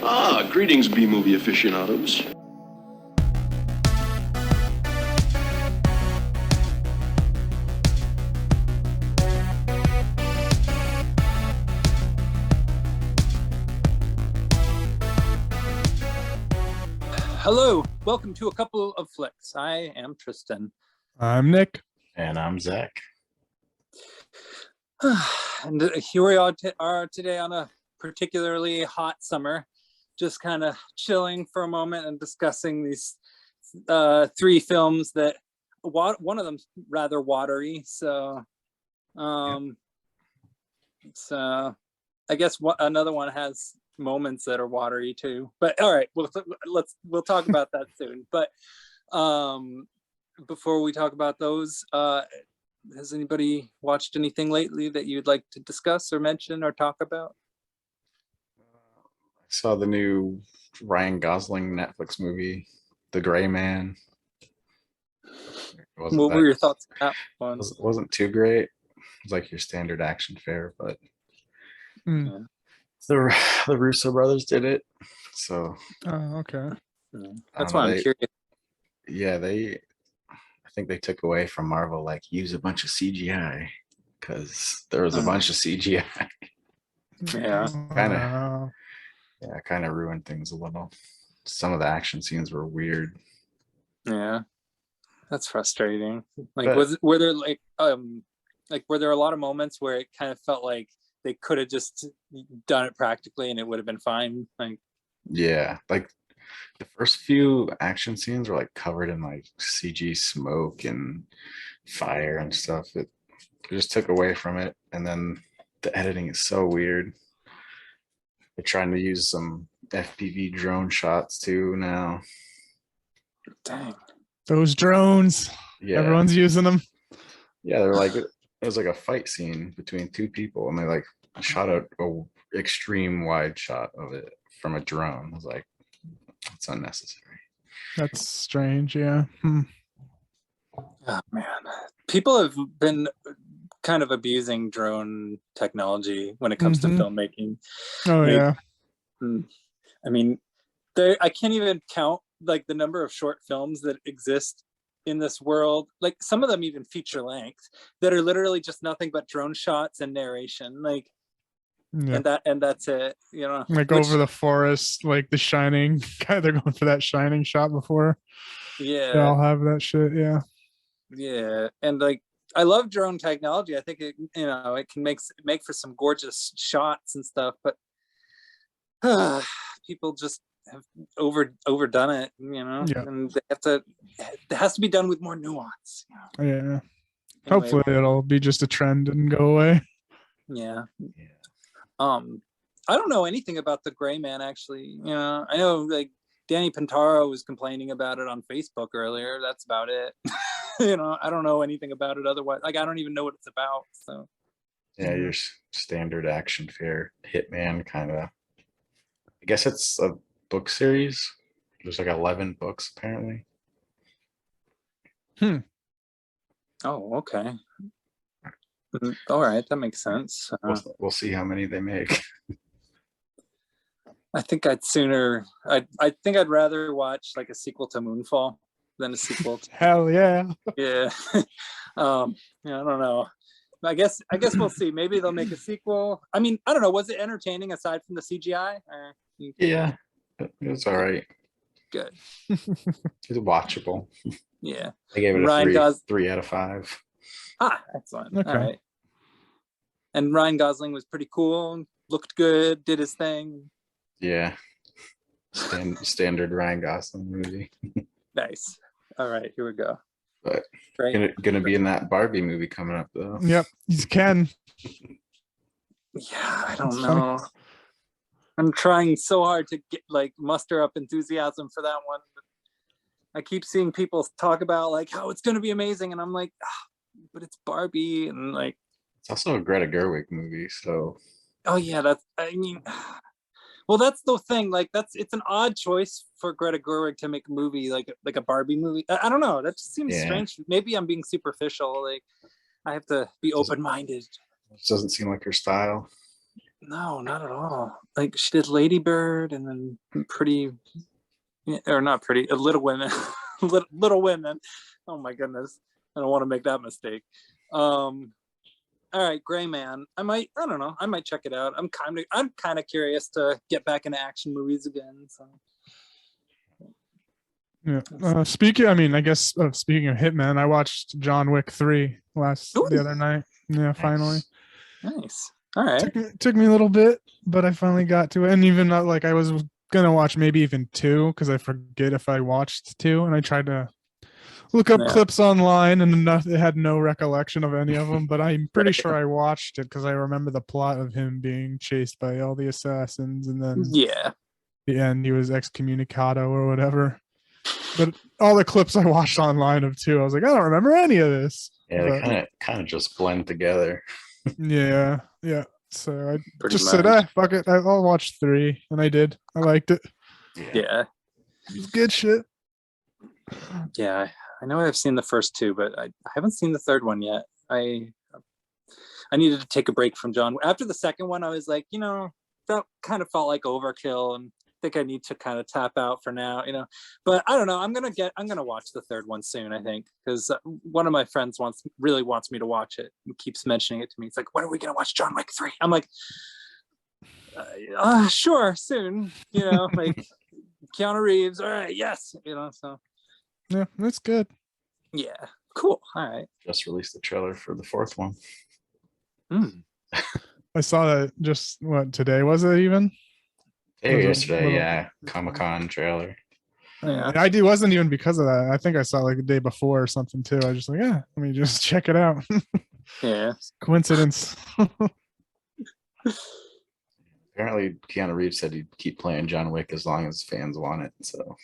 Greetings, B-movie aficionados. Hello, welcome to A Couple of Flicks. I am Tristan. I'm Nick. And I'm Zach. And here we are today on a particularly hot summer, just kind of chilling for a moment and discussing these three films that one of them's rather watery. So I guess another one has moments that are watery too, but all right, we'll talk about that soon. But before we talk about those, has anybody watched anything lately that you'd like to discuss or mention or talk about? I saw the new Ryan Gosling Netflix movie, The Gray Man. What were your thoughts on that one? Wasn't too great. It was like your standard action fare, but Yeah. the Russo brothers did it. So okay. That's why I'm curious. Yeah, I think they took away from Marvel, like, use a bunch of CGI, because there was a bunch of CGI. Yeah. Kind of ruined things a little. Some of the action scenes were weird. Yeah, that's frustrating. Like, were there were there a lot of moments where it kind of felt like they could have just done it practically and it would have been fine? Like, yeah, like the first few action scenes were like covered in like CG smoke and fire and stuff. It just took away from it. And then the editing is so weird. They're trying to use some FPV drone shots too now. dang. Those drones. Yeah, Everyone's using them. yeah. They're like, it was like a fight scene between two people, and they like shot a extreme wide shot of it from a drone. I was like, it's unnecessary. That's strange. Yeah. Oh man, people have been kind of abusing drone technology when it comes to filmmaking. Oh yeah. I mean, I can't even count like the number of short films that exist in this world. Like, some of them even feature length that are literally just nothing but drone shots and narration. Like, Yeah. and that's it. You know, Like over the forest, like The Shining. They're going for that Shining shot before. Yeah, They all have that shit. Yeah. yeah, and like, I love drone technology. I think it, it can make for some gorgeous shots and stuff, but people just have overdone it, Yeah. and it has to be done with more nuance. Yeah. Anyway, Hopefully it'll be just a trend and go away. yeah. I don't know anything about The Gray Man, actually. I know like Danny Pintaro was complaining about it on Facebook earlier. That's about it. I don't know anything about it otherwise. Like, I don't even know what it's about. So Yeah, your standard action fare hitman kind of. I guess it's a book series. There's like 11 books apparently. Oh, okay. All right, that makes sense. We'll see how many they make. I think I'd rather watch like a sequel to Moonfall than a sequel to Hell yeah. yeah. I don't know. I guess we'll see. Maybe they'll make a sequel. I mean, I don't know. Was it entertaining aside from the CGI? Yeah, it was all right. Good. It's watchable. Yeah. I gave it a 3 out of 5. Excellent. Okay. All right. And Ryan Gosling was pretty cool. Looked good. Did his thing. Yeah. Standard Ryan Gosling movie. Nice. All right, here we go. But Great. gonna be in that Barbie movie coming up though. Yep. He's Ken. Yeah, I don't That's know. funny. I'm trying so hard to muster up enthusiasm for that one. I keep seeing people talk about like how it's going to be amazing, and I'm like, but it's Barbie, and like, It's also a Greta Gerwig movie, so. oh yeah, that's the thing. Like, it's an odd choice for Greta Gerwig to make a movie like a Barbie movie. I don't know. That just seems strange. Maybe I'm being superficial. Like, I have to be open-minded. It doesn't seem like her style. No, not at all. Like she did Lady Bird and then Pretty, or not Pretty, Little Women, Little Women. Oh my goodness, I don't want to make that mistake. All right, Gray Man. I don't know. I might check it out. I'm kind of curious to get back into action movies again. So Yeah. Speaking, I mean, I guess speaking of Hitman, I watched John Wick 3 the other night. Yeah, finally. Nice. All right. Took me a little bit, but I finally got to it. And even like I was gonna watch maybe even 2 because I forget if I watched 2, and I tried to look up clips online, and it had no recollection of any of them. But I'm pretty sure I watched it because I remember the plot of him being chased by all the assassins, and then the end he was excommunicado or whatever. But all the clips I watched online of 2, I was like, I don't remember any of this. Yeah, they kind of just blend together. Yeah. So I Pretty just said, fuck it, I'll watch 3, and I did. I liked it. Yeah. It's good shit. Yeah, I know I've seen the first 2, but I haven't seen the third one yet. I needed to take a break from John. After the second one, I was like, that kind of felt like overkill, and I think I need to kind of tap out for now, But I don't know. I'm gonna watch the third one soon, I think, because one of my friends really wants me to watch it and keeps mentioning it to me. It's like, when are we gonna watch John Wick 3? I'm like, sure, soon. Like Keanu Reeves. All right, yes. So. Yeah, that's good. Yeah, cool. All right. Just released the trailer for the 4th one. I saw that just today was it even? Yesterday, yeah, Comic-Con trailer. Yeah, I wasn't even because of that. I think I saw it like the day before or something too. I was just like, let me just check it out. Yeah. Coincidence. Apparently, Keanu Reeves said he'd keep playing John Wick as long as fans want it. So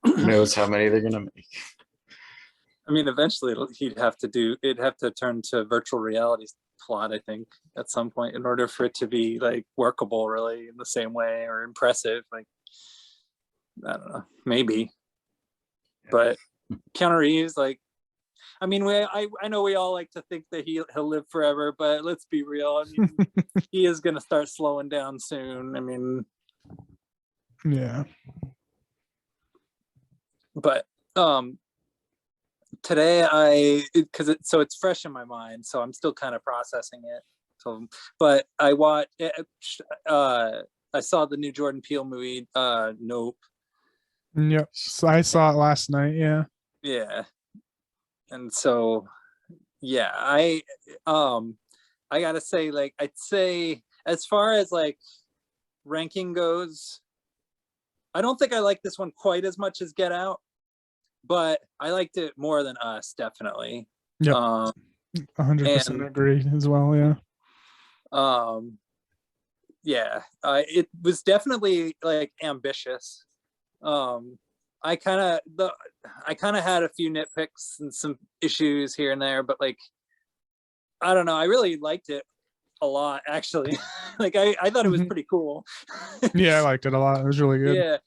who knows how many they're gonna make. I mean, eventually it'd have to turn to virtual reality plot, I think, at some point in order for it to be like workable really in the same way or impressive. Like, I don't know, maybe. But Keanu Reeves, like, I mean, I know we all like to think that he'll live forever, but let's be real. I mean, he is going to start slowing down soon. I mean, yeah. But today it's fresh in my mind, so I'm still kind of processing it. So, but I saw the new Jordan Peele movie, Nope. Yep. So I saw it last night. Yeah. Yeah. And so, yeah, I gotta say, like, I'd say as far as like ranking goes, I don't think I like this one quite as much as Get Out, but I liked it more than Us, definitely. Yep. 100% agree as well. Yeah. Yeah, it was definitely like ambitious. I kind of had a few nitpicks and some issues here and there, but like, I don't know, I really liked it a lot, actually. Like, I thought it was pretty cool. Yeah, I liked it a lot. It was really good. Yeah,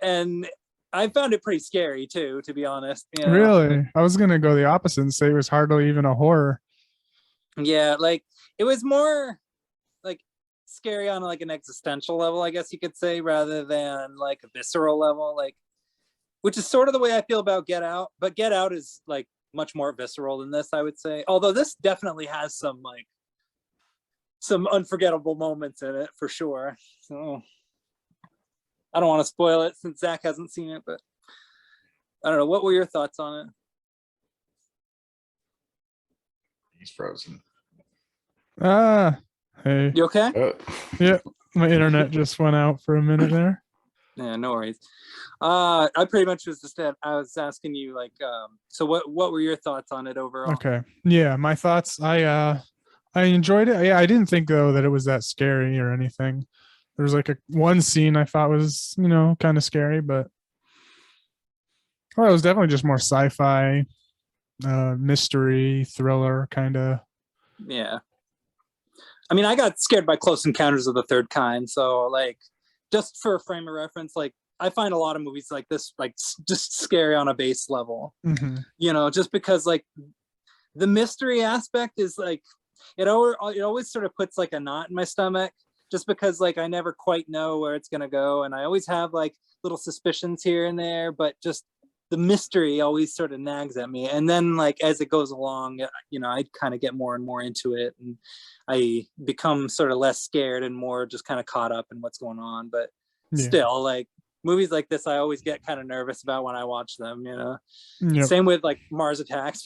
and I found it pretty scary too, to be honest. Really? I was gonna go the opposite and say it was hardly even a horror. Yeah, like it was more like scary on like an existential level, I guess you could say, rather than like a visceral level, like, which is sort of the way I feel about Get Out. But Get Out is like much more visceral than this, I would say. Although this definitely has some unforgettable moments in it for sure. So I don't want to spoil it since Zach hasn't seen it, but I don't know. What were your thoughts on it? He's frozen. Hey. You okay? Yeah, my internet just went out for a minute there. Yeah, no worries. I pretty much I was asking you, like, so what were your thoughts on it overall? Okay. Yeah, my thoughts. I enjoyed it. Yeah, I didn't think though that it was that scary or anything. There was like one scene I thought was, kind of scary, but it was definitely just more sci-fi, mystery, thriller kind of. Yeah. I mean, I got scared by Close Encounters of the Third Kind, so like, just for a frame of reference, like, I find a lot of movies like this, like, just scary on a base level. Mm-hmm. Just because like the mystery aspect is like, it always sort of puts like a knot in my stomach, just because like I never quite know where it's gonna go, and I always have like little suspicions here and there, but just the mystery always sort of nags at me. And then like as it goes along, I kind of get more and more into it, and I become sort of less scared and more just kind of caught up in what's going on. But still, like movies like this, I always get kind of nervous about when I watch them. Yep. Same with like Mars Attacks.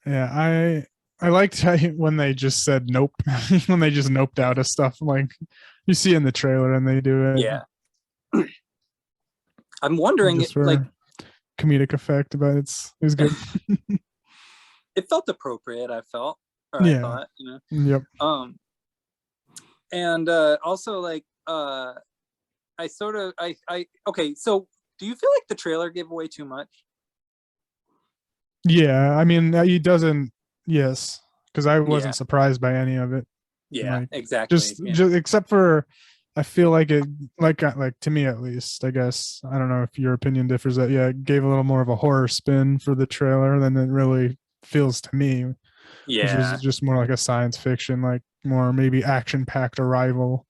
Yeah, I liked when they just said nope, when they just noped out of stuff like you see in the trailer, and they do it. Yeah. I'm wondering, just for like comedic effect, but it was good. it felt appropriate. I felt, or Yeah. I thought, Yep. And also like I sort of I okay. So do you feel like the trailer gave away too much? Yeah, I mean, he doesn't. Yes, because I wasn't Yeah. surprised by any of it. Yeah, Like, exactly. Just except for, I feel like it, like to me at least. I guess I don't know if your opinion differs. That it gave a little more of a horror spin for the trailer than it really feels to me. Which was just more like a science fiction, like more maybe action packed Arrival,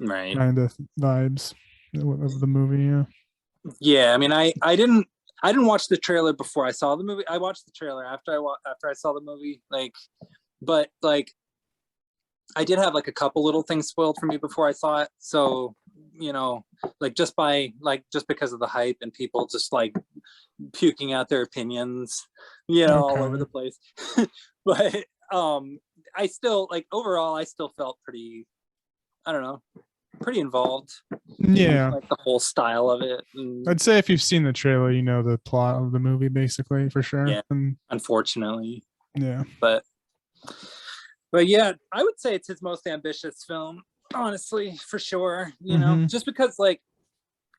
right, kind of vibes of the movie. Yeah. Yeah, I mean, I didn't watch the trailer before I saw the movie. I watched the trailer after I saw the movie. Like, but like, I did have like a couple little things spoiled for me before I saw it. So, like just because of the hype and people just like puking out their opinions, all over the place. But I still like overall, I still felt pretty, I don't know, pretty involved. Yeah, like the whole style of it. I'd say if you've seen the trailer, you know the plot of the movie basically for sure. Yeah, and unfortunately. Yeah, but yeah, I would say it's his most ambitious film, honestly, for sure. Just because like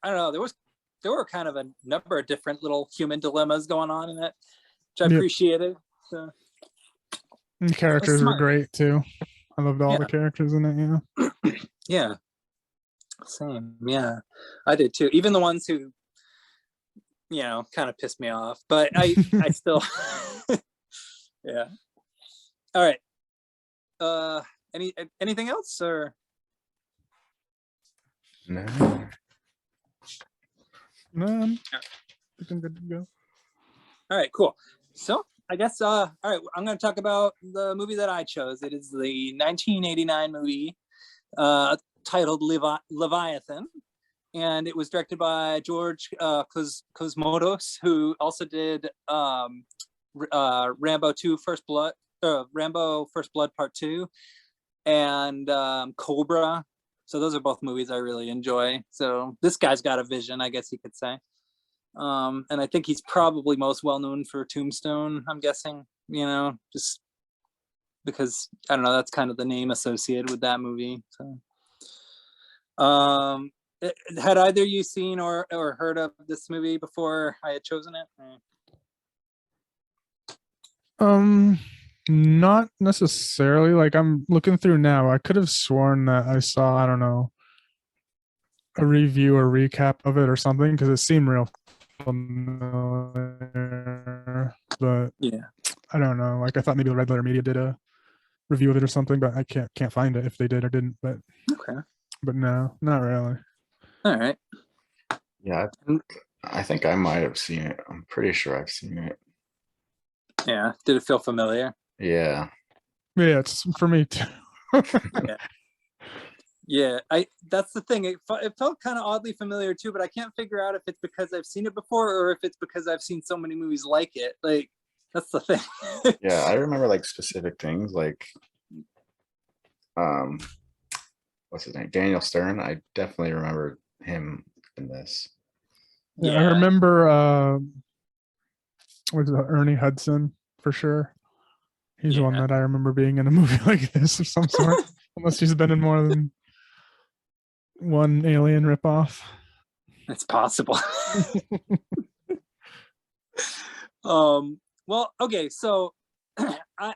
I don't know, there were kind of a number of different little human dilemmas going on in it, which I appreciated. So and the characters were great too. I loved all the characters in it. Yeah. Same. Yeah, I did too. Even the ones who, kind of pissed me off, but I still, yeah. All right. Anything else or? No. No, I'm good to go. All right, cool. So I guess, all right, I'm going to talk about the movie that I chose. It is the 1989 movie titled Leviathan, and it was directed by George Cosmatos, who also did Rambo 2 Rambo First Blood Part 2 and Cobra. So those are both movies I really enjoy. So this guy's got a vision, I guess you could say. And I think he's probably most well known for Tombstone, I'm guessing, just because I don't know, that's kind of the name associated with that movie. So had either you seen or heard of this movie before I had chosen it? Not necessarily. Like I'm looking through now, I could have sworn that I saw, I don't know, a review or recap of it or something, because it seemed real familiar, but I don't know. Like I thought maybe the Red Letter Media did a review of it or something, but I can't find it if they did or didn't. But no, not really. All right. Yeah, I think I might have seen it. I'm pretty sure I've seen it. Yeah. Did it feel familiar? Yeah. Yeah, it's for me too. Yeah, that's the thing. It felt kind of oddly familiar too, but I can't figure out if it's because I've seen it before or if it's because I've seen so many movies like it. Like that's the thing. Yeah, I remember like specific things like what's his name? Daniel Stern. I definitely remember him in this. Yeah, I remember what's it, Ernie Hudson for sure. He's one that I remember being in a movie like this of some sort. Unless he's been in more than one Alien ripoff. It's possible. Well, okay, so I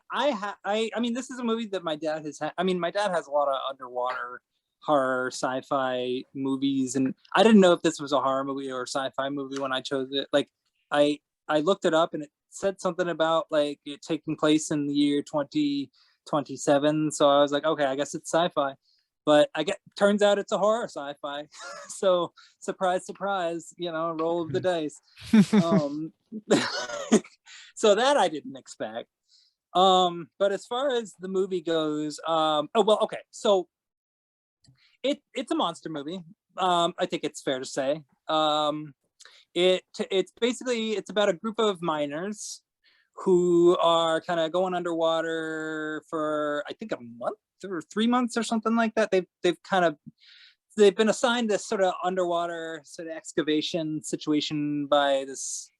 mean, this is a movie that my dad has had. I mean, my dad has a lot of underwater horror sci-fi movies, and I didn't know if this was a horror movie or a sci-fi movie when I chose it. Like I looked it up, and said something about like it taking place in the year 2027. So I was like, okay, I guess it's sci-fi. But turns out it's a horror sci-fi. So surprise, surprise, roll of the dice. So that I didn't expect. But as far as the movie goes, so it's a monster movie. I think it's fair to say. It's basically, it's about a group of miners who are kind of going underwater for, I think, a month or 3 months or something like that. They've been assigned this sort of underwater sort of excavation situation by this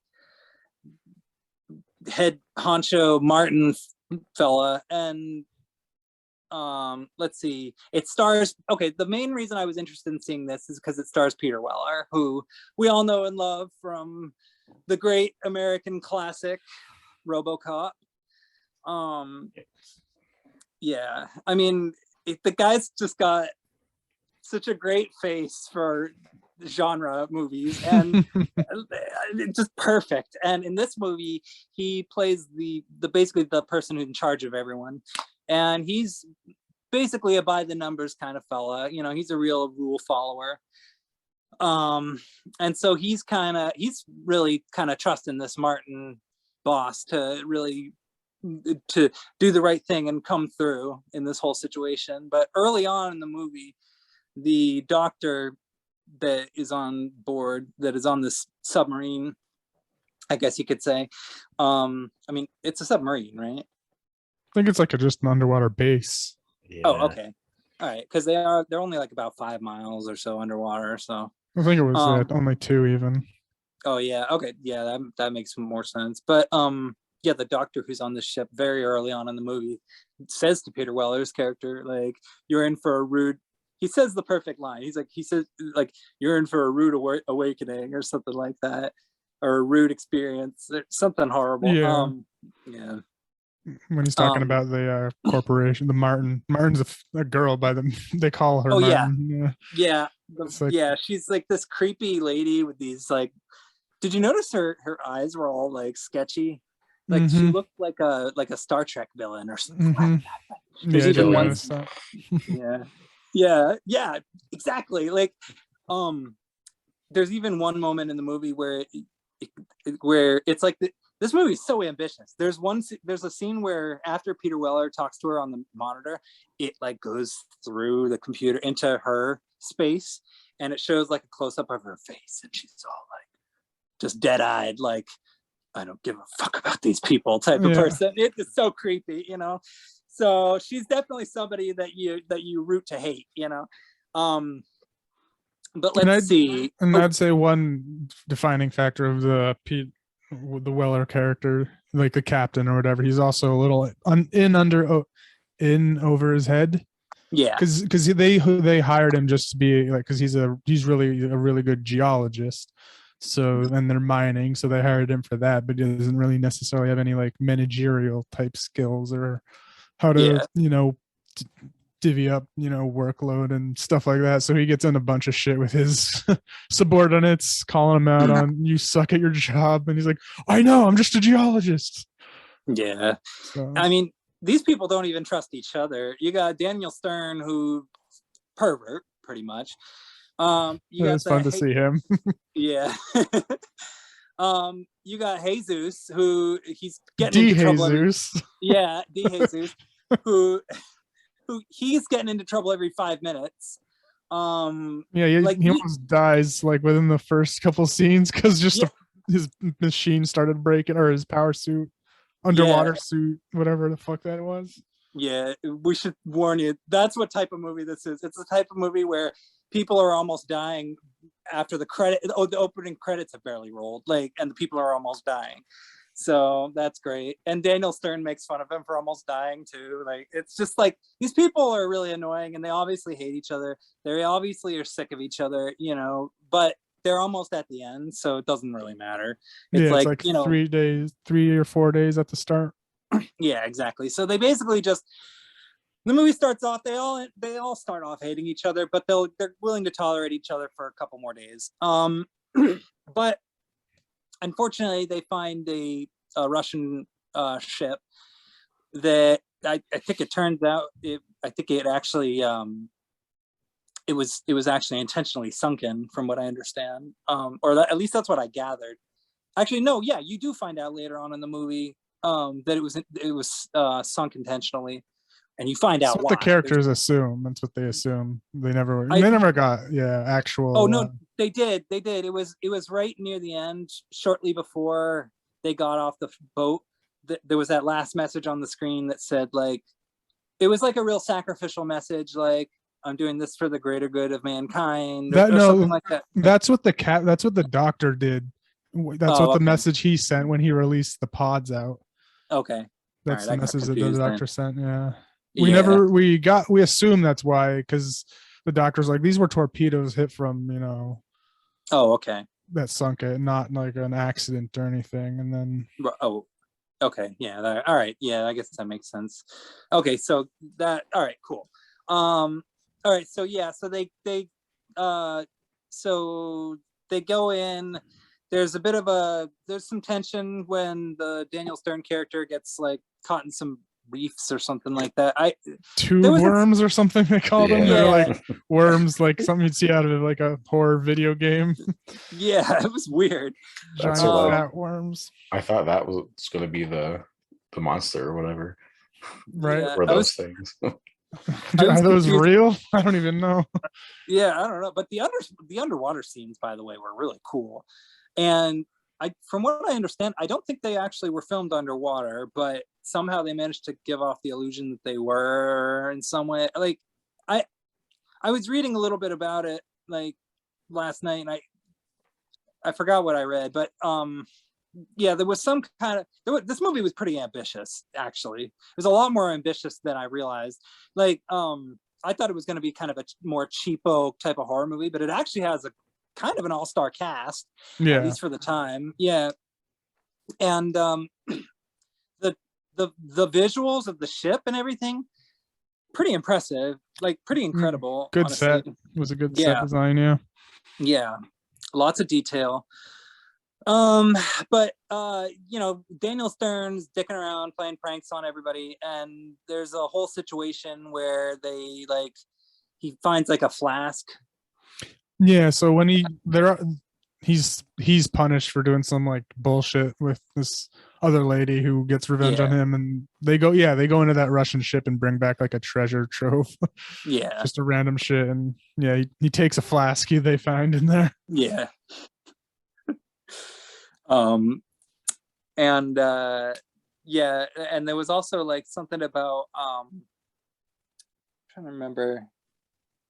head honcho Martin fella. And let's see, it stars, the main reason I was interested in seeing this is because it stars Peter Weller, who we all know and love from the great American classic RoboCop. Yeah, I mean, the guy's just got such a great face for genre movies, and just perfect. And in this movie, he plays the basically the person who's in charge of everyone, and he's basically a by the numbers kind of fella. He's a real rule follower. And so he's really kind of trusting this Martin boss to do the right thing and come through in this whole situation. But early on in the movie, the doctor that is on board, that is on this submarine, I guess you could say, I mean, it's a submarine, right? I think it's like just an underwater base. Yeah. Oh, okay. All right, because they're only like about 5 miles or so underwater. So I think it was only 2 even. Oh yeah, okay, yeah, that makes more sense. But yeah, the doctor who's on the ship very early on in the movie says to Peter Weller's character, like, you're in for a rude. He says the perfect line. He says you're in for a rude awakening or something like that, or a rude experience, something horrible. Yeah. Yeah. When he's talking about the corporation, the Martin's a girl by them. They call her Martin. Yeah. Like, yeah, she's like this creepy lady with these like. Did you notice her eyes were all like sketchy? Like she looked like a Star Trek villain or something like that. There's even one. Yeah, exactly. Like, there's even one moment in the movie where it's like this movie is so ambitious. There's a scene where after Peter Weller talks to her on the monitor, it like goes through the computer into her space, and it shows like a close up of her face, and she's all like just dead-eyed, like, I don't give a fuck about these people type of person. It is so creepy, so she's definitely somebody that you root to hate, but let's see. And I'd say one defining factor of the Weller character, like the captain or whatever, he's also a little in over his head. Yeah, because they hired him just to be like, because he's really a really good geologist. So, and they're mining, so they hired him for that, but he doesn't really necessarily have any like managerial type skills or how to, divvy up, workload and stuff like that. So he gets in a bunch of shit with his subordinates, calling him out on, you suck at your job. And he's like, I know, I'm just a geologist. Yeah. So. I mean, these people don't even trust each other. You got Daniel Stern, who pervert pretty much. It's fun to see him. Yeah. You got Jesus, who he's getting into trouble. D. Jesus, who he's getting into trouble every 5 minutes. He almost dies like within the first couple scenes because his machine started breaking, or his power suit, underwater suit, whatever the fuck that was. Yeah, we should warn you. That's what type of movie this is. It's the type of movie where people are almost dying after the opening credits have barely rolled, and the people are almost dying. So that's great. And Daniel Stern makes fun of him for almost dying too. Like, it's just like, these people are really annoying, and they obviously hate each other. They obviously are sick of each other, but they're almost at the end, so it doesn't really matter. It's like 3 or 4 days at the start. Yeah, exactly. So they basically just, the movie starts off, they all start off hating each other, but they're willing to tolerate each other for a couple more days. But unfortunately, they find a a Russian ship that I think it turns out I think it actually it was actually intentionally sunken, from what I understand, or at least that's what I gathered. Actually, no, yeah, you do find out later on in the movie that it was sunk intentionally, and you find That's out what why. the characters assume. That's what they assume. They never got actual. Oh no, they did. It was right near the end, shortly before they got off the boat. There was that last message on the screen that said, like, it was like a real sacrificial message, like, I'm doing this for the greater good of mankind, or something like that. That's what the doctor did. That's what the okay. message he sent when he released the pods out. Okay. That's right, the message that the doctor sent. Yeah. We assume that's why, because the doctor's like, these were torpedoes hit from, Oh, okay. that sunk it, not like an accident or anything. And then Oh, okay. Yeah. All right. Yeah, I guess that makes sense. Okay, so that, all right, cool. All right, so yeah, so they go in. There's some tension when the Daniel Stern character gets like caught in some reefs or something like that. Tube worms or something they call them. Yeah. They're like worms, like something you'd see out of like a horror video game. Yeah, it was weird. Giant fat worms. I thought that was going to be the monster or whatever. Right. Yeah, or those things. Are those real? I don't even know. Yeah, I don't know. But the underwater scenes, by the way, were really cool. And from what I understand, I don't think they actually were filmed underwater, but somehow they managed to give off the illusion that they were in some way. Like, I was reading a little bit about it like last night, and I forgot what I read, but yeah, there was some kind of this movie was pretty ambitious. Actually, it was a lot more ambitious than I realized. Like, I thought it was going to be kind of a more cheapo type of horror movie, but it actually has a kind of an all-star cast, at least for the time. Yeah. And the visuals of the ship and everything, pretty impressive, like pretty incredible. Good honestly. set. It was a good set design. Yeah, lots of detail. But Daniel Stern's dicking around playing pranks on everybody, and there's a whole situation where he finds like a flask. Yeah, so when he's punished for doing some like bullshit with this other lady who gets revenge on him, and they go into that Russian ship and bring back like a treasure trove. Yeah. Just a random shit, and yeah, he takes a flask they find in there. Yeah. And yeah, and there was also like something about I'm trying to remember.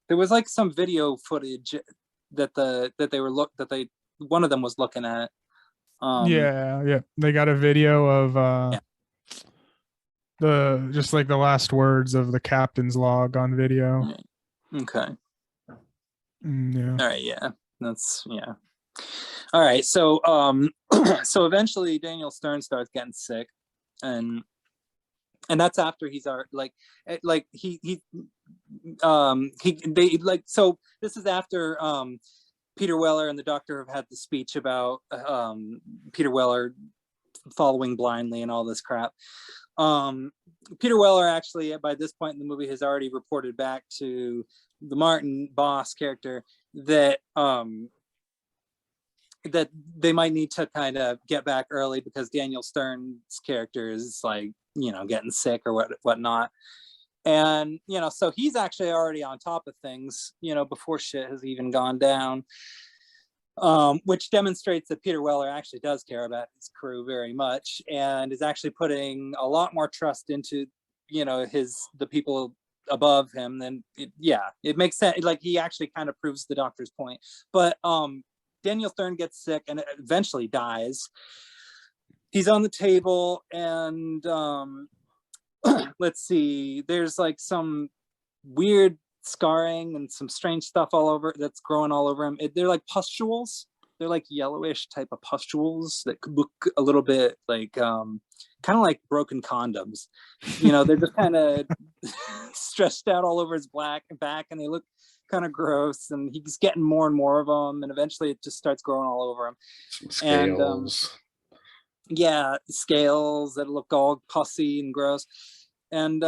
There was like some video footage that one of them was looking at. Yeah. They got a video of just like the last words of the captain's log on video. Okay. Yeah. All right. Yeah. That's yeah. All right. So so eventually Daniel Stern starts getting sick, and that's after he's so this is after Peter Weller and the doctor have had the speech about Peter Weller following blindly and all this crap. Peter Weller actually, by this point in the movie, has already reported back to the Martin Boss character that that they might need to kind of get back early because Daniel Stern's character is like, getting sick or whatnot. And, so he's actually already on top of things, before shit has even gone down, which demonstrates that Peter Weller actually does care about his crew very much and is actually putting a lot more trust into, the people above him than, it makes sense. Like, he actually kind of proves the doctor's point. But Daniel Stern gets sick and eventually dies. He's on the table, and let's see, there's like some weird scarring and some strange stuff all over that's growing all over him. They're like pustules. They're like yellowish type of pustules that could look a little bit like kind of like broken condoms. They're just kind of stretched out all over his back, and they look kind of gross, and he's getting more and more of them, and eventually it just starts growing all over him. Some scales. yeah, scales that look all pussy and gross. And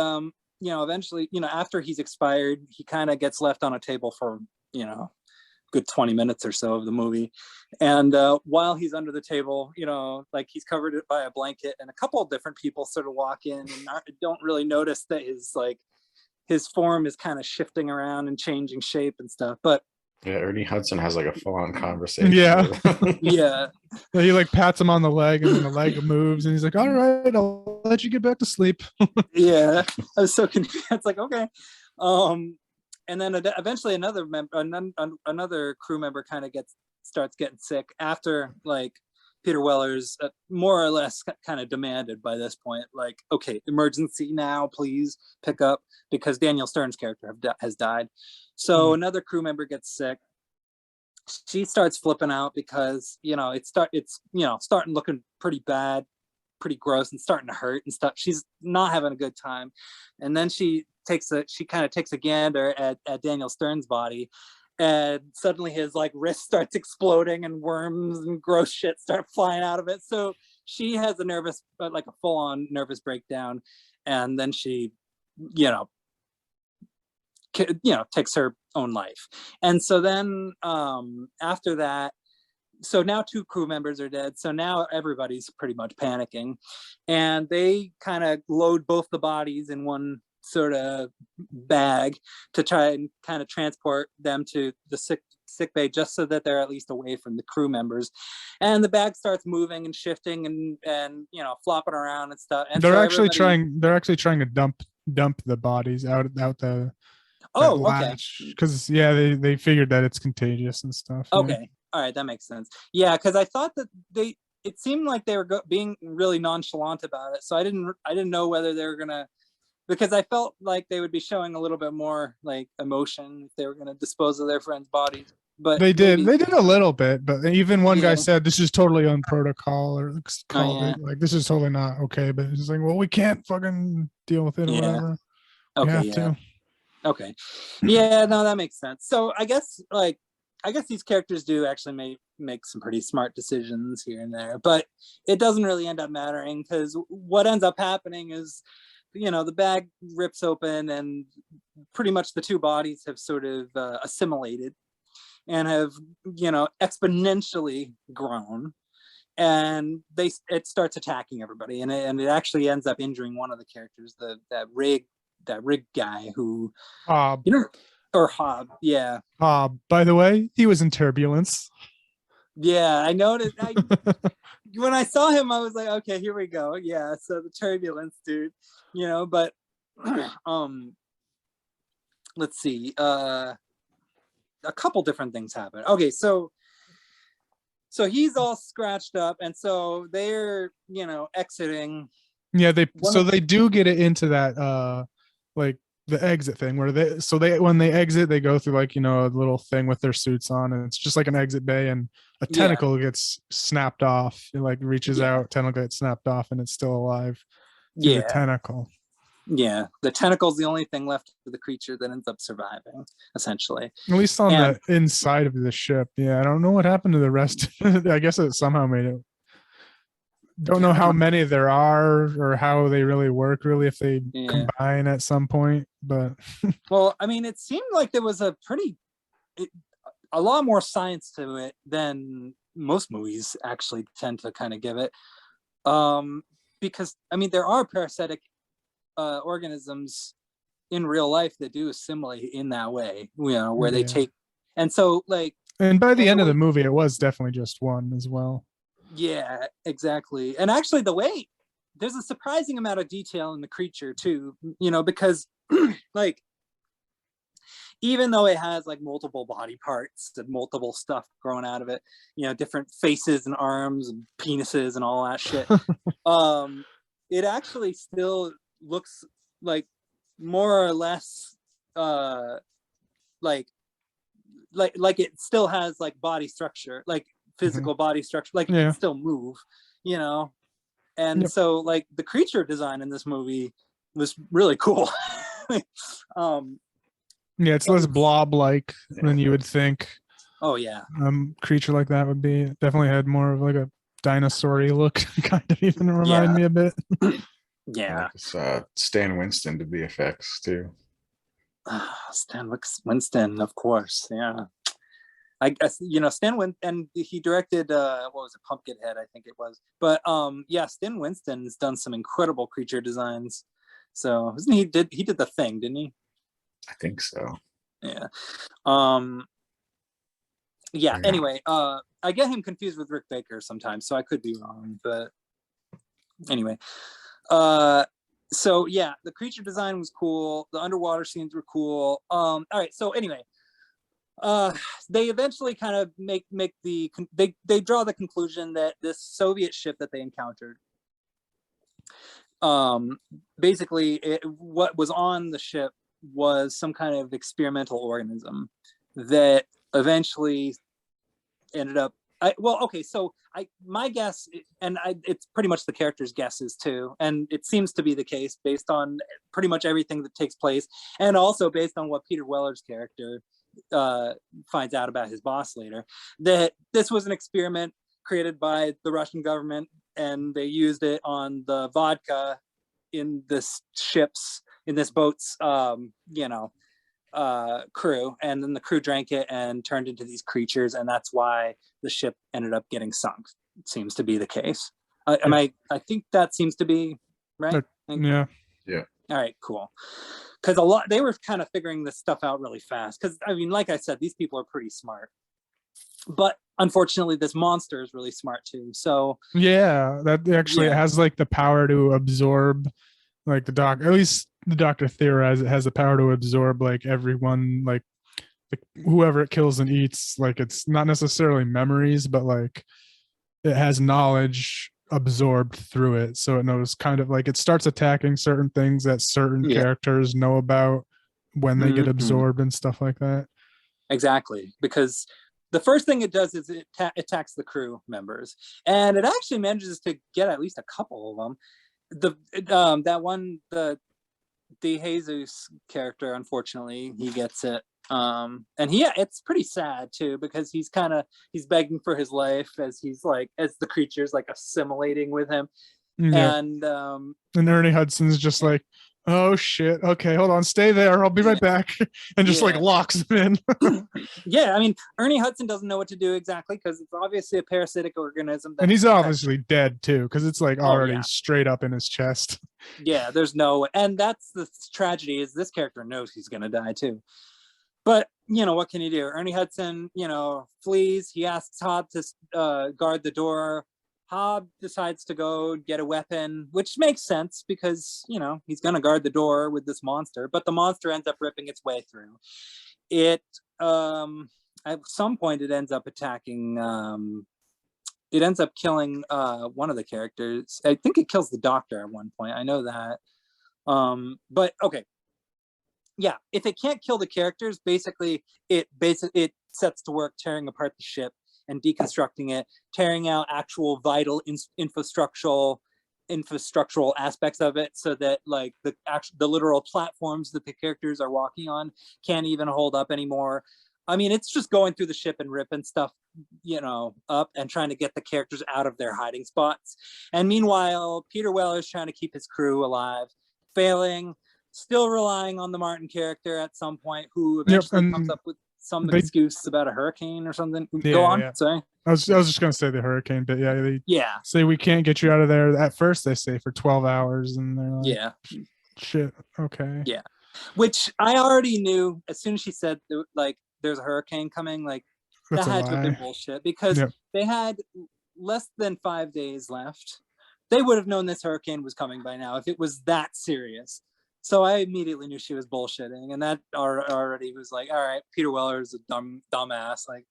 eventually, after he's expired, he kind of gets left on a table for, good 20 minutes or so of the movie. And while he's under the table, like he's covered it by a blanket, and a couple of different people sort of walk in and don't really notice that his form is kind of shifting around and changing shape and stuff. But Yeah, Ernie Hudson has like a full-on conversation. Yeah. yeah, He like pats him on the leg, and then the leg moves, and he's like, "All right, I'll let you get back to sleep." yeah, I was so confused. It's like, okay. And then eventually another crew member kind of starts getting sick after like Peter Weller's more or less kind of demanded by this point, like, okay, emergency now, please pick up, because Daniel Stern's character has died. So another crew member gets sick. She starts flipping out because it's starting looking pretty bad, pretty gross, and starting to hurt and stuff. She's not having a good time. And then she kind of takes a gander at Daniel Stern's body, and suddenly his like wrist starts exploding and worms and gross shit start flying out of it. So she has a full-on nervous breakdown, and then she takes her own life. And so then after that, so now 2 crew members are dead. So now everybody's pretty much panicking, and they kind of load both the bodies in one sort of bag to try and kind of transport them to the sick bay, just so that they're at least away from the crew members. And the bag starts moving and shifting and flopping around and stuff. And they're so actually trying to dump the bodies out the okay, because they figured that it's contagious and stuff. Okay, all right, that makes sense. Yeah, because I thought that it seemed like they were being really nonchalant about it, so I didn't know whether they were gonna, because I felt like they would be showing a little bit more like emotion if they were gonna dispose of their friends' bodies. But They did a little bit, but even one guy said this is totally on protocol, or called it like this is totally not okay. But it's like, well, we can't fucking deal with it or whatever. Okay, we have to. Okay, yeah, no, that makes sense. So I guess these characters do actually make some pretty smart decisions here and there, but it doesn't really end up mattering, because what ends up happening is, the bag rips open, and pretty much the 2 bodies have sort of assimilated and have, exponentially grown, and it starts attacking everybody, and it actually ends up injuring one of the characters, that rig guy who, Hob. or Hob, yeah. Hob, by the way, he was in Turbulence. Yeah, I noticed. When I saw him, I was like, okay, here we go. Yeah, so the Turbulence dude, but let's see. A couple different things happen. Okay, so he's all scratched up, and so they're exiting. Yeah, they do get it into that like the exit thing where when they exit, they go through like a little thing with their suits on, and it's just like an exit bay, and a tentacle gets snapped off. It like reaches out, tentacle gets snapped off, and it's still alive. The tentacle. Yeah, the tentacle's the only thing left of the creature that ends up surviving, essentially. At least on the inside of the ship. Yeah, I don't know what happened to the rest. I guess it somehow made it. Don't know how many there are or how they really work, if they combine at some point. But well, I mean, it seemed like there was a lot more science to it than most movies actually tend to kind of give it. Because I mean, there are parasitic organisms in real life that do assimilate in that way, where they take, and so like, and by the end of the movie, it was definitely just one as well. Yeah, exactly. And actually, there's a surprising amount of detail in the creature too, because like, even though it has like multiple body parts and multiple stuff growing out of it, different faces and arms and penises and all that shit, it actually still looks like more or less like it still has like body structure, like physical body structure, like it can still move, and so like the creature design in this movie was really cool. It's less blob-like than you would think. Oh yeah. Creature like that would be. Definitely had more of like a dinosaur-y look kind of even remind Yeah. me a bit. Yeah. It's Stan Winston did the effects too. Stan Winston, of course. Yeah. I guess Stan Winston, and he directed what was it, Pumpkinhead, I think it was. But yeah, Stan Winston's done some incredible creature designs. So he did The Thing, didn't he? I think so. Yeah. Yeah. Yeah. Anyway, I get him confused with Rick Baker sometimes, so I could be wrong. But anyway, so yeah, the creature design was cool. The underwater scenes were cool. All right. So anyway, they eventually kind of make they draw the conclusion that this Soviet ship that they encountered, basically what was on the ship was some kind of experimental organism that eventually ended up my guess, and it's pretty much the character's guesses too, and it seems to be the case based on pretty much everything that takes place, and also based on what Peter Weller's character finds out about his boss later, that this was an experiment created by the Russian government, and they used it on the vodka in this boat's crew, and then the crew drank it and turned into these creatures, and that's why the ship ended up getting sunk. It seems to be the case. I think that seems to be right. Yeah. All right, cool. Because they were kind of figuring this stuff out really fast. Because I mean, like I said, these people are pretty smart. But unfortunately, this monster is really smart too. So yeah, that actually it has like the power to absorb, like at least the doctor theorized it has the power to absorb like everyone, like whoever it kills and eats. Like it's not necessarily memories, but like it has knowledge absorbed through it, so it knows kind of like it starts attacking certain things that certain characters know about when they get absorbed and stuff like that. Exactly, because the first thing it does is it attacks the crew members, and it actually manages to get at least a couple of them. The Jesus character, unfortunately, he gets it. And it's pretty sad too, because he's begging for his life as the creature's like assimilating with him. And Ernie Hudson's just like, oh shit, okay, hold on, stay there, I'll be right back, and just like locks him in. Yeah, I mean, Ernie Hudson doesn't know what to do exactly, because it's obviously a parasitic organism and he's obviously dead too, because it's like already straight up in his chest. Yeah, there's no, and that's the tragedy, is this character knows he's gonna die too. But what can you do? Ernie Hudson flees. He asks Hobb to guard the door. Hobb decides to go get a weapon, which makes sense because he's gonna guard the door with this monster, but the monster ends up ripping its way through it. At some point it ends up attacking, it ends up killing one of the characters. I think it kills the doctor at one point, I know that. But okay, yeah, if it can't kill the characters, basically it sets to work tearing apart the ship and deconstructing it, tearing out actual vital infrastructural aspects of it, so that like the literal platforms that the characters are walking on can't even hold up anymore. I mean, it's just going through the ship and ripping stuff up and trying to get the characters out of their hiding spots. And meanwhile, Peter Weller is trying to keep his crew alive, failing, still relying on the Martin character at some point, who eventually comes up with some excuse about a hurricane or something. Go on. Sorry. I was just gonna say the hurricane, but they say we can't get you out of there. At first they say for 12 hours, and they're like, shit, okay. Yeah. Which I already knew as soon as she said like there's a hurricane coming, like that had to have been bullshit, because they had less than 5 days left. They would have known this hurricane was coming by now if it was that serious. So I immediately knew she was bullshitting, and that already was like, all right, Peter Weller is a dumbass. Like,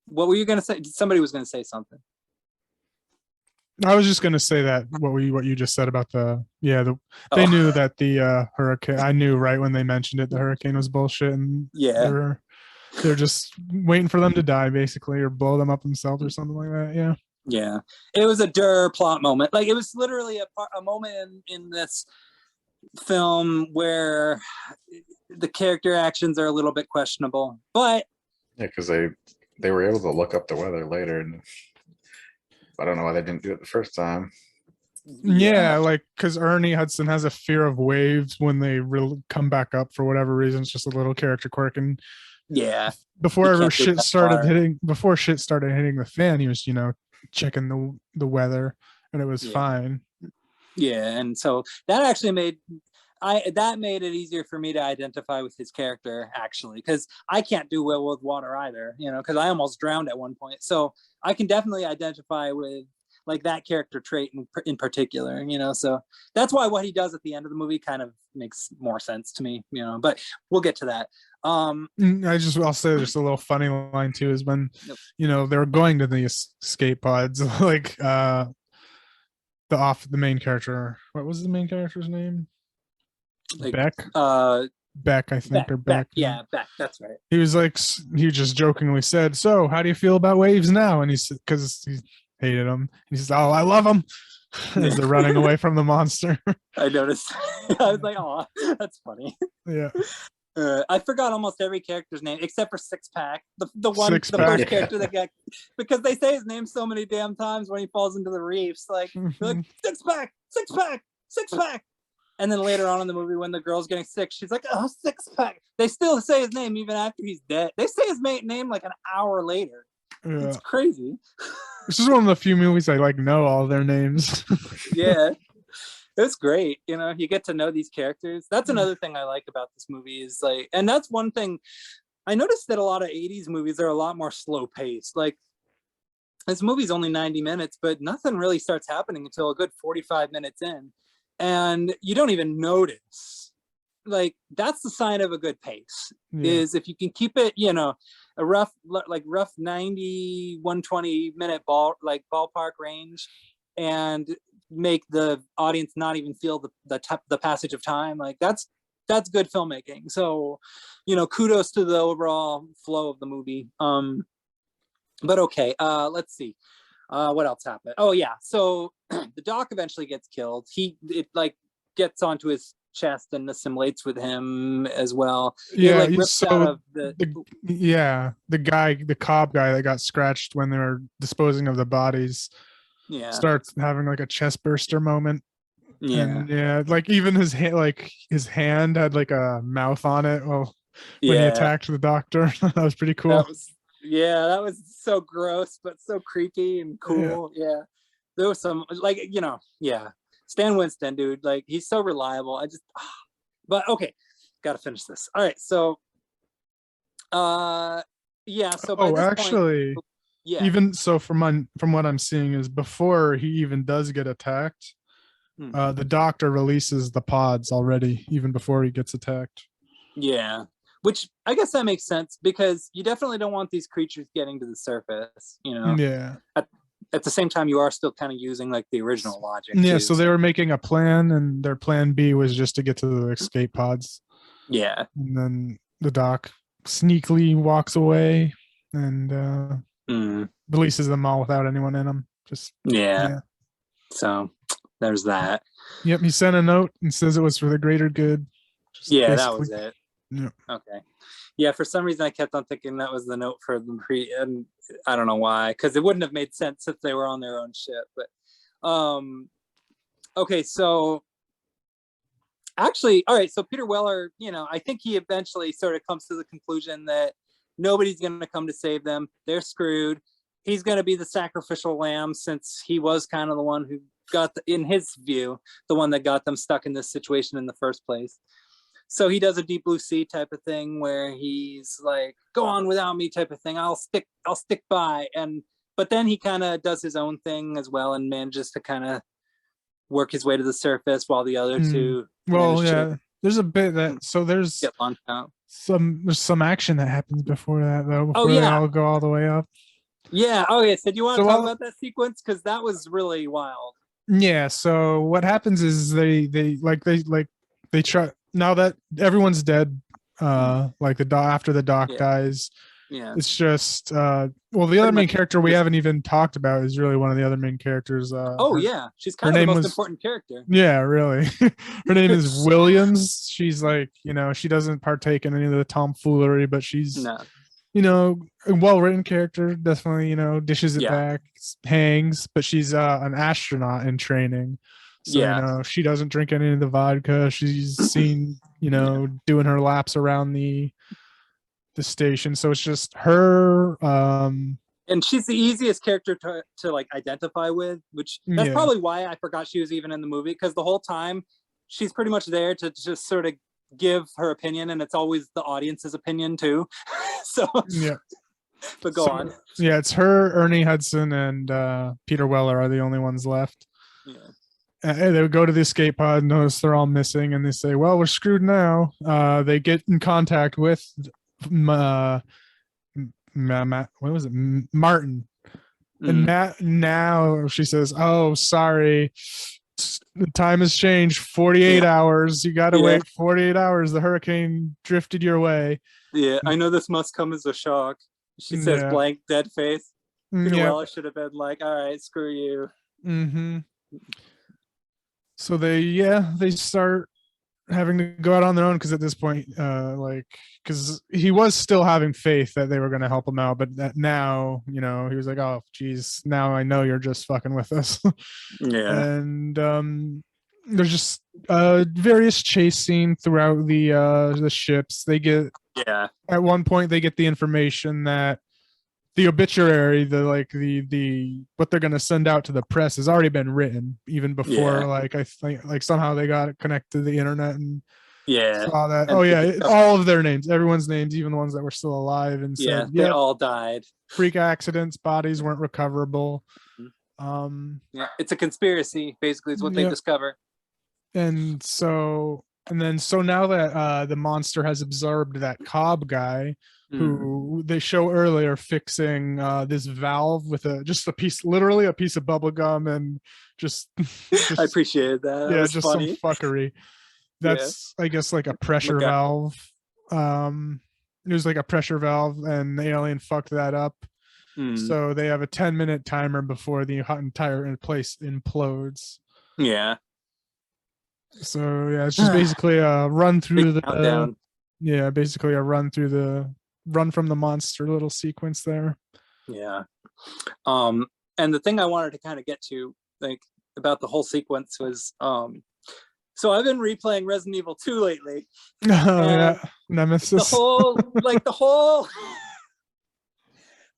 what were you gonna say? Somebody was gonna say something. I was just gonna say that what you just said about they knew that the hurricane. I knew right when they mentioned it, the hurricane was bullshit, and they're just waiting for them to die, basically, or blow them up themselves or something like that. Yeah. Yeah, it was a plot moment. Like, it was literally a moment in this film where the character actions are a little bit questionable, but because they they were able to look up the weather later, and I don't know why they didn't do it the first time. Yeah, like because Ernie Hudson has a fear of waves when they come back up for whatever reason. It's just a little character quirk. And Yeah. before You ever can't go shit that started far. hitting, before shit started hitting the fan, he was, checking the weather, and it was Yeah. fine. Yeah, and so that actually made it easier for me to identify with his character, actually, because I can't do well with water either, because I almost drowned at one point. So I can definitely identify with like that character trait in particular, so that's why what he does at the end of the movie kind of makes more sense to me, but we'll get to that. I'll say there's a little funny line too, is when Yep. they were going to the escape pods, like the main character, what was the main character's name? Like Beck, I think, or Beck. Yeah, Beck, that's right. He was like, he just jokingly said, "So, how do you feel about waves now?" And he said, because he hated them. He says, "Oh, I love them." As they're running away from the monster. I noticed. I was like, "Oh, that's funny." Yeah. I forgot almost every character's name except for Six Pack, the Six the Pack. first character that got, because they say his name so many damn times when he falls into the reefs, like Six Pack, Six Pack, Six Pack. And then later on in the movie, when the girl's getting sick, she's like, "Oh, Six Pack." They still say his name even after he's dead. They say his name like an hour later. Yeah. It's crazy. This is one of the few movies I know all their names. Yeah, it's great. You get to know these characters. That's another thing I like about this movie is like, and that's one thing I noticed, that a lot of 80s movies are a lot more slow paced. Like this movie's only 90 minutes, but nothing really starts happening until a good 45 minutes in. And you don't even notice. Like that's the sign of a good pace, is if you can keep it, a rough 90, 120 minute ballpark range, and make the audience not even feel the passage of time. Like that's good filmmaking. So, kudos to the overall flow of the movie. But okay, let's see. What else happened? Oh yeah, so the doc eventually gets killed. It gets onto his chest and assimilates with him as well. Yeah, it rips out of the cop guy that got scratched when they were disposing of the bodies. Yeah, starts having like a chest burster moment. Yeah, and like even his hand had like a mouth on it. Well, when he attacked the doctor, that was pretty cool. That was so gross, but so creepy and cool. Yeah. There was some Stan Winston, dude, like he's so reliable. But okay, gotta finish this. All right, so so by this point, even so, from what I'm seeing is before he even does get attacked, the doctor releases the pods already, even before he gets attacked. Yeah, which I guess that makes sense, because you definitely don't want these creatures getting to the surface, Yeah. At the same time, you are still kind of using like the original logic. Yeah, too, so they were making a plan, and their plan B was just to get to the escape pods. Yeah. And then the doc sneakily walks away and releases them all without anyone in them. Yeah. So there's that. Yep, he sent a note and says it was for the greater good. That was it. Yeah. Okay. Yeah, for some reason I kept on thinking that was the note for the and I don't know why, because it wouldn't have made sense if they were on their own ship. But okay, so actually, all right, so Peter Weller, I think he eventually sort of comes to the conclusion that nobody's going to come to save them. They're screwed. He's going to be the sacrificial lamb, since he was kind of the one who got, in his view, the one that got them stuck in this situation in the first place. So he does a Deep Blue Sea type of thing where he's like, "Go on without me," type of thing. I'll stick by. But then he kind of does his own thing as well, and manages to kind of work his way to the surface, while the other two. There's a bit that, so there's some action that happens before that, though, before they all go all the way up. Yeah. Okay. So do you want to talk about that sequence, because that was really wild? Yeah. So what happens is they try, now that everyone's dead, like after the doc dies. Yeah. It's just the other main character we haven't even talked about is really one of the other main characters. She's kind of the most important character. Yeah, really. Her name is Williams. She's like, she doesn't partake in any of the tomfoolery, but she's a well-written character, definitely, dishes it Yeah. back, hangs, but she's an astronaut in training. So, Yeah. she doesn't drink any of the vodka. She's seen, doing her laps around the station. So it's just her. And she's the easiest character to like identify with, which that's Yeah. probably why I forgot she was even in the movie, because the whole time she's pretty much there to just sort of give her opinion, and it's always the audience's opinion too. So Yeah. but go on. Yeah, it's her, Ernie Hudson, and Peter Weller are the only ones left. Yeah. They would go to the escape pod, notice they're all missing, and they say, well, we're screwed now. They get in contact with what was it, Martin. And now she says, oh, sorry, the time has changed. 48 hours, you gotta wait 48 hours. The hurricane drifted your way. Yeah, I know this must come as a shock. She says blank dead face. Peter Weller should have been like, all right, screw you. Mm-hmm. So they start having to go out on their own, because at this point, because he was still having faith that they were going to help him out, but that now, he was like, oh geez, now I know you're just fucking with us. Yeah. And there's just various chase scene throughout the ships. They get at one point they get the information that the obituary, the what they're gonna send out to the press has already been written even before. I think somehow they got it connected to the internet and saw that. And all of their names, everyone's names, even the ones that were still alive, and said, they all died. Freak accidents, bodies weren't recoverable. It's a conspiracy, basically, is what they discover. And so now that the monster has absorbed that Cobb guy, who they show earlier fixing this valve with literally a piece of bubble gum, and just I appreciated that. Yeah, just funny. Some fuckery. That's I guess like a pressure valve. It was like a pressure valve, and the alien fucked that up. So they have a 10-minute timer before the entire place implodes. Yeah. So it's just basically a run through the countdown. Basically a run through the run from the monster little sequence there. Yeah. And the thing I wanted to kind of get to, like, about the whole sequence was, so I've been replaying Resident Evil 2 lately. Nemesis.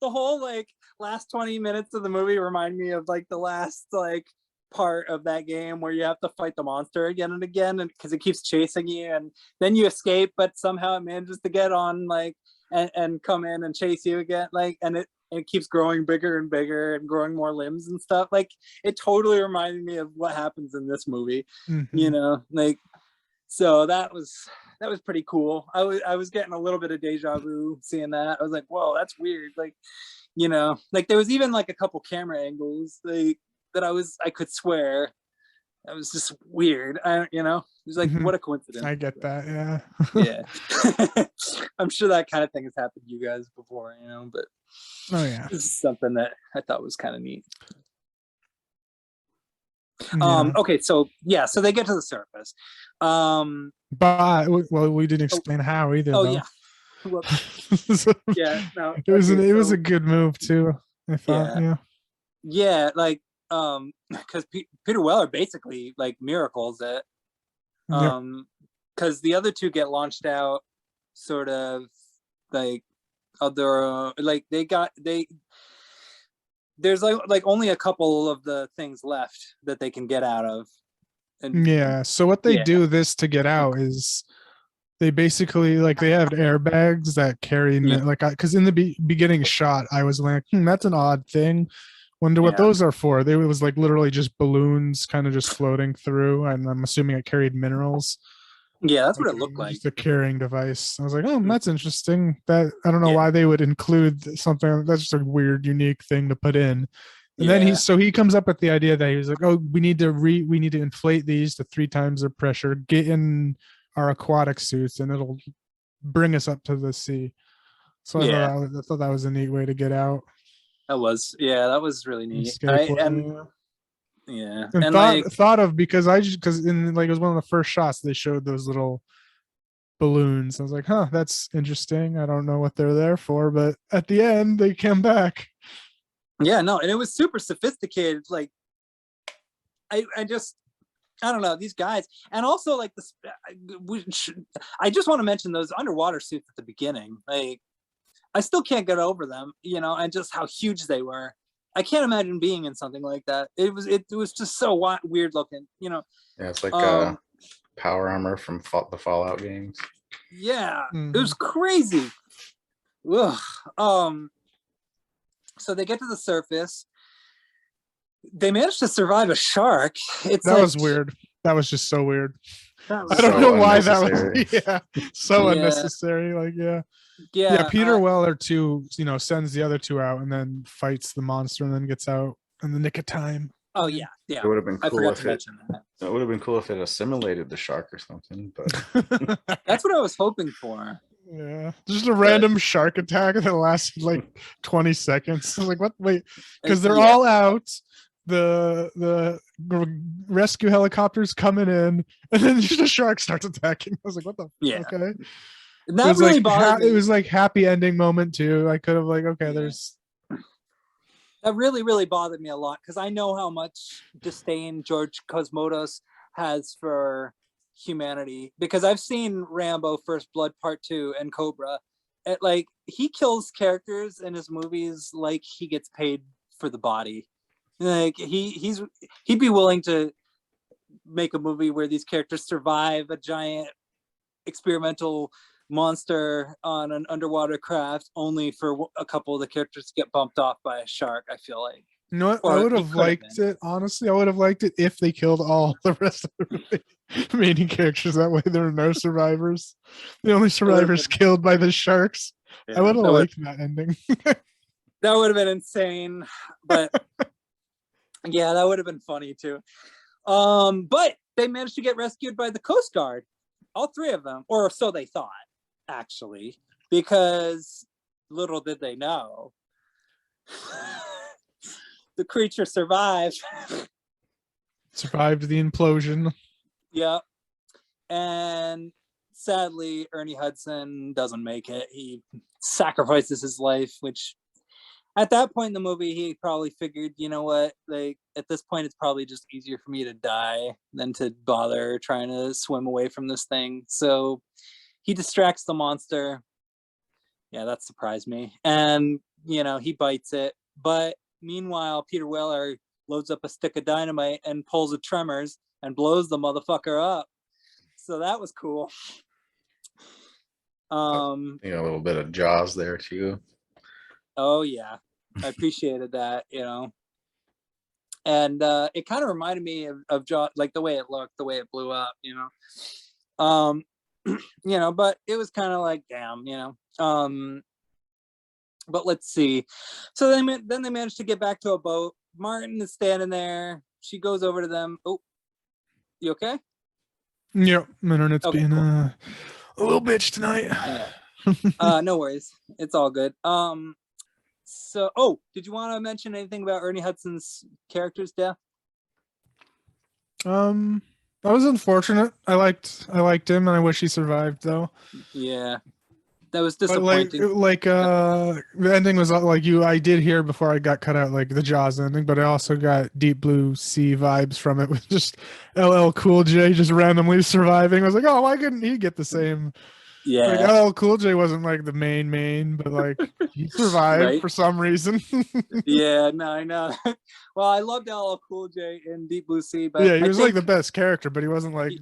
The whole like last 20 minutes of the movie remind me of like the last like part of that game where you have to fight the monster again and again, and because it keeps chasing you, and then you escape, but somehow it manages to get on like and come in and chase you again, like, and it keeps growing bigger and bigger and growing more limbs and stuff. Like, it totally reminded me of what happens in this movie. Like, so that was pretty cool. I was getting a little bit of deja vu seeing that. I was like, whoa, that's weird. Like, like there was even like a couple camera angles like that I could swear that was just weird. It was like, what a coincidence. I get that. Yeah. I'm sure that kind of thing has happened to you guys before, but this is something that I thought was kind of neat. Okay, so they get to the surface. But we didn't explain how either. Yeah. It was a good move too, I thought. Yeah, like because Peter Weller basically like miracles it, because the other two get launched out sort of like other like there's like only a couple of the things left that they can get out of. And so what they do this to get out is they basically like they have airbags that carry because in the beginning shot I was like, that's an odd thing. Wonder what those are for. It was like literally just balloons kind of just floating through, and I'm assuming it carried minerals. Yeah, that's what it looked like. Just a carrying device. I was like, oh, that's interesting. That I don't know why they would include something. That's just a weird, unique thing to put in. And then he comes up with the idea that he was like, oh, we need to inflate these to 3 times their pressure, get in our aquatic suits, and it'll bring us up to the sea. So I thought that was a neat way to get out. That was really neat. And and thought of because in like it was one of the first shots they showed those little balloons. I was like, huh, that's interesting. I don't know what they're there for, but at the end they came back. Yeah, no, and it was super sophisticated. Like, I don't know, these guys, and also like this. I just want to mention those underwater suits at the beginning. Like, I still can't get over them, and just how huge they were. I can't imagine being in something like that. It was just so weird looking. Yeah, it's like Um, power armor from the Fallout games. Yeah, it was crazy. Ugh. So they get to the surface. They managed to survive a shark. That was weird. That was just so weird. I I don't know why that was so unnecessary. Like, yeah. Peter Weller too, sends the other two out and then fights the monster and then gets out in the nick of time. Oh yeah. It would have been cool if it would have been cool if it assimilated the shark or something, but that's what I was hoping for. Yeah, just a random shark attack that lasted like 20 seconds. I was like, what? Wait, because they're all out. The rescue helicopter's coming in, and then just a shark starts attacking. I was like, what the? Yeah. Okay. That really bothered me. It was like happy ending moment too. I could have like, okay, there's. That really, really bothered me a lot because I know how much disdain George Cosmatos has for humanity, because I've seen Rambo First Blood Part 2 and Cobra. Like, he kills characters in his movies like he gets paid for the body. Like, he'd be willing to make a movie where these characters survive a giant experimental monster on an underwater craft only for a couple of the characters to get bumped off by a shark. I feel like, you know what? I would have liked it. Honestly, I would have liked it if they killed all the rest of the remaining characters. That way there are no survivors. The only survivors killed by the sharks. Yeah, I would have liked that ending. That would have been insane. But yeah, that would have been funny too. But they managed to get rescued by the Coast Guard. All three of them, or so they thought, actually, because little did they know. The creature survived. Survived the implosion. Yeah. And sadly, Ernie Hudson doesn't make it. He sacrifices his life, which at that point in the movie, he probably figured, you know what, like, at this point, it's probably just easier for me to die than to bother trying to swim away from this thing. So he distracts the monster. Yeah, that surprised me. And, he bites it. But meanwhile, Peter Weller loads up a stick of dynamite and pulls a Tremors and blows the motherfucker up. So that was cool. A little bit of Jaws there too. Oh yeah, I appreciated that. And it kind of reminded me of Jaws, like the way it looked, the way it blew up. But it was kind of like, damn. But let's see. So then they managed to get back to a boat. Martin is standing there. She goes over to them. Oh, you okay? Yep, my internet's being a little bitch tonight. No worries. It's all good. So, did you want to mention anything about Ernie Hudson's character's death? That was unfortunate. I liked him, and I wish he survived though. Yeah. That was disappointing. The ending was like I did hear before I got cut out, like the Jaws ending, but I also got Deep Blue Sea vibes from it with just LL Cool J just randomly surviving. I was like, oh, why couldn't he get the same? Yeah. Like, LL Cool J wasn't like the main, but like he survived for some reason. Yeah, no, I know. Well, I loved LL Cool J in Deep Blue Sea, but yeah, he was like the best character, but he wasn't like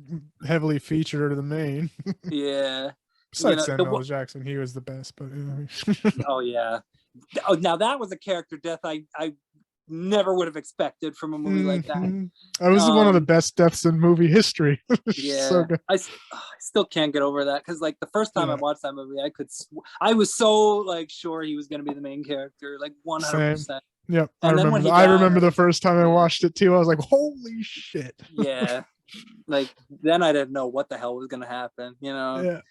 heavily featured or the main. Yeah. Besides Samuel L. Jackson, he was the best. But oh yeah. Oh, now that was a character death I never would have expected from a movie like that. That was one of the best deaths in movie history. Yeah, so good. I still can't get over that because like the first time I watched that movie, I was so like sure he was going to be the main character, like 100%. Yep, I remember the first time I watched it too. I was like, holy shit. Yeah, like then I didn't know what the hell was going to happen. Yeah.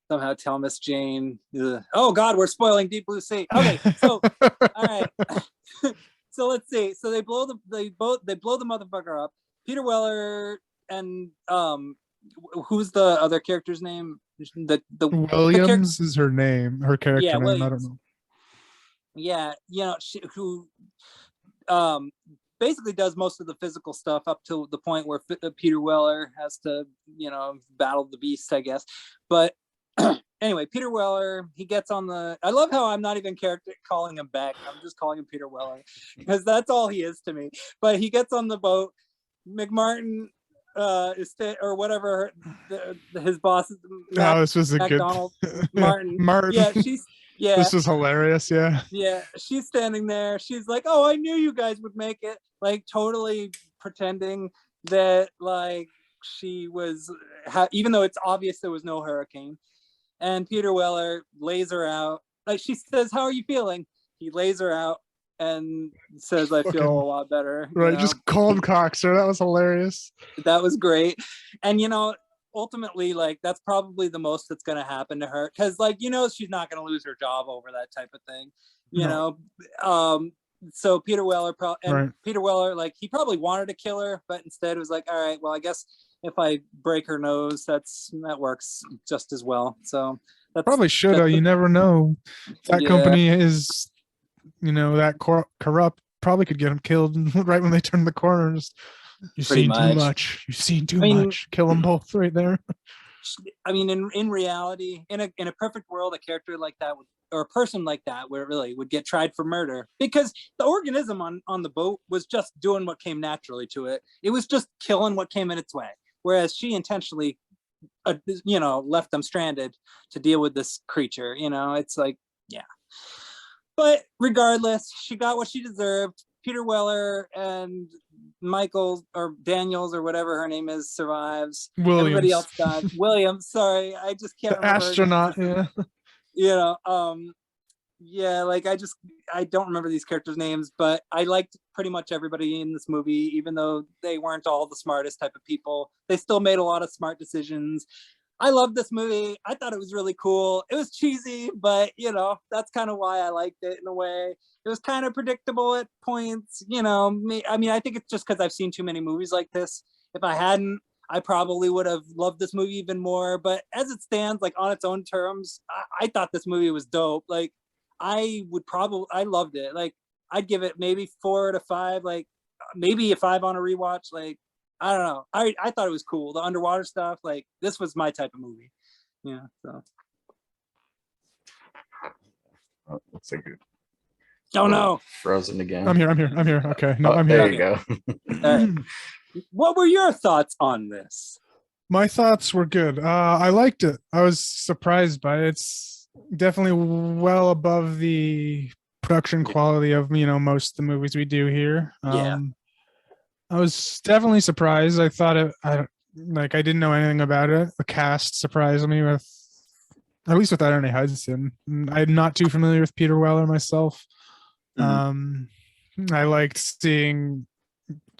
Somehow Thomas Jane. Oh God, we're spoiling Deep Blue Sea. Okay, so all right. So let's see. So they blow the motherfucker up. Peter Weller and who's the other character's name? The Williams is her name, her character Yeah, name. I don't Williams. know. Yeah, who basically does most of the physical stuff up to the point where Peter Weller has to, battle the beast, I guess. But anyway, Peter Weller, he gets on the. I love how I'm not even calling him Beck. I'm just calling him Peter Weller because that's all he is to me. But he gets on the boat. McMartin or whatever his boss is. This was a McDonald good Martin. Martin. Yeah, this was hilarious. Yeah, she's standing there. She's like, "Oh, I knew you guys would make it." Like totally pretending that like she was, even though it's obvious there was no hurricane. And Peter Weller lays her out. Like she says, "How are you feeling?" He lays her out and says, "I feel a lot better." Right, just cold cocks her. That was hilarious. That was great. And ultimately, like that's probably the most that's going to happen to her because, like, she's not going to lose her job over that type of thing. So Peter Weller Peter Weller, like he probably wanted to kill her, but instead was like, all right, well, I guess if I break her nose, that works just as well. So that's probably should have. You never know. That company is, that corrupt. Probably could get him killed right when they turn the corners. You've seen too much. You've seen too much. Kill them both right there. I mean, in reality, in a perfect world, a character like that or a person like that would get tried for murder because the organism on the boat was just doing what came naturally to it. It was just killing what came in its way. Whereas she intentionally, left them stranded to deal with this creature. It's like, yeah. But regardless, she got what she deserved. Peter Weller and Michael or Daniels or whatever her name is survives. Williams. Everybody else died. Williams, sorry, I just can't the remember. Astronaut, yeah. Like I don't remember these characters' names, but I liked pretty much everybody in this movie, even though they weren't all the smartest type of people. They still made a lot of smart decisions. I love this movie. I thought it was really cool. It was cheesy, but that's kind of why I liked it in a way. It was kind of predictable at points. I think it's just because I've seen too many movies like this. If I hadn't, I probably would have loved this movie even more. But as it stands, like on its own terms, I thought this movie was dope. Like I loved it. Like I'd give it maybe 4 to 5, like maybe a 5 on a rewatch. Like I don't know. I thought it was cool. The underwater stuff, like this was my type of movie. Yeah. So. Oh, that's a good. Oh no. Frozen again. I'm here. Okay. No, I'm here. here. You go. All right. What were your thoughts on this? My thoughts were good. I liked it. I was surprised by it. It's definitely well above the production quality of most of the movies we do here. I was definitely surprised. I thought I didn't know anything about it. The cast surprised me at least without Ernie Hudson. I'm not too familiar with Peter Weller myself. I liked seeing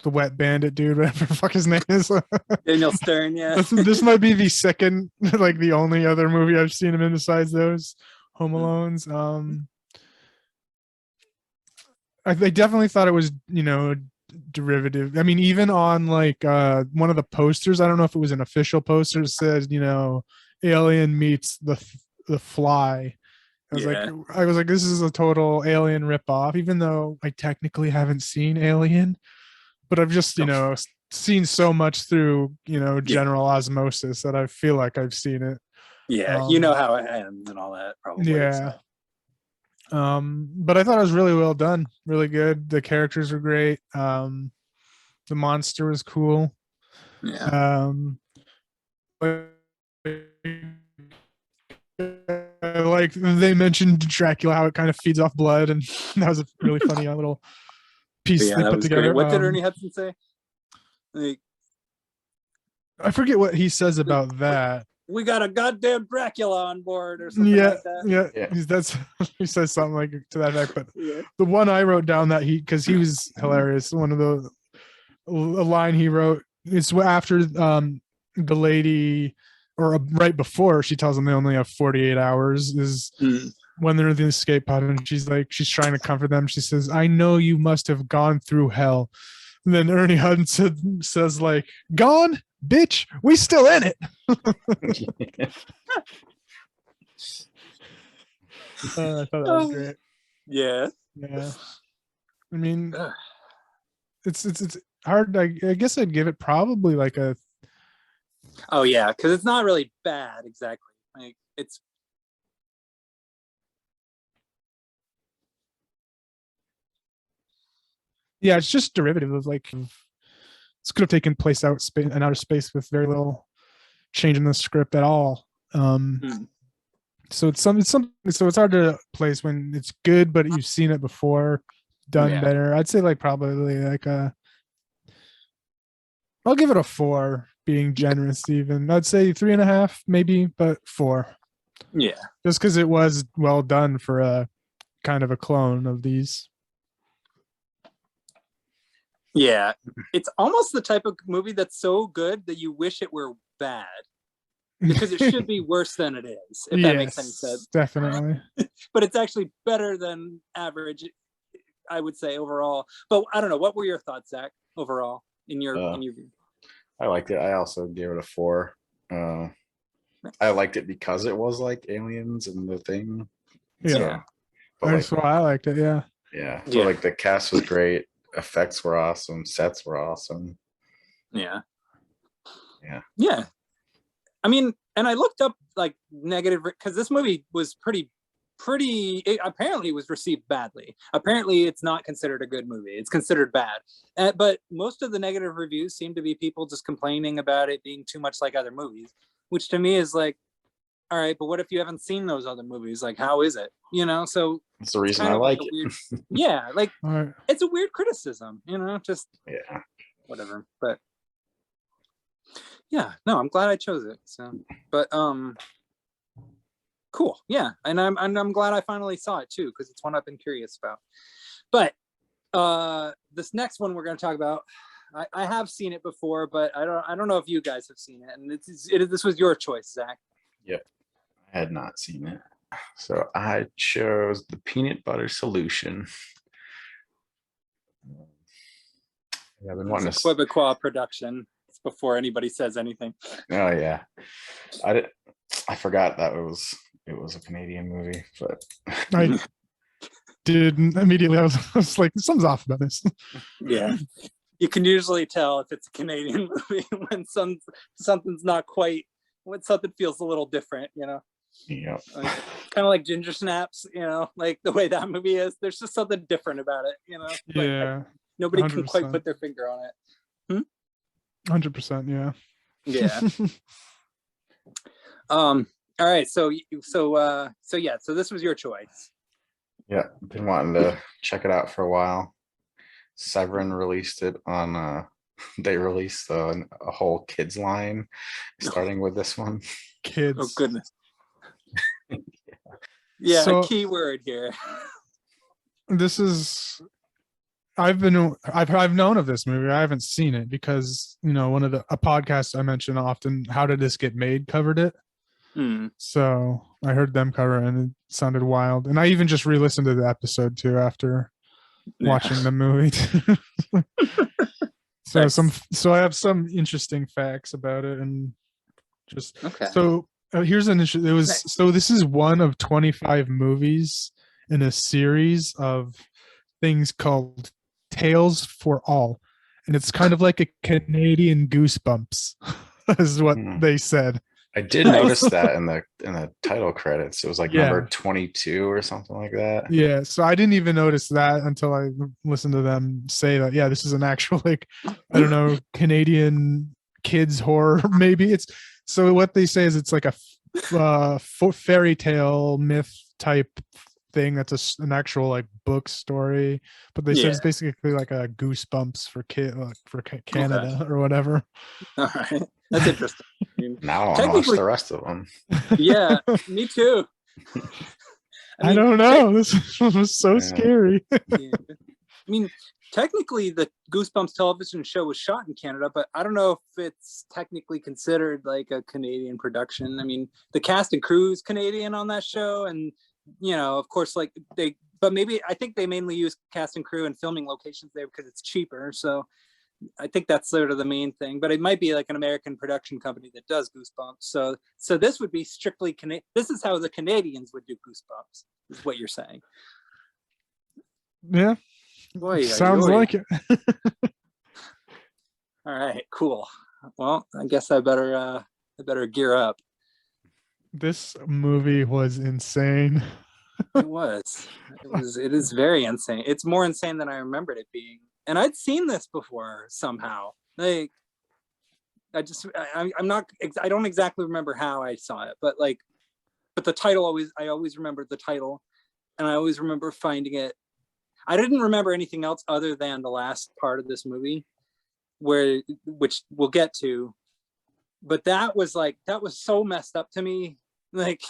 the Wet Bandit dude, whatever the fuck his name is. Daniel Stern, yeah. This might be the second, like the only other movie I've seen him in besides those Home Alones. I definitely thought it was, derivative. I mean, even on like one of the posters, I don't know if it was an official poster, said, Alien meets the Fly. I was like, this is a total Alien ripoff, even though I technically haven't seen Alien, but I've just, seen so much through, general osmosis that I feel like I've seen it. Yeah, how it ends and all that, probably. Yeah. So. But I thought it was really well done, really good. The characters were great. The monster was cool. Yeah. Like they mentioned Dracula, how it kind of feeds off blood, and that was a really funny little piece they put together. Great. What did Ernie Hudson say? Like, I forget what he says about that. We got a goddamn Dracula on board, or something like that. Yeah. He says something like to that effect. But the one I wrote down because he was hilarious. One of a line he wrote is after the lady. Or right before she tells them they only have 48 hours is when they're in the escape pod, and she's trying to comfort them. She says, "I know you must have gone through hell." And then Ernie Hudson says, like, "Gone? bitch, we still in it. I thought that was great. Yeah. Yeah. I mean, it's hard. I guess I'd give it probably like a. Oh yeah, because it's not really bad exactly. Like it's. Yeah, it's just derivative of like this could have taken place in outer space with very little change in the script at all. So it's something. So it's hard to place when it's good, but you've seen it before, done better. I'd say like probably like a. I'll give it a 4, being generous. Even I'd say 3.5, maybe, but 4. Yeah. Just because it was well done for a kind of a clone of these. Yeah, it's almost the type of movie that's so good that you wish it were bad, because it should be worse than it is, if that makes any sense. Definitely. But it's actually better than average, I would say, overall. But I don't know. What were your thoughts, Zach, overall in your view? I liked it. I also gave it a 4. I liked it because it was like aliens and the thing. Yeah. But That's why I liked it. Yeah. Yeah. So like the cast was great. Effects were awesome. Sets were awesome. Yeah. Yeah. Yeah. I mean, and I looked up like negative, because this movie was pretty, it apparently was received badly. Apparently it's not considered a good movie. It's considered bad. But most of the negative reviews seem to be people just complaining about it being too much like other movies, which to me is like, all right, but what if you haven't seen those other movies? Like, how is it? You know, so that's the reason I like it. Weird, yeah, like it's a weird criticism, you know, just whatever. But yeah, no, I'm glad I chose it. So, but cool, yeah, and I'm glad I finally saw it too, because it's one I've been curious about. But this next one we're going to talk about, I have seen it before, but I don't know if you guys have seen it, and this was your choice, Zach. Yep. I had not seen it. So I chose The Peanut Butter Solution. I've been wanting to. Quebecois production. It's before anybody says anything. Oh yeah, I forgot that it was a Canadian movie, but I did immediately. I was like, something's off about this. Yeah, you can usually tell if it's a Canadian movie when something's not quite. When something feels a little different, you know. Yeah. Like, kind of like Ginger Snaps, you know, like the way that movie is. There's just something different about it, you know. Yeah. Nobody 100%. Can quite put their finger on it. 100%. Yeah. Yeah. All right. So this was your choice. Yeah, been wanting to check it out for a while. Severin released it on. They released a whole kids line, starting with this one. Kids. Oh goodness. Yeah, so, keyword here. This is. I've known of this movie. I haven't seen it because, you know, a podcast I mention often, How Did This Get Made, covered it. So I heard them cover it and it sounded wild. And I even just re-listened to the episode too after watching the movie. So I have some interesting facts about it, and just so here's an issue. So this is one of 25 movies in a series of things called Tales for All, and it's kind of like a Canadian Goosebumps, is what they said. I did notice that in the title credits. It was like number 22 or something like that. Yeah, so I didn't even notice that until I listened to them say that. Yeah, this is an actual, like, I don't know, Canadian kids horror. Maybe it's so. What they say is it's like a fairy tale myth type thing. That's an actual like book story, but they said it's basically like a Goosebumps for Canada or whatever. All right. That's interesting. Now I want to watch the rest of them. Yeah, me too. I don't know. This was so scary. I mean, technically, the Goosebumps television show was shot in Canada, but I don't know if it's technically considered like a Canadian production. I mean, the cast and crew is Canadian on that show, and you know, of course, like but maybe I think they mainly use cast and crew and filming locations there because it's cheaper. So I think that's sort of the main thing, but it might be like an American production company that does Goosebumps. So this would be strictly this is how the Canadians would do Goosebumps, is what you're saying. Yeah, Boy, sounds like it. All right, cool. Well, I guess I better gear up. This movie was insane. It is very insane. It's more insane than I remembered it being. And I'd seen this before somehow. Like, I don't exactly remember how I saw it, but the title I always remembered the title, and I always remember finding it. I didn't remember anything else other than the last part of this movie, which we'll get to. But that was so messed up to me, like,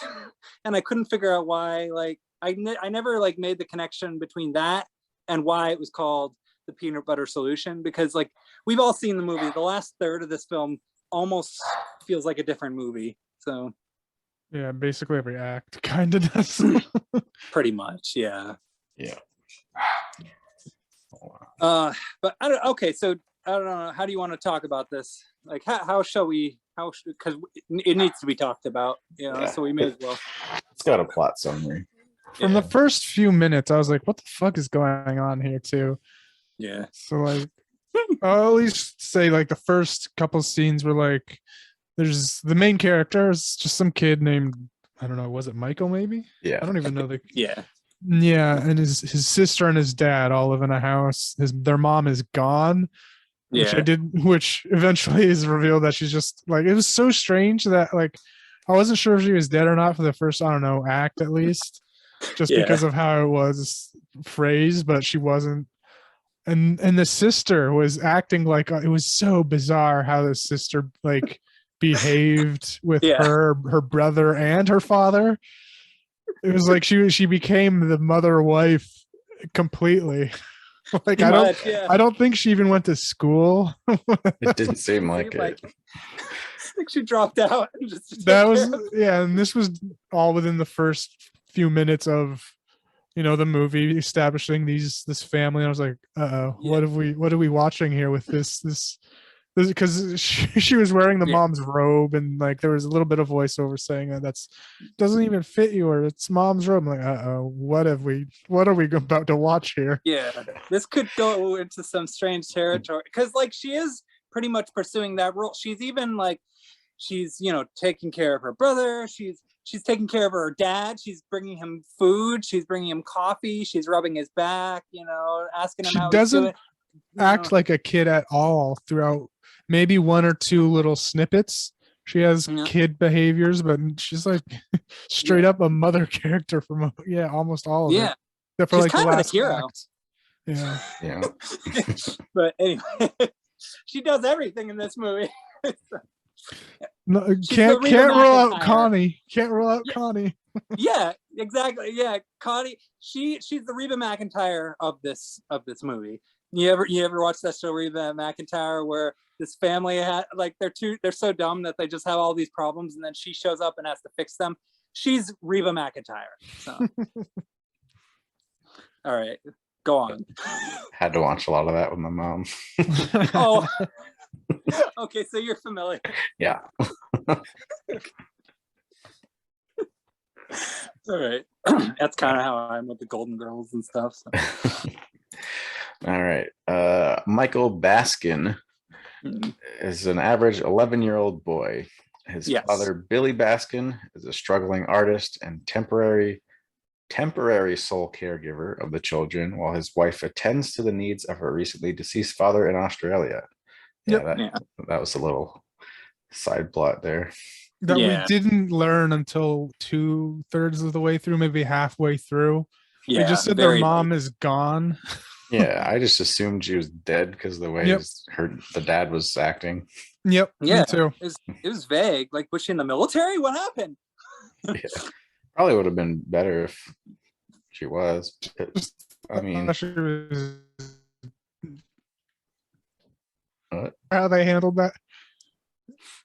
and I couldn't figure out why. Like, I never like made the connection between that and why it was called The Peanut Butter Solution, because like we've all seen the movie. The last third of this film almost feels like a different movie. So yeah, basically every act kind of does. pretty much, yeah. But I don't. Okay, so I don't know. How do you want to talk about this? Like, how shall we? Because it needs to be talked about, So we may as well. It's got a plot summary. From the first few minutes, I was like, "What the fuck is going on here?" Too. Yeah. So like, I'll at least say like the first couple scenes were like, there's the main character is just some kid named, I don't know, was it Michael maybe? Yeah. I don't even know the. Yeah. Yeah, and his sister and his dad all live in a house. Their mom is gone. Which eventually is revealed that she's just like, it was so strange that like I wasn't sure if she was dead or not for the first, I don't know, act at least, just because of how it was phrased, but she wasn't. And the sister was acting like, it was so bizarre how the sister like behaved with her brother and her father. It was like she became the mother wife completely. Like I don't think she even went to school. It didn't seem like it. I think she dropped out. And and this was all within the first few minutes of the movie establishing this family. And I was like, what are we watching here with this because she was wearing the mom's robe, and like there was a little bit of voiceover saying that's doesn't even fit you, or it's mom's robe. I'm like, what are we about to watch here? Yeah, this could go into some strange territory, because like she is pretty much pursuing that role. She's even like, she's taking care of her brother, she's taking care of her dad, she's bringing him food, she's bringing him coffee, she's rubbing his back, asking him how he's doing. She doesn't act like a kid at all throughout. Maybe one or two little snippets. She has kid behaviors, but she's like straight up a mother character from almost all of it. Except for she's like kind the of last a hero. Act. Yeah. But anyway, she does everything in this movie. No, can't rule out Connie. Can't rule out Connie. Yeah, exactly. Yeah, Connie. She's the Reba McEntire of this movie. You ever watch that show Reba McEntire, where this family had like they're so dumb that they just have all these problems, and then she shows up and has to fix them. She's Reba McEntire. So. All right, go on. Had to watch a lot of that with my mom. Oh, okay, so you're familiar. Yeah. All right. That's kind of how I'm with the Golden Girls and stuff. So. All right. Michael Baskin is an average 11-year-old boy. His father, Billy Baskin, is a struggling artist and temporary sole caregiver of the children, while his wife attends to the needs of her recently deceased father in Australia. That was a little side plot there. That we didn't learn until 2/3 of the way through, maybe halfway through. They just said their mom is gone. Yeah, I just assumed she was dead because of the way the dad was acting. Yep. Yeah, me too. It was vague. Like, was she in the military? What happened? Probably would have been better if she was. I mean, how they handled that.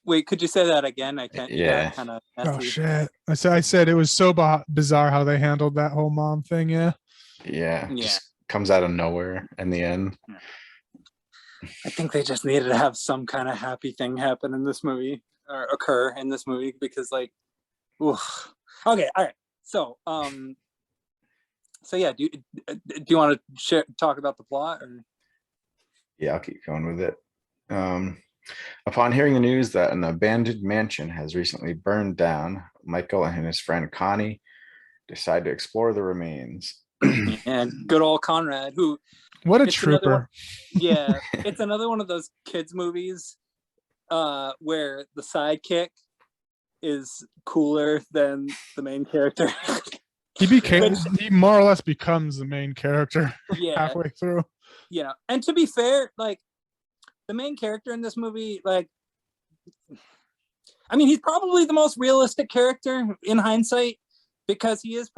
Wait, could you say that again? I can't. Yeah. Kind of. Oh shit! I said it was so bizarre how they handled that whole mom thing. Yeah. Just comes out of nowhere in the end. I think they just needed to have some kind of happy thing happen in this movie or occur in this movie because like, oof. Okay, all right. So, yeah, do you want to talk about the plot or? Yeah, I'll keep going with it. Upon hearing the news that an abandoned mansion has recently burned down, Michael and his friend Connie decide to explore the remains. And good old Conrad, who What a it's another one- trooper. yeah, it's another one of those kids movies where the sidekick is cooler than the main character. He more or less becomes the main character Yeah, halfway through. yeah. And to be fair, like the main character in this movie, like, I mean, he's probably the most realistic character in hindsight because he is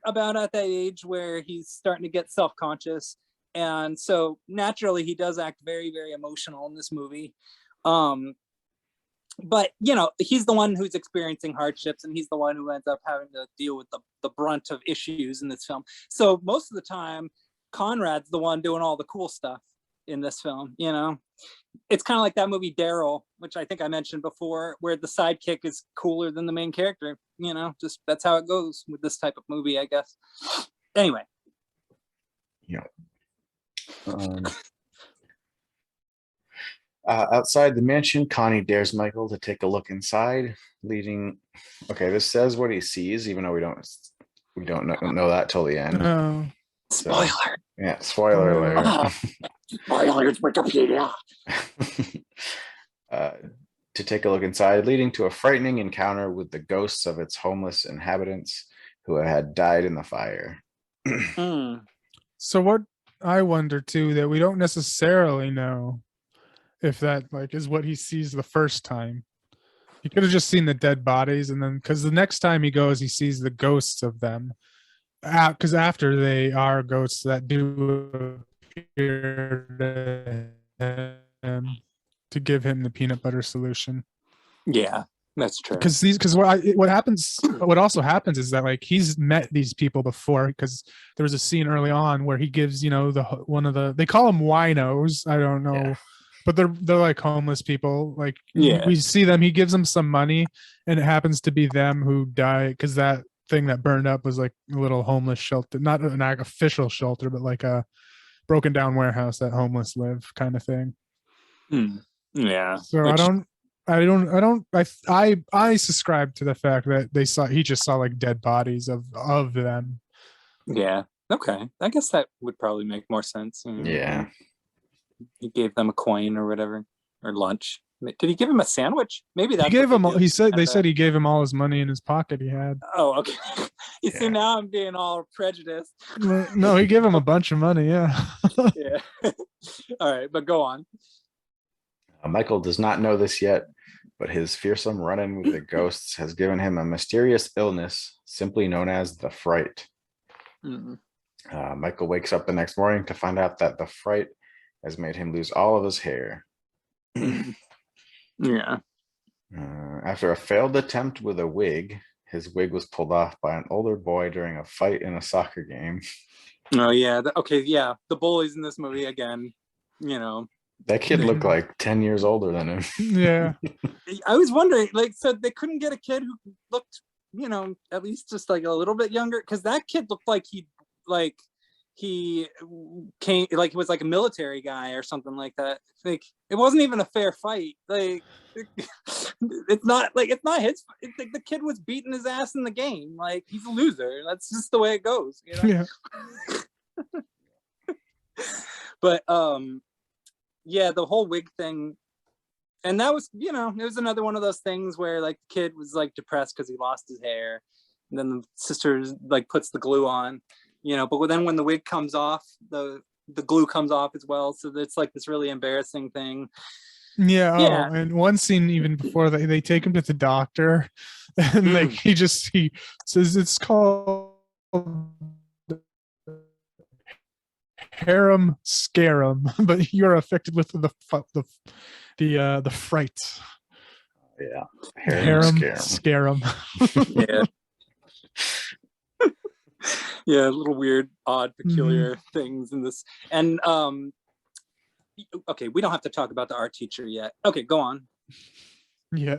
about at that age where he's starting to get self-conscious, and so naturally he does act very, very emotional in this movie. But you know, he's the one who's experiencing hardships, and he's the one who ends up having to deal with the brunt of issues in this film. So most of the time, Conrad's the one doing all the cool stuff in this film. You know, it's kind of like that movie Daryl, which I think I mentioned before, where the sidekick is cooler than the main character. You know, just that's how it goes with this type of movie, I guess. Anyway. Yeah. Outside the mansion, Connie dares Michael to take a look inside, leading. Okay, this says what he sees, even though we don't know that till the end. Oh. Spoiler. So, yeah, spoiler alert. Spoilers, Wikipedia. To take a look inside, leading to a frightening encounter with the ghosts of its homeless inhabitants who had died in the fire. So what I wonder too, that we don't necessarily know if that like is what he sees the first time. He could have just seen the dead bodies, and then because the next time he goes, he sees the ghosts of them. Because after they are ghosts that do appear to give him the peanut butter solution. Yeah, that's true. Because what also happens is that like he's met these people before, because there was a scene early on where he gives, you know, they call them winos. I don't know. Yeah. But they're like homeless people. Like we see them. He gives them some money, and it happens to be them who die because that thing that burned up was like a little homeless shelter, not an official shelter, but like a broken down warehouse that homeless live kind of thing. Yeah. So I subscribe to the fact that he just saw like dead bodies of them. Yeah. Okay. I guess that would probably make more sense. Yeah. He gave them a coin or whatever, or lunch. Did he give him a sandwich? Maybe that he gave him. He said they said he gave him all his money in his pocket. He had. Oh, okay. You see, now I'm being all prejudiced. No, he gave him a bunch of money. Yeah. Yeah. All right, but go on. Michael does not know this yet, but his fearsome run-in with the ghosts has given him a mysterious illness, simply known as the fright. Michael wakes up the next morning to find out that the fright has made him lose all of his hair. Yeah. After a failed attempt with a wig, his wig was pulled off by an older boy during a fight in a soccer game. Oh, yeah. Okay, yeah. The bullies in this movie, again, you know. That kid looked like 10 years older than him. Yeah. I was wondering, like, so they couldn't get a kid who looked, you know, at least just like a little bit younger? Because that kid looked like he came, like he was like a military guy or something like that. Like, it wasn't even a fair fight. Like, it's not his. The kid was beating his ass in the game. Like, he's a loser. That's just the way it goes, you know? Yeah. But yeah, the whole wig thing, and that was, you know, it was another one of those things where like the kid was like depressed because he lost his hair, and then the sister like puts the glue on, you know, but then when the wig comes off, the glue comes off as well, so it's like this really embarrassing thing. Yeah. Oh, and one scene even before they take him to the doctor, and like he says it's called harem scarum, but you're affected with the fright. Yeah, harem scarum. Yeah. Yeah, little weird, odd, peculiar things in this. And okay, we don't have to talk about the art teacher yet. Okay, go on. Yeah.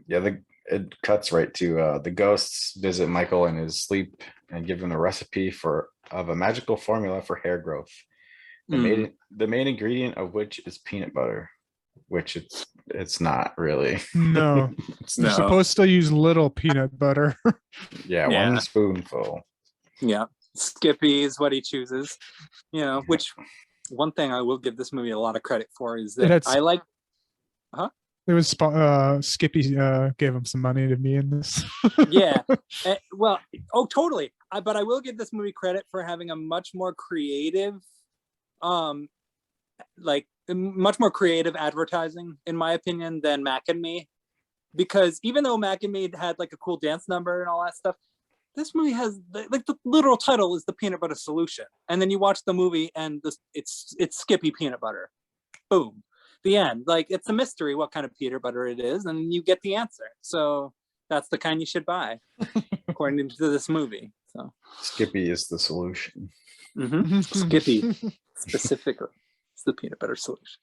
Yeah, it cuts right to the ghosts visit Michael in his sleep and give him a recipe of a magical formula for hair growth. The main ingredient of which is peanut butter, which it's not really. No. You're No. supposed to use little peanut butter. Yeah, Yeah. one spoonful. Yeah, Skippy is what he chooses. You know, which one thing I will give this movie a lot of credit for is that I like. It was Skippy gave him some money to be in this. Yeah, well, oh, totally. But I will give this movie credit for having a much more creative, much more creative advertising, in my opinion, than Mac and Me. Because even though Mac and Me had like a cool dance number and all that stuff, this movie has like the literal title is The Peanut Butter Solution, and then you watch the movie and it's Skippy peanut butter. Boom. The end. Like, it's a mystery what kind of peanut butter it is, and you get the answer. So that's the kind you should buy, according to this movie. So Skippy is the solution. Skippy specifically, it's the peanut butter solution.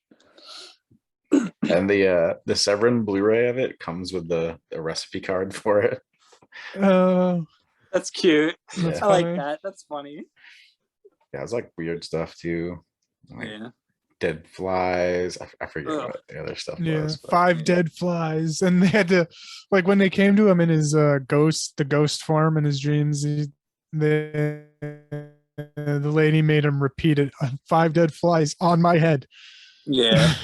And the Severin Blu-ray of it comes with the recipe card for it. That's cute. That's I like funny. that. That's funny. Yeah, it's like weird stuff too. Like Yeah. dead flies. I forget Ugh. what the other stuff Yeah, was. But 5 dead flies, and they had to, like, when they came to him in his the ghost form in his dreams, the lady made him repeat it. 5 dead flies on my head. Yeah.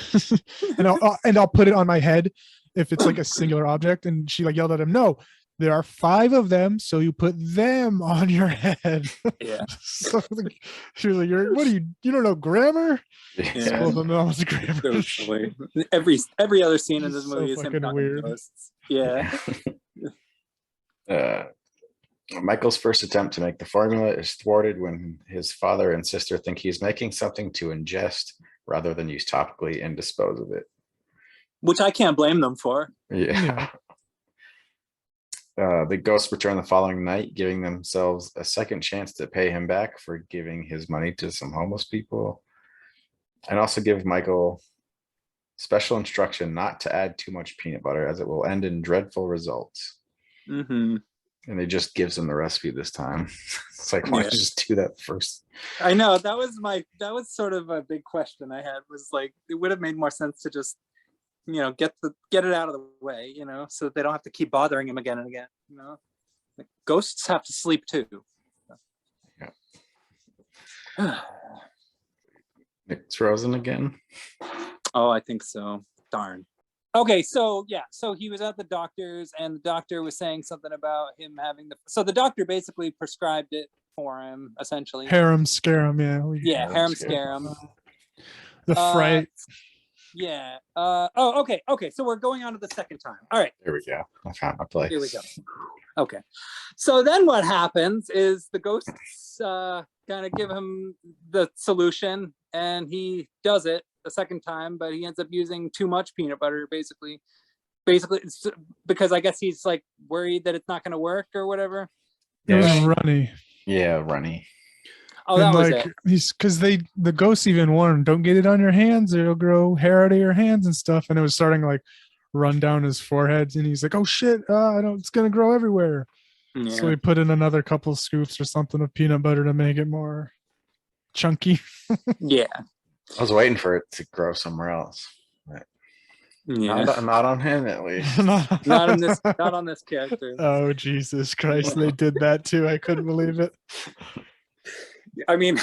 and I'll put it on my head if it's like a singular object. And she like yelled at him, "No, there are 5 of them, so you put them on your head." Yeah. So, like, she was like, "You don't know grammar?" Yeah. Well, no, it's grammar. So silly. Every other scene in this So movie is him fucking talking weird. to ghosts. Yeah. Michael's first attempt to make the formula is thwarted when his father and sister think he's making something to ingest rather than use topically and dispose of it. Which I can't blame them for. Yeah. The ghosts return the following night, giving themselves a second chance to pay him back for giving his money to some homeless people, and also give Michael special instruction not to add too much peanut butter, as it will end in dreadful results. Mm-hmm. And he just gives him the recipe this time. It's like, why don't you just do that first? I know, that was sort of a big question I had, was like, it would have made more sense to just, get it out of the way, so that they don't have to keep bothering him again and again. Like, ghosts have to sleep too. Yeah. It's frozen again. Oh, I think so. Darn. Okay, so he was at the doctor's, and the doctor was saying something about him having so the doctor basically prescribed it for him, essentially. Harem scarum, yeah. Harem scarum. The fright. Yeah. Okay. So we're going on to the second time. All right. There we go. I found my place. Here we go. Okay. So then what happens is the ghosts kind of give him the solution, and he does it a second time, but he ends up using too much peanut butter, basically it's because I guess he's like worried that it's not going to work or whatever. It was runny. Yeah, runny. Oh, that was like, it. He's because the ghosts even warned, don't get it on your hands, it'll grow hair out of your hands and stuff. And it was starting to like run down his forehead, and he's like, "Oh shit, it's gonna grow everywhere." Yeah. So he put in another couple of scoops or something of peanut butter to make it more chunky. Yeah. I was waiting for it to grow somewhere else. But not on him, at least. not on this character. Oh, Jesus Christ. They did that too. I couldn't believe it. I mean,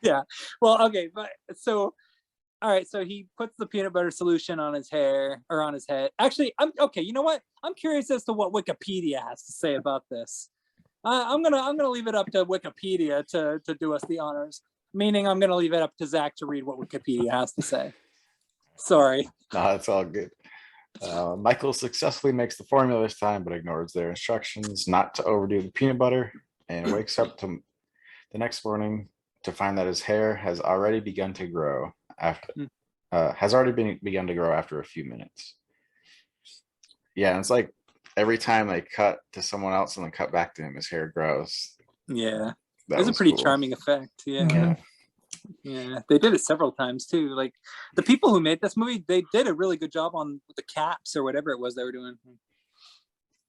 yeah. Well, okay, but so all right, so he puts the peanut butter solution on his hair or on his head. Actually, I'm okay. You know what? I'm curious as to what Wikipedia has to say about this. I'm gonna leave it up to Wikipedia to do us the honors. Meaning, I'm gonna leave it up to Zach to read what Wikipedia has to say. Sorry. No, it's all good. Michael successfully makes the formula this time, but ignores their instructions not to overdo the peanut butter, and wakes up to the next morning to find that his hair has already begun to grow after a few minutes. Yeah, and it's like every time they cut to someone else and then cut back to him, his hair grows. Yeah. It was a pretty charming effect. Yeah. Mhm. Yeah. They did it several times too. Like the people who made this movie, they did a really good job on the caps or whatever it was they were doing.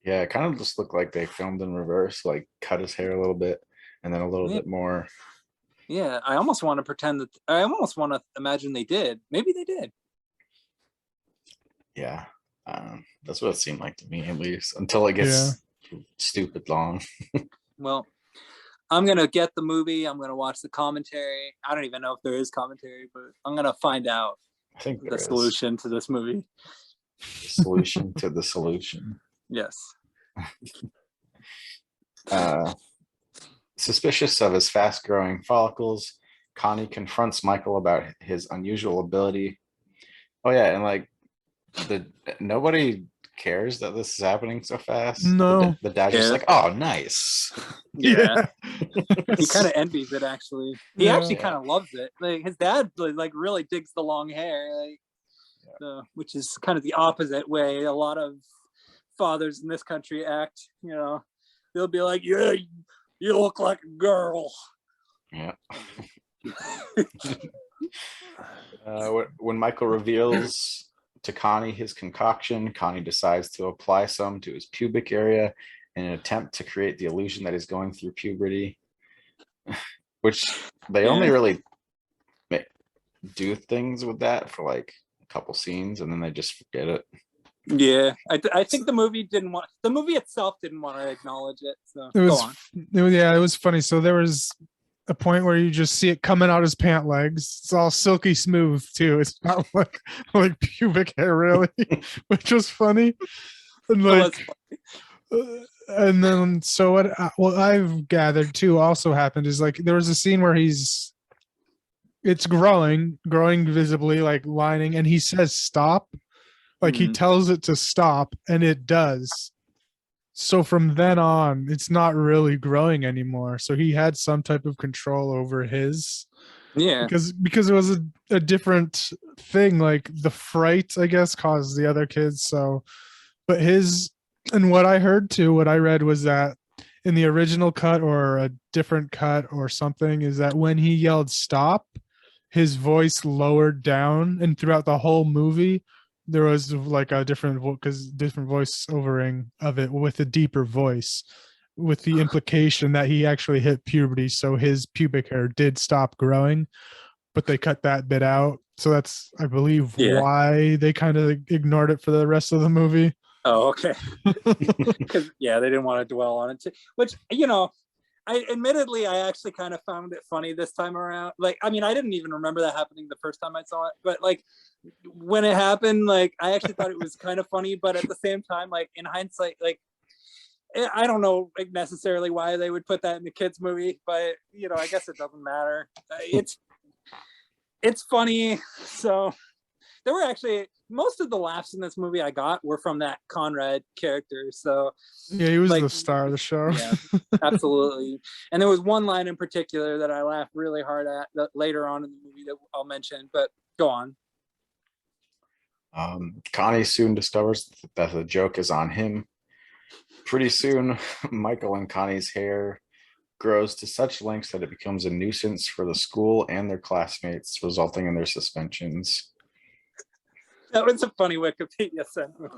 Yeah, it kind of just looked like they filmed in reverse, like cut his hair a little bit and then a little Yeah. bit more. Yeah, I almost want to pretend that I almost want to imagine they did. Maybe they did. Yeah, that's what it seemed like to me, at least, until it gets stupid long. Well, I'm gonna get the movie. I'm gonna watch the commentary. I don't even know if there is commentary, but I'm gonna find out I think the there is solution to this movie. solution to the solution. Yes. Suspicious of his fast-growing follicles, Connie confronts Michael about his unusual ability. Oh yeah, and like nobody cares that this is happening so fast. No. The dad's just Yeah. like, oh, nice. Yeah. He kind of envies it actually. He Yeah. actually kind of loves it. Like his dad like really digs the long hair, like which is kind of the opposite way a lot of fathers in this country act. You know, they'll be like, "Yeah, you look like a girl." Yeah. When Michael reveals to Connie his concoction, Connie decides to apply some to his pubic area in an attempt to create the illusion that he's going through puberty, which they only really do things with that for like a couple scenes and then they just forget it. Yeah, I think the movie itself didn't want to acknowledge it. So It go was, on. it was funny. So there was a point where you just see it coming out his pant legs. It's all silky smooth too. It's not like pubic hair really, which was funny. And like, and then so what I've gathered too also happened is like there was a scene where it's growing visibly, like lining, and he says stop. Like he tells it to stop and it does. So from then on, it's not really growing anymore. So he had some type of control over his. Yeah. Because it was a different thing. Like the fright, I guess, caused the other kids. So, but and what I heard too, what I read was that in the original cut or a different cut or something, is that when he yelled stop, his voice lowered down, and throughout the whole movie, there was like a different voice overing of it with a deeper voice, with the implication that he actually hit puberty, so his pubic hair did stop growing, but they cut that bit out. So that's, I believe, why they kind of ignored it for the rest of the movie. Oh, okay. Because they didn't want to dwell on it too, which, I actually kind of found it funny this time around. Like, I mean, I didn't even remember that happening the first time I saw it, but like when it happened, like I actually thought it was kind of funny, but at the same time, like in hindsight, like I don't know necessarily why they would put that in the kids movie, but I guess it doesn't matter. It's funny. So there were actually most of the laughs in this movie I got were from that Conrad character. So yeah, he was like the star of the show. Yeah, absolutely. And there was one line in particular that I laughed really hard at later on in the movie that I'll mention, but go on. Connie soon discovers that the joke is on him. Pretty soon, Michael and Connie's hair grows to such lengths that it becomes a nuisance for the school and their classmates, resulting in their suspensions. That was a funny Wikipedia sentence.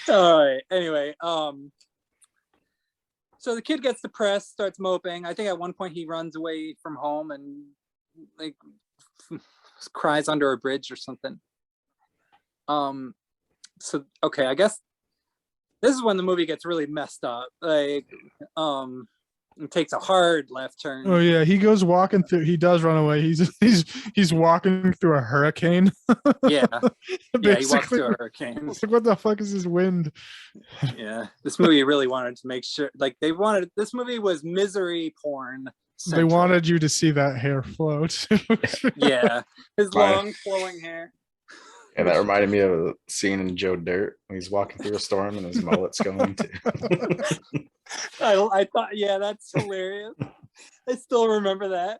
All right. Anyway, so the kid gets depressed, starts moping. I think at one point he runs away from home and like cries under a bridge or something. So okay, I guess this is when the movie gets really messed up. Like, it takes a hard left turn. Oh yeah, he goes walking through. He does run away. He's walking through a hurricane. Yeah, yeah, he walks through a hurricane. It's like, what the fuck is this wind? Yeah, this movie really wanted to make sure, like, this movie was misery porn central. They wanted you to see that hair float. Yeah, his long flowing hair. Yeah, that reminded me of a scene in Joe Dirt when he's walking through a storm and his mullet's going too. I thought, yeah, that's hilarious. I still remember that.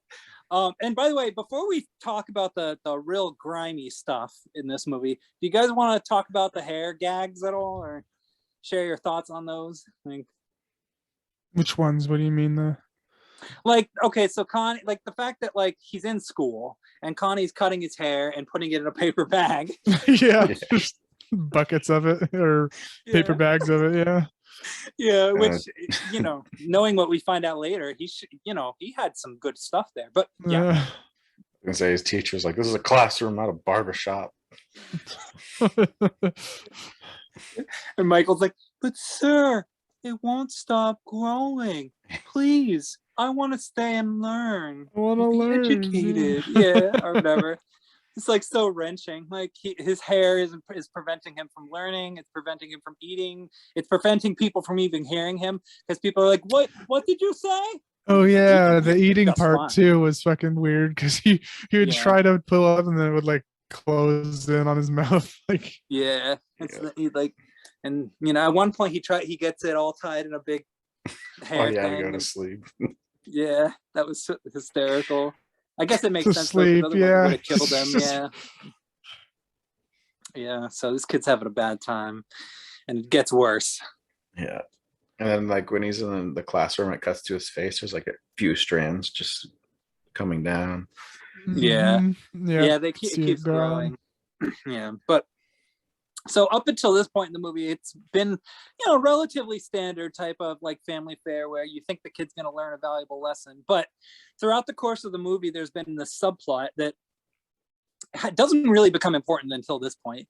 And by the way, before we talk about the real grimy stuff in this movie, do you guys want to talk about the hair gags at all, or share your thoughts on those? Which ones? What do you mean? Like, okay, so Connie, like the fact that like he's in school and Connie's cutting his hair and putting it in a paper bag. Yeah, just buckets of it or paper Yeah. bags of it. Yeah. Yeah, which knowing what we find out later, he had some good stuff there. But yeah, I was gonna say his teacher's like, this is a classroom, not a barber shop. and Michael's like, but sir, it won't stop growing. Please, I want to stay and learn. I want to Be learn. educated. Yeah, or whatever. It's like so wrenching. Like his hair is preventing him from learning. It's preventing him from eating. It's preventing people from even hearing him because people are like, "What did you say?" Oh yeah, the eating That's part fine. too was fucking weird because he would try to pull up and then it would like close in on his mouth. Like he like, and at one point he gets it all tied in a big hair Oh yeah, to thing. go to sleep. Yeah, that was hysterical. I guess it makes To sense. sleep, Though, 'cause otherwise it yeah. would have killed him. Yeah. Yeah. So this kid's having a bad time, and it gets worse. Yeah. And then like when he's in the classroom, it cuts to his face. There's like a few strands just coming down. Yeah. Mm-hmm. Yeah. It see keeps growing. Yeah. But so up until this point in the movie, it's been, relatively standard type of like family fare where you think the kid's going to learn a valuable lesson. But throughout the course of the movie, there's been this subplot that doesn't really become important until this point,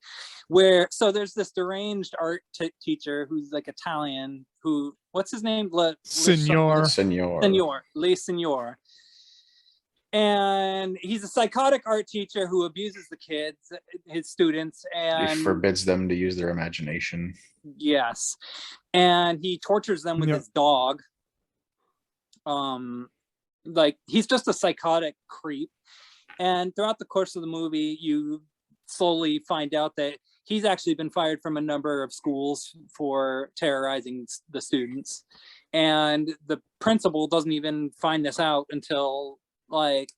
where so there's this deranged art teacher who's like Italian, who, what's his name? Signor. Le Signor. And he's a psychotic art teacher who abuses the kids, his students, and he forbids them to use their imagination. Yes. And he tortures them with his dog. Like he's just a psychotic creep. And throughout the course of the movie, you slowly find out that he's actually been fired from a number of schools for terrorizing the students. And the principal doesn't even find this out until like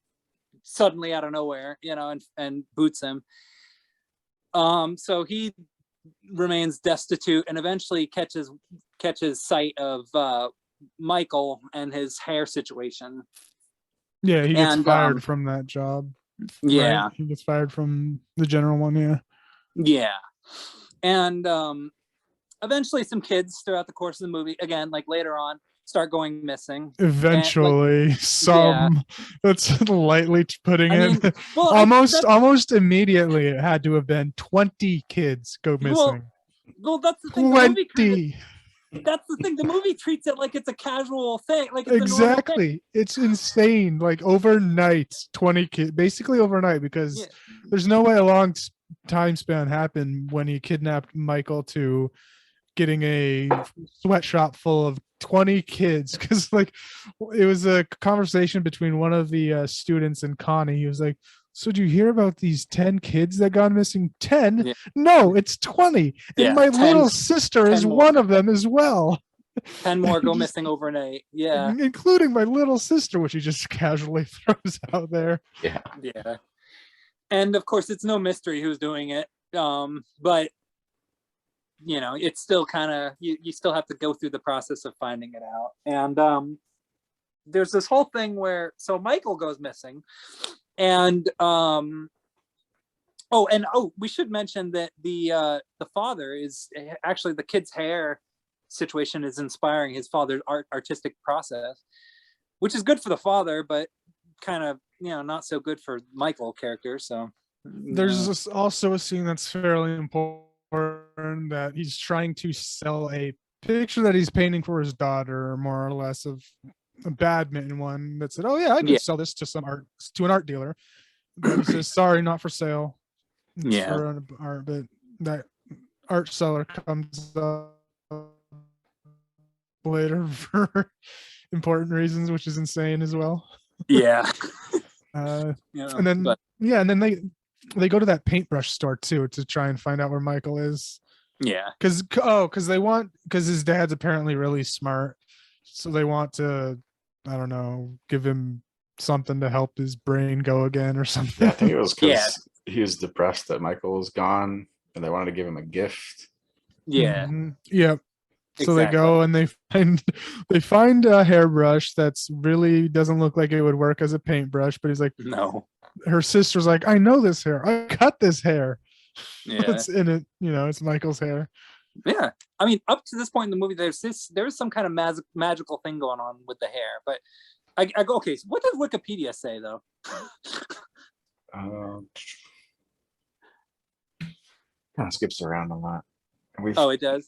suddenly out of nowhere, and boots him. So he remains destitute and eventually catches sight of Michael and his hair situation. Yeah, he gets fired from that job. Yeah. Right? He gets fired from the general one, yeah. Yeah. And eventually some kids throughout the course of the movie, again, like later on, start going missing. Eventually, that's lightly putting it. Almost immediately, it had to have been 20 kids go missing. Well, that's the thing. 20. That's the thing. The movie treats it like it's a casual thing. Like it's exactly. It's insane. Like overnight, 20 kids, basically overnight, because there's no way a long time span happened when he kidnapped Michael to getting a sweatshop full of 20 kids, because like it was a conversation between one of the students and Connie. He was like, so do you hear about these 10 kids that got missing? 10? Yeah. No, it's 20. And my 10, little sister is one of them as well. 10 more go missing overnight. Yeah. Including my little sister, which he just casually throws out there. Yeah. Yeah. And of course, it's no mystery who's doing it. But it's still kind of, you still have to go through the process of finding it out. And there's this whole thing where, so Michael goes missing. And we should mention that the father is actually, the kid's hair situation is inspiring his father's artistic process, which is good for the father, but kind of not so good for Michael character. So there's also a scene that's fairly important, that he's trying to sell a picture that he's painting for his daughter, more or less, of a badminton one, that said, oh yeah, I can sell this to an art dealer. But he says, sorry, not for sale. It's for art. But that art seller comes up later for important reasons, which is insane as well. Yeah. And then they go to that paintbrush store too to try and find out where Michael is. Yeah. Because his dad's apparently really smart, so they want to, I don't know, give him something to help his brain go again or something. Yeah, I think it was Yeah. because he was depressed that Michael was gone, and they wanted to give him a gift. Yeah, Yep. So they exactly. go and they find a hairbrush that's really doesn't look like it would work as a paintbrush, but he's like, No. her sister's like, I know this hair. I cut this hair. Yeah. It's in it, it's Michael's hair. Yeah. I mean, up to this point in the movie, there's some kind of magical thing going on with the hair. But I go, okay, so what does Wikipedia say though? Kind of skips around a lot. Oh, it does.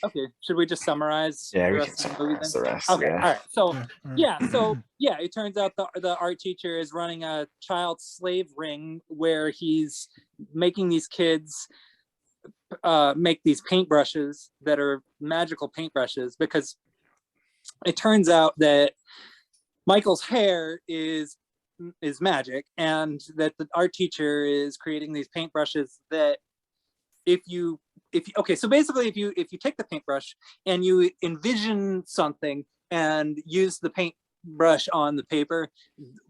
Okay, should we just summarize Yeah, the we rest can of the movie then? summarize the rest. Okay, Yeah. all right. So All right. it turns out the art teacher is running a child slave ring where he's making these kids make these paintbrushes that are magical paintbrushes, because it turns out that Michael's hair is magic, and that the art teacher is creating these paintbrushes that if you okay, so basically if you take the paintbrush and you envision something and use the paintbrush on the paper,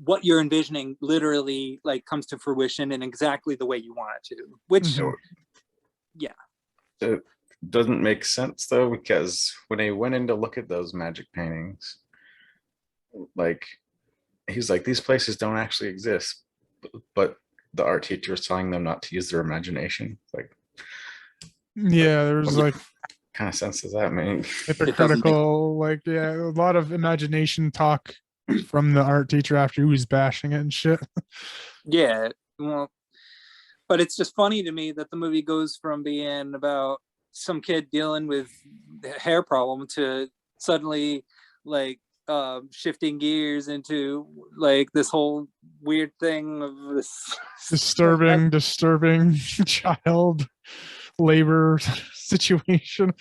what you're envisioning literally like comes to fruition in exactly the way you want it to, which Mhm. yeah. It doesn't make sense though, because when he went in to look at those magic paintings, like he's like, these places don't actually exist, but the art teacher is telling them not to use their imagination. Like, Yeah, there's like kind of sense does that make? hypocritical, like, yeah, a lot of imagination talk from the art teacher after he was bashing it and shit. Yeah, well, but it's just funny to me that the movie goes from being about some kid dealing with a hair problem to suddenly like shifting gears into like this whole weird thing of this disturbing child labor situation.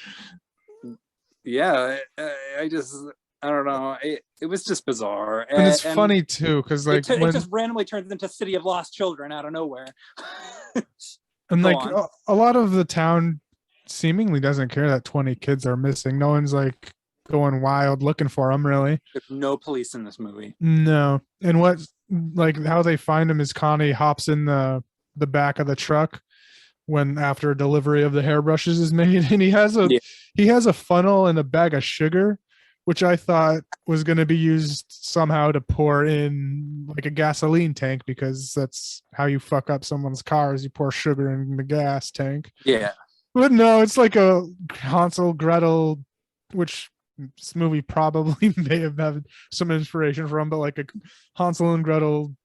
Yeah, I just I don't know. It was just bizarre, And it's funny too, because like it just randomly turns into City of Lost Children out of nowhere. and Go like on. a lot of the town seemingly doesn't care that 20 kids are missing. No one's like going wild looking for them, really. There's no police in this movie. No. And what, like, how they find him is Connie hops in the back of the truck when after a delivery of the hairbrushes is made, and he has a funnel and a bag of sugar, which I thought was going to be used somehow to pour in like a gasoline tank, because that's how you fuck up someone's car, is you pour sugar in the gas tank. Yeah. But no, it's like a Hansel Gretel, which this movie probably may have had some inspiration from, but like a Hansel and Gretel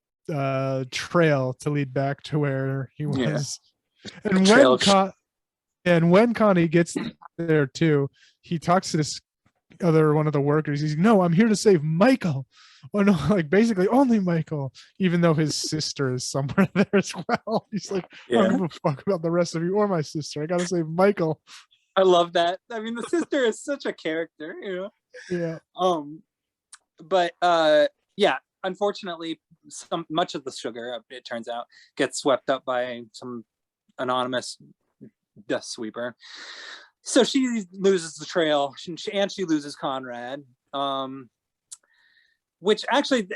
trail to lead back to where he was. Yeah. And when Connie gets there too, he talks to this other one of the workers. He's like, no, I'm here to save Michael. Well, no, like basically only Michael, even though his sister is somewhere there as well. He's like, I don't give a fuck about the rest of you or my sister. I gotta save Michael. I love that. I mean, the sister is such a character, Yeah. But yeah, unfortunately, much of the sugar, it turns out, gets swept up by some anonymous dust sweeper. So she loses the trail, and she loses Conrad. Which actually,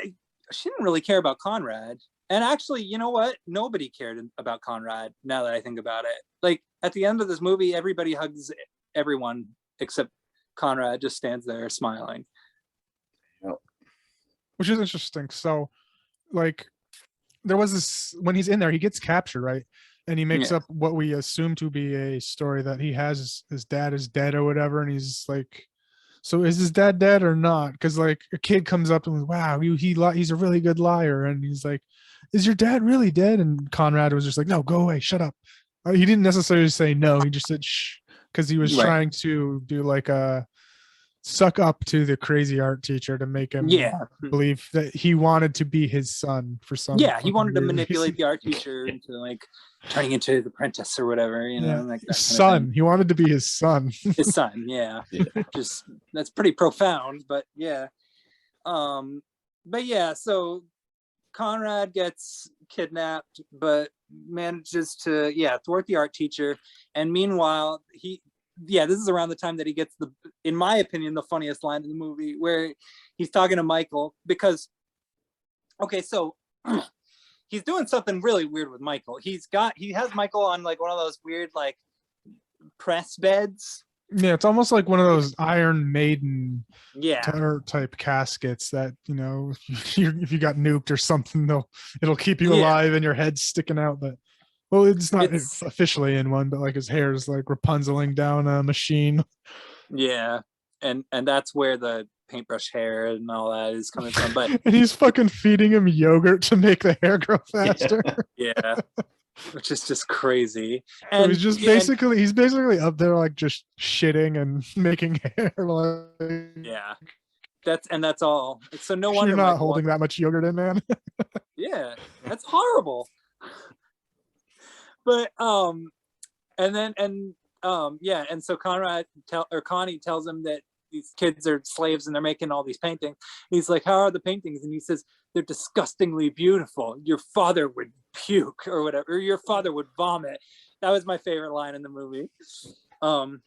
she didn't really care about Conrad. And actually, you know what? Nobody cared about Conrad, now that I think about it. Like, at the end of this movie, everybody hugs everyone except Conrad just stands there smiling. Which is interesting. So, like, there was this, when he's in there, he gets captured, right? And he makes up what we assume to be a story that he has his dad is dead or whatever. And he's like, so is his dad dead or not? Because like a kid comes up and goes, wow, he's a really good liar. And he's like, is your dad really dead? And Conrad was just like, no, go away, shut up. He didn't necessarily say no. He just said shh, because he was trying to do like a suck up to the crazy art teacher to make him believe that he wanted to be his son for some. Yeah, he wanted to manipulate the art teacher into like turning into his apprentice or whatever, like that son. He wanted to be his son. His son, yeah. Just that's pretty profound, but yeah. But yeah, so Conrad gets kidnapped, but manages to thwart the art teacher. And meanwhile, this is around the time that he gets in my opinion, the funniest line in the movie, where he's talking to Michael, because okay, so he's doing something really weird with Michael. He has Michael on like one of those weird like press beds. Yeah, it's almost like one of those Iron Maiden Yeah. type caskets that, you know, if you got nuked or something, it'll keep you Yeah. alive and your head's sticking out. But well, it's not It's officially in one, but like his hair is like Rapunzeling down a machine. yeah. And that's where the paintbrush hair and all that is coming from. But And he's fucking feeding him yogurt to make the hair grow faster. yeah, which is just crazy. So And he's basically up there like just shitting and making hair. Like, yeah, that's all. So no wonder you're not Michael holding that much yogurt in, man. Yeah, that's horrible. But and so Connie tells him that these kids are slaves and they're making all these paintings. He's like, how are the paintings? And he says, they're disgustingly beautiful. Your father would puke or whatever, or your father would vomit. That was my favorite line in the movie. And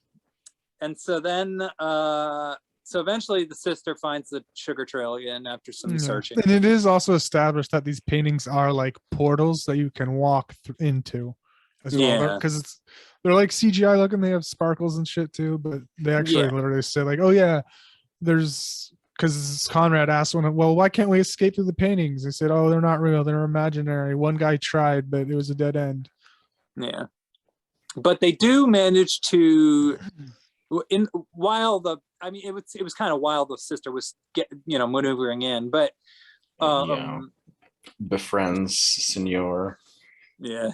so then so eventually the sister finds the sugar trail again after some searching. And it is also established that these paintings are like portals that you can walk into as well. Because they're like CGI looking, they have sparkles and shit too, but they actually literally say like, oh yeah, there's, because Conrad asked one, well, why can't we escape through the paintings? They said, oh, they're not real, they're imaginary. One guy tried, but it was a dead end. Yeah. But they do manage to it was kind of while the sister was maneuvering in, but befriends Senor. Yeah.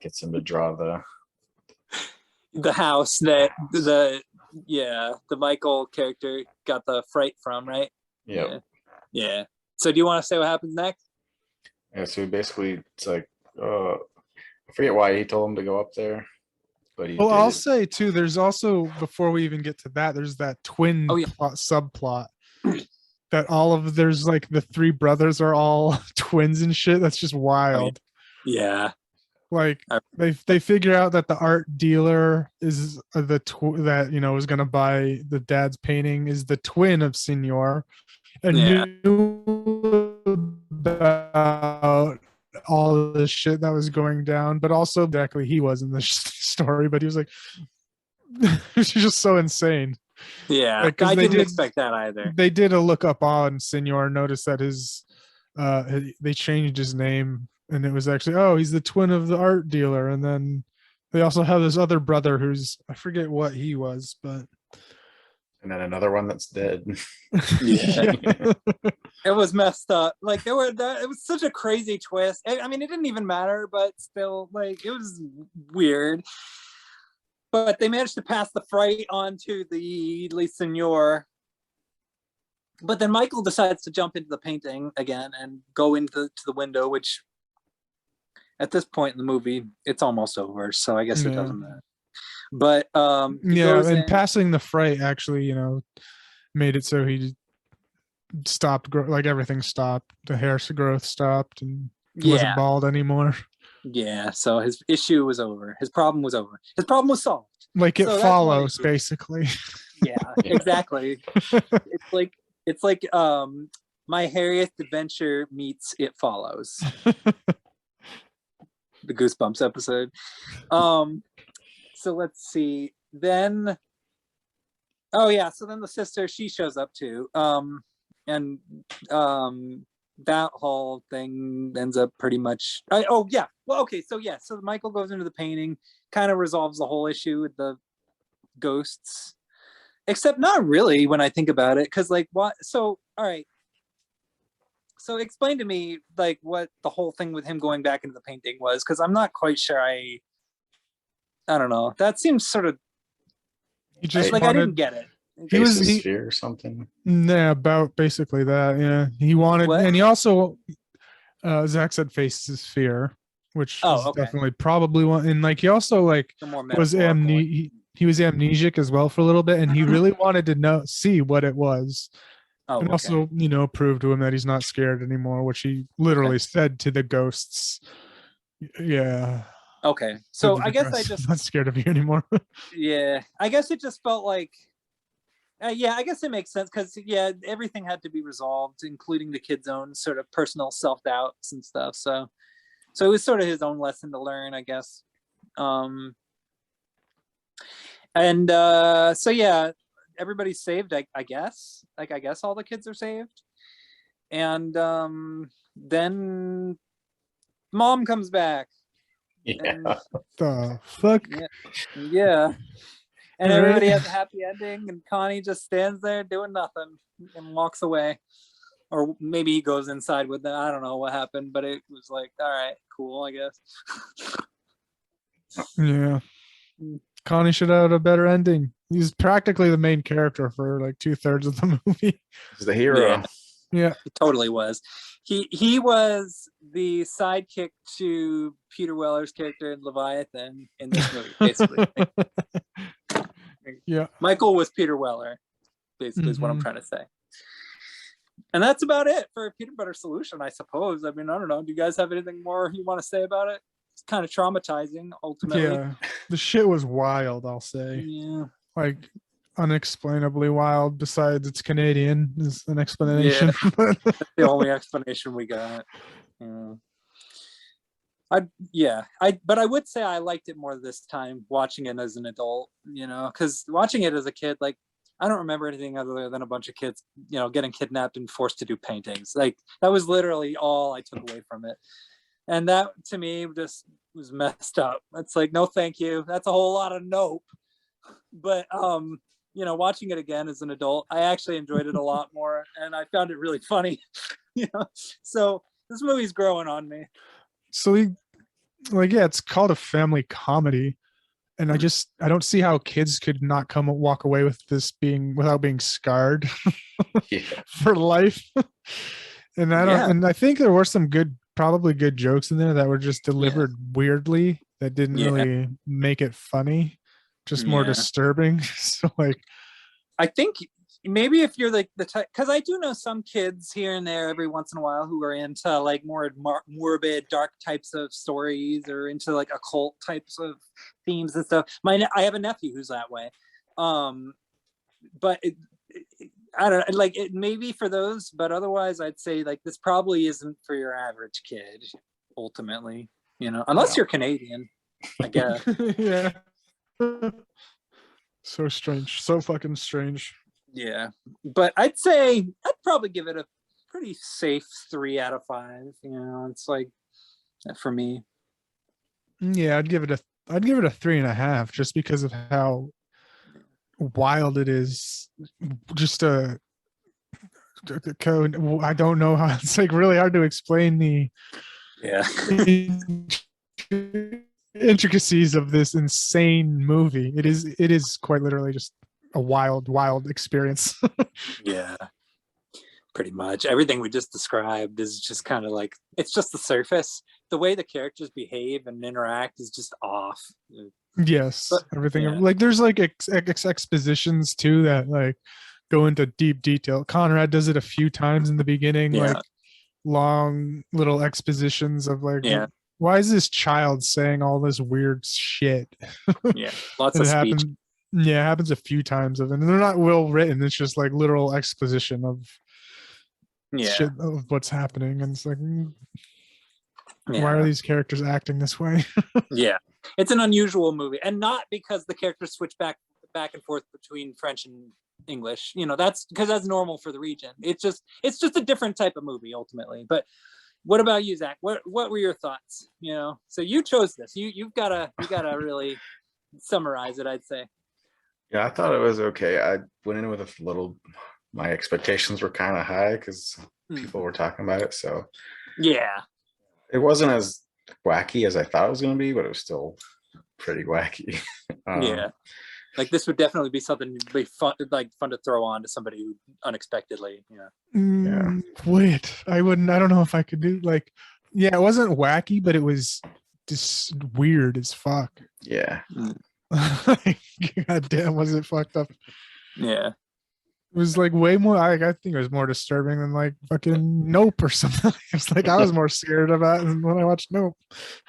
Gets him to draw the house that the Michael character got the fright from, right? Yeah. Yeah. So do you want to say what happens next? Yeah, so basically it's like I forget why he told him to go up there, but he I'll say too, there's also, before we even get to that, there's that twin subplot that there's like the three brothers are all twins and shit. That's just wild. Yeah. Like they figure out that the art dealer is is gonna buy the dad's painting is the twin of Senor, and knew about all this shit that was going down, but also exactly he was in the story, but he was like, it's just so insane. Yeah, like, I didn't expect that either. They did a look up on Senor, noticed that his they changed his name, and it was actually, oh, he's the twin of the art dealer. And then they also have this other brother who's, I forget what he was, but and then another one that's dead. Yeah. It was messed up. Like it was such a crazy twist. I mean, it didn't even matter, but still, like, it was weird. But they managed to pass the fright on to the Senor. But then Michael decides to jump into the painting again and go to the window, which at this point in the movie, it's almost over. So I guess it doesn't matter. But and passing the fright actually, made it so he stopped, like everything stopped. The hair growth stopped, and he wasn't bald anymore. Yeah, so his issue was over. His problem was over. His problem was solved. Like it follows, basically. Yeah, exactly. It's like My Harriet's Adventure meets It Follows. The Goosebumps episode. So let's see. Then so then the sister, she shows up too. And that whole thing ends up pretty much so Michael goes into the painting, kind of resolves the whole issue with the ghosts, except not really when I think about it, because like what, so all right, so explain to me like what the whole thing with him going back into the painting was, because I'm not quite sure. I don't know, that seems sort of I didn't get it. He was sphere or something. Yeah, about basically that. Yeah, he wanted, and he also, Zach said, faces fear, which is definitely probably one. And like he also like was he was amnesic as well for a little bit, and he really wanted to see what it was. And also, prove to him that he's not scared anymore, which he literally said to the ghosts. Yeah. Okay, so I guess I just not scared of you anymore. Yeah, I guess it just felt like Yeah, I guess it makes sense because yeah, everything had to be resolved, including the kid's own sort of personal self doubts and stuff. So it was sort of his own lesson to learn, I guess. And so yeah, everybody's saved, I guess. Like I guess all the kids are saved, and then mom comes back. Yeah. And, The fuck? yeah. And All everybody right. has a happy ending, and Connie just stands there doing nothing and walks away. Or maybe he goes inside with them. I don't know what happened, but it was like, all right, cool, I guess. Yeah. Connie should have had a better ending. He's practically the main character for like 2/3 of the movie. He's the hero. Yeah. Yeah. He totally was. He was the sidekick to Peter Weller's character in Leviathan in this movie, basically. Yeah. Michael was Peter Weller, basically, is what I'm trying to say. And that's about it for a peanut butter solution, I suppose. I mean, I don't know. Do you guys have anything more you want to say about it? It's kind of traumatizing, ultimately. Yeah. The shit was wild, I'll say. Yeah. Like unexplainably wild, besides it's Canadian is an explanation. That's the only explanation we got. But I would say I liked it more this time watching it as an adult, because watching it as a kid, like I don't remember anything other than a bunch of kids, getting kidnapped and forced to do paintings. Like that was literally all I took away from it. And that to me just was messed up. It's like, no, thank you. That's a whole lot of nope. But watching it again as an adult, I actually enjoyed it a lot more, and I found it really funny. So this movie's growing on me. So it's called a family comedy, and I don't see how kids could not walk away with this without being scarred for life. And I think there were some probably good jokes in there that were just delivered weirdly that didn't really make it funny, just more disturbing. So like, I think maybe if you're like the type, because I do know some kids here and there every once in a while who are into like more morbid, dark types of stories, or into like occult types of themes and stuff. I have a nephew who's that way, but I don't know, like it maybe for those, but otherwise I'd say like this probably isn't for your average kid, ultimately, unless you're Canadian, I guess. Yeah. So strange, so fucking strange. Yeah, but I'd say I'd probably give it a pretty safe 3 out of 5. It's like for me. Yeah, I'd give it a 3.5 just because of how wild it is. Just a code. I don't know how it's like really hard to explain the intricacies of this insane movie. It is quite literally just a wild experience. Yeah, pretty much everything we just described is just kind of like, it's just the surface. The way the characters behave and interact is just off. Yes, but, everything like there's like expositions too that like go into deep detail. Conrad does it a few times in the beginning, like long little expositions of like, why is this child saying all this weird shit? Lots of speech. It happens a few times and they're not well written. It's just like literal exposition of shit of what's happening, and it's like, why are these characters acting this way? It's an unusual movie, and not because the characters switch back and forth between French and English. That's because that's normal for the region. It's just a different type of movie ultimately. But what about you, Zach? What were your thoughts? So you chose this. You've gotta really summarize it, I'd say. Yeah, I thought it was okay. I went in with my expectations were kind of high because people were talking about it. So it wasn't as wacky as I thought it was going to be, but it was still pretty wacky. Like this would definitely be something be fun to throw on to somebody who unexpectedly. Wait, I don't know if I could do like, it wasn't wacky, but it was just weird as fuck. God damn, was it fucked up? It was like way more. I think it was more disturbing than like fucking Nope or something. It's like I was more scared about it when I watched Nope.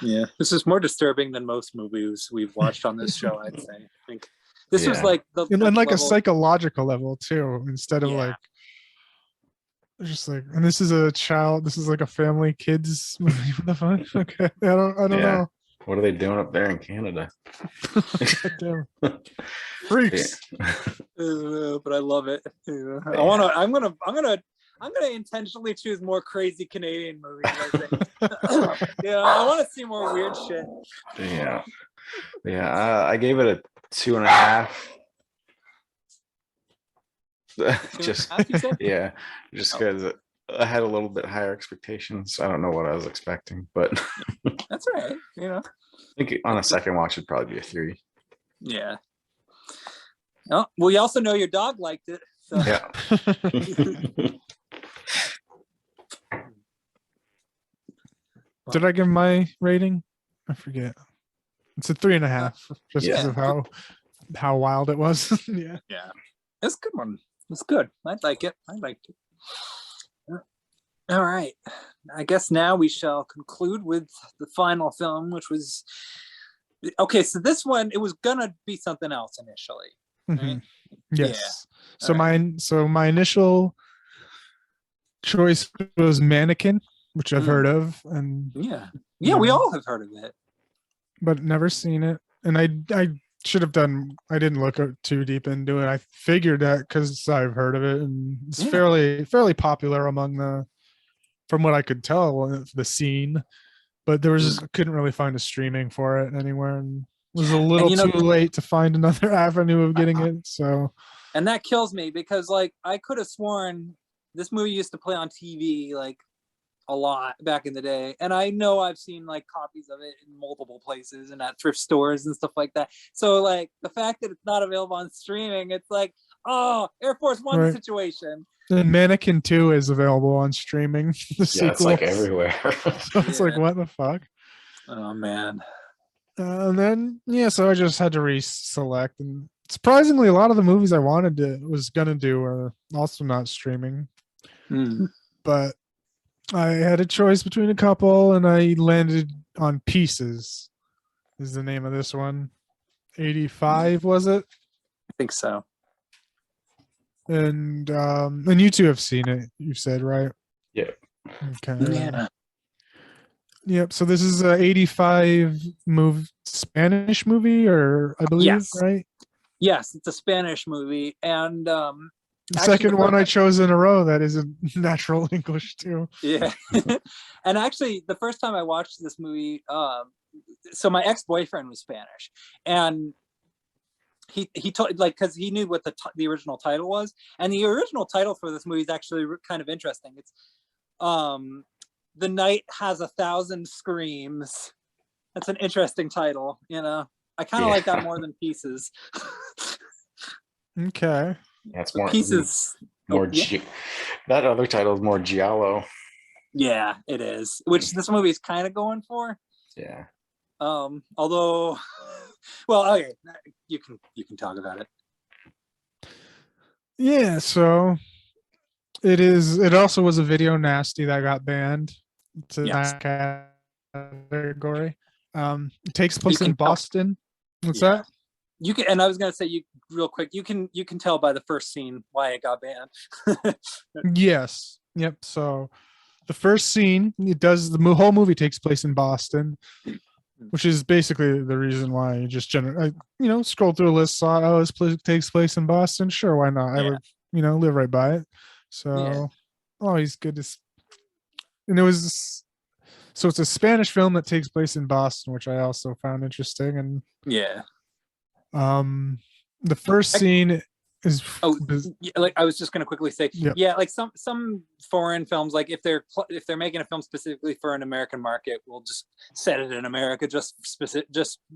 This is more disturbing than most movies we've watched on this show, I'd say. I think This was Yeah. like the And then like a level- psychological level too, instead of Yeah. like just like, and this is a child, this is like a family kids movie. What the fuck? Okay. I don't Yeah. know. What are they doing up there in Canada? Goddamn. Freaks. But I love it. Yeah. I'm gonna intentionally choose more crazy Canadian movies, I think. Yeah, I want to see more weird shit. Yeah. Yeah. I gave it a 2.5. Just Half, you said? yeah, just because I had a little bit higher expectations. I don't know what I was expecting, but That's all right. I think on a second watch it'd probably be a 3. Yeah. Oh, well, you also know your dog liked it. So. Yeah. Did I give my rating? I forget. It's a 3.5, just because Yeah. of how wild it was. Yeah. Yeah. It's a good one. It's good. I like it. I liked it. All right. I guess now we shall conclude with the final film, which was okay. So this one, it was gonna be something else initially. Right? Mhm. Yes. Yeah. So my initial choice was Mannequin, which I've heard of, and Yeah. Yeah, we all have heard of it. but never seen it. And I should have done. I didn't look too deep into it. I figured that because I've heard of it, and it's Yeah. fairly popular among from what I could tell, the scene. But there was couldn't really find a streaming for it anywhere, and was a little you know- too late to find another avenue of getting it. So And that kills me because like I could have sworn this movie used to play on TV like a lot back in the day. And I know I've seen like copies of it in multiple places and at thrift stores and stuff like that. So like the fact that it's not available on streaming, it's like, oh, Air Force One Right. situation. and Mannequin 2 is available on streaming. The Yeah, sequel. it's like everywhere. So it's like, Yeah. what the fuck? Oh man. And then so I just had to reselect, and surprisingly, a lot of the movies I was gonna do are also not streaming. But I had a choice between a couple, and I landed on Pieces. Is the name of this one? 85 was it? I think so. And you two have seen it. You said, right? Yeah. Okay. Yeah. Yep. So this is a 85 Spanish movie, or I believe, Yes. right? Yes, it's a Spanish movie. And The actually, second the one first- I chose in a row that isn't natural English too. Yeah. And actually the first time I watched this movie, so my ex-boyfriend was Spanish, and he told, like, because he knew what the original title was, and the original title for this movie is actually kind of interesting. It's The Night Has 1,000 Screams. That's an interesting title, you know. I kind of like that more than Pieces. Okay. That's more Pieces. more Oh, yeah. Gi- that other title is more giallo. Yeah, it is, which this movie is kind of going for. Yeah. Although, well, okay, you can talk about it. Yeah, so it also was a video nasty that got banned to Yes. that category. It takes place can in tell- Boston. What's Yeah. that? You can, and I was gonna say, you real quick, you can tell by the first scene why it got banned. Yes. Yep. So the first scene, the whole movie takes place in Boston, which is basically the reason why you just scroll through a list, saw, this takes place in Boston. Sure, why not? I Yeah. live, live right by it. So Yeah. always good to. And so it's a Spanish film that takes place in Boston, which I also found interesting. And Yeah. the first scene is Oh, yeah, like I was just gonna quickly say, Yeah. yeah, like some foreign films, like if they're making a film specifically for an American market, we'll just set it in America, just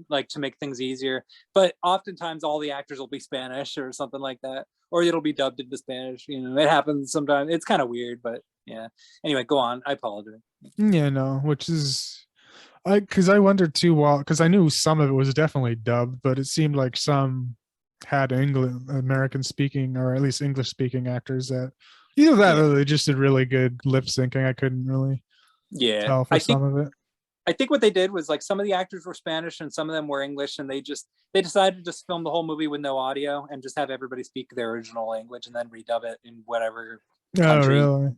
like to make things easier. But oftentimes, all the actors will be Spanish or something like that, or it'll be dubbed into Spanish. You know, it happens sometimes. It's kind of weird, but yeah. Anyway, go on. I apologize. Yeah, no, which is because I wondered too, because I knew some of it was definitely dubbed, but it seemed like some had American speaking, or at least English speaking actors that either that or they just did really good lip syncing. I couldn't really Yeah, tell for some of it. I think what they did was like some of the actors were Spanish and some of them were English, and they decided to just film the whole movie with no audio and just have everybody speak their original language and then redub it in whatever Oh, country. really?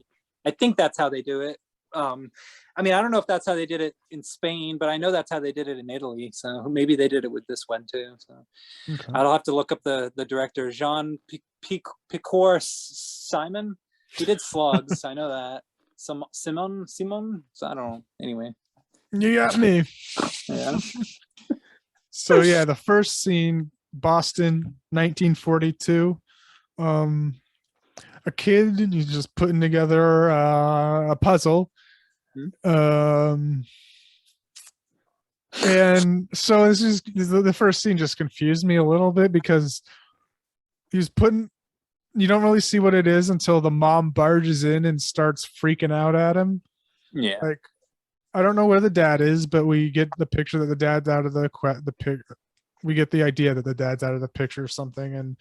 I think that's how they do it. I mean, I don't know if that's how they did it in Spain, but I know that's how they did it in Italy. So maybe they did it with this one too. So Okay. I'll have to look up the director, Jean Picor Simon. He did Slugs. I know that. Simon. So I don't know. Anyway. You got me. Yeah. So yeah, the first scene, Boston, 1942. A kid, he's just putting together a puzzle. And so this is the first scene just confused me a little bit because he's putting, you don't really see what it is until the mom barges in and starts freaking out at him. Yeah. Like, I don't know where the dad is, but we get the picture that the dad's out of the picture. We get the idea that the dad's out of the picture or something. And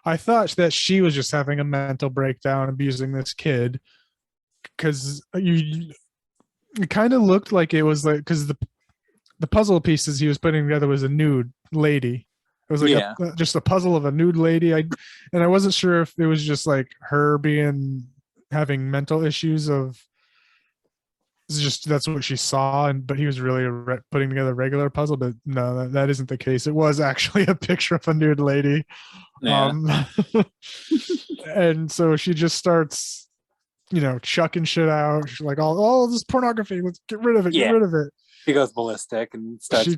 I thought that she was just having a mental breakdown, abusing this kid, because it kind of looked like it was like, because the puzzle pieces he was putting together was a nude lady. It was like just a puzzle of a nude lady. And I wasn't sure if it was just like her having mental issues of, it's just that's what she saw, but he was really putting together a regular puzzle. But no, that isn't the case. It was actually a picture of a nude lady. Yeah. And so she just starts, chucking shit out. She's like, "Oh, this pornography. Let's get rid of it. Get rid of it." He goes ballistic and starts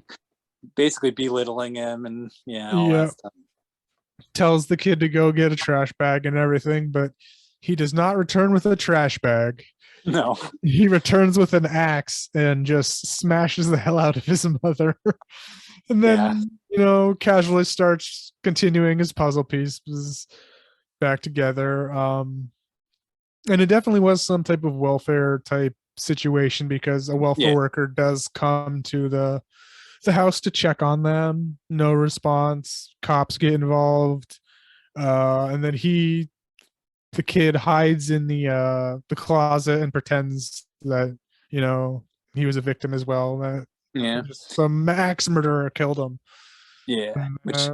basically belittling him, and all that stuff. Tells the kid to go get a trash bag and everything, but he does not return with a trash bag. No. He returns with an axe and just smashes the hell out of his mother. And then, casually starts continuing his puzzle pieces back together. And it definitely was some type of welfare type situation, because a welfare worker does come to the house to check on them. No response. Cops get involved. And then the kid hides in the closet and pretends that he was a victim as well, that some axe murderer killed him. Which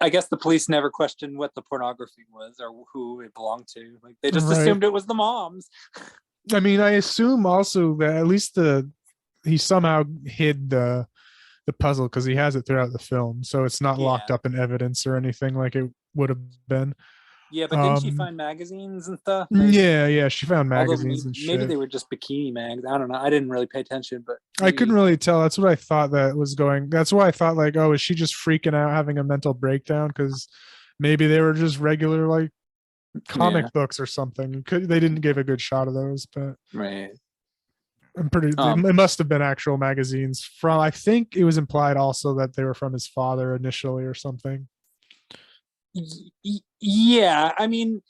I guess the police never questioned what the pornography was or who it belonged to. Like, they just assumed it was the mom's. I mean, I assume also that at least he somehow hid the puzzle, because he has it throughout the film, so it's not locked up in evidence or anything like it would have been. Yeah, but didn't she find magazines and stuff? Yeah, she found magazines and shit. Maybe they were just bikini mags. I don't know. I didn't really pay attention, but I couldn't really tell. That's what I thought that was going. That's why I thought, like, oh, is she just freaking out, having a mental breakdown? Because maybe they were just regular, like, comic books or something. They didn't give a good shot of those, but I'm pretty. It must have been actual magazines from. I think it was implied also that they were from his father initially or something. Yeah, I mean,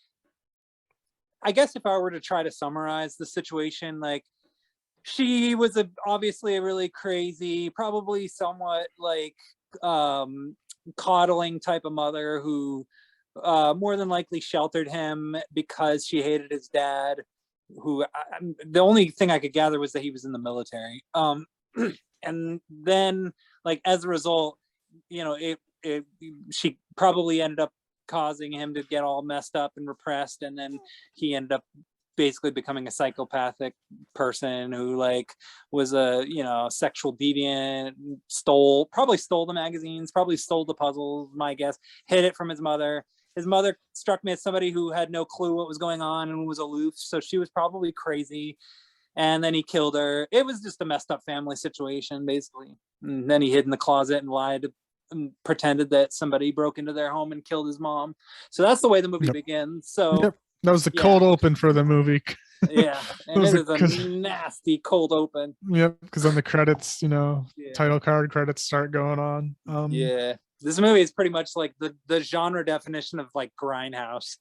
I guess if I were to try to summarize the situation, like, she was obviously a really crazy, probably somewhat like coddling type of mother who more than likely sheltered him because she hated his dad, who the only thing I could gather was that he was in the military. And then, like, as a result, she probably ended up causing him to get all messed up and repressed, and then he ended up basically becoming a psychopathic person who, like, was a sexual deviant, probably stole the magazines, probably stole the puzzles, my guess, hid it from his mother. His mother struck me as somebody who had no clue what was going on and was aloof, so she was probably crazy. And then he killed her. It was just a messed up family situation, basically. And then he hid in the closet and lied and pretended that somebody broke into their home and killed his mom. So that's the way the movie begins. So that was the cold open for the movie. And it is a nasty cold open. Because on the credits, title card credits start going on. This movie is pretty much like the genre definition of, like, grindhouse.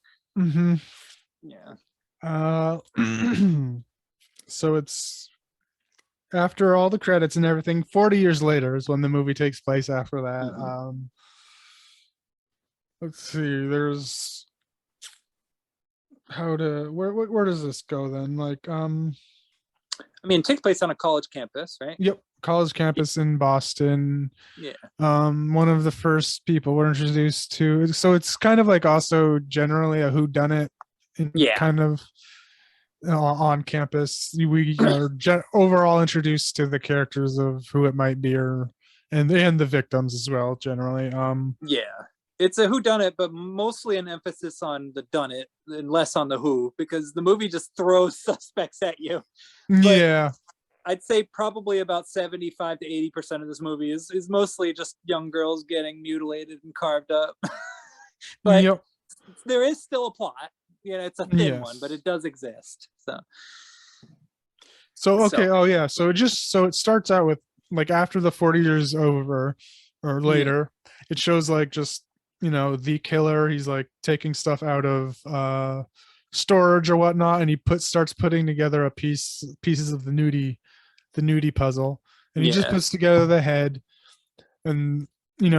So it's after all the credits and everything, 40 years later is when the movie takes place after that. Let's see, there's where does this go then? Like, I mean, it takes place on a college campus, right? Yep, college campus in Boston. Yeah. One of the first people we're introduced to. So it's kind of like also generally a whodunit, Yeah. kind of on campus. We are overall introduced to the characters of who it might be, and the victims as well. Generally, Yeah. It's a whodunit, but mostly an emphasis on the done it and less on the who, because the movie just throws suspects at you. But yeah, I'd say probably about 75 to 80% of this movie is mostly just young girls getting mutilated and carved up. But yep. there is still a plot. You know, it's a thin Yes. one, but it does exist. So okay, So- oh yeah. So it starts out with like after the 40 years over or later, it shows like just the killer. He's like taking stuff out of storage or whatnot, and he starts putting together pieces of the nudie puzzle, and he just Yeah. puts together the head, and you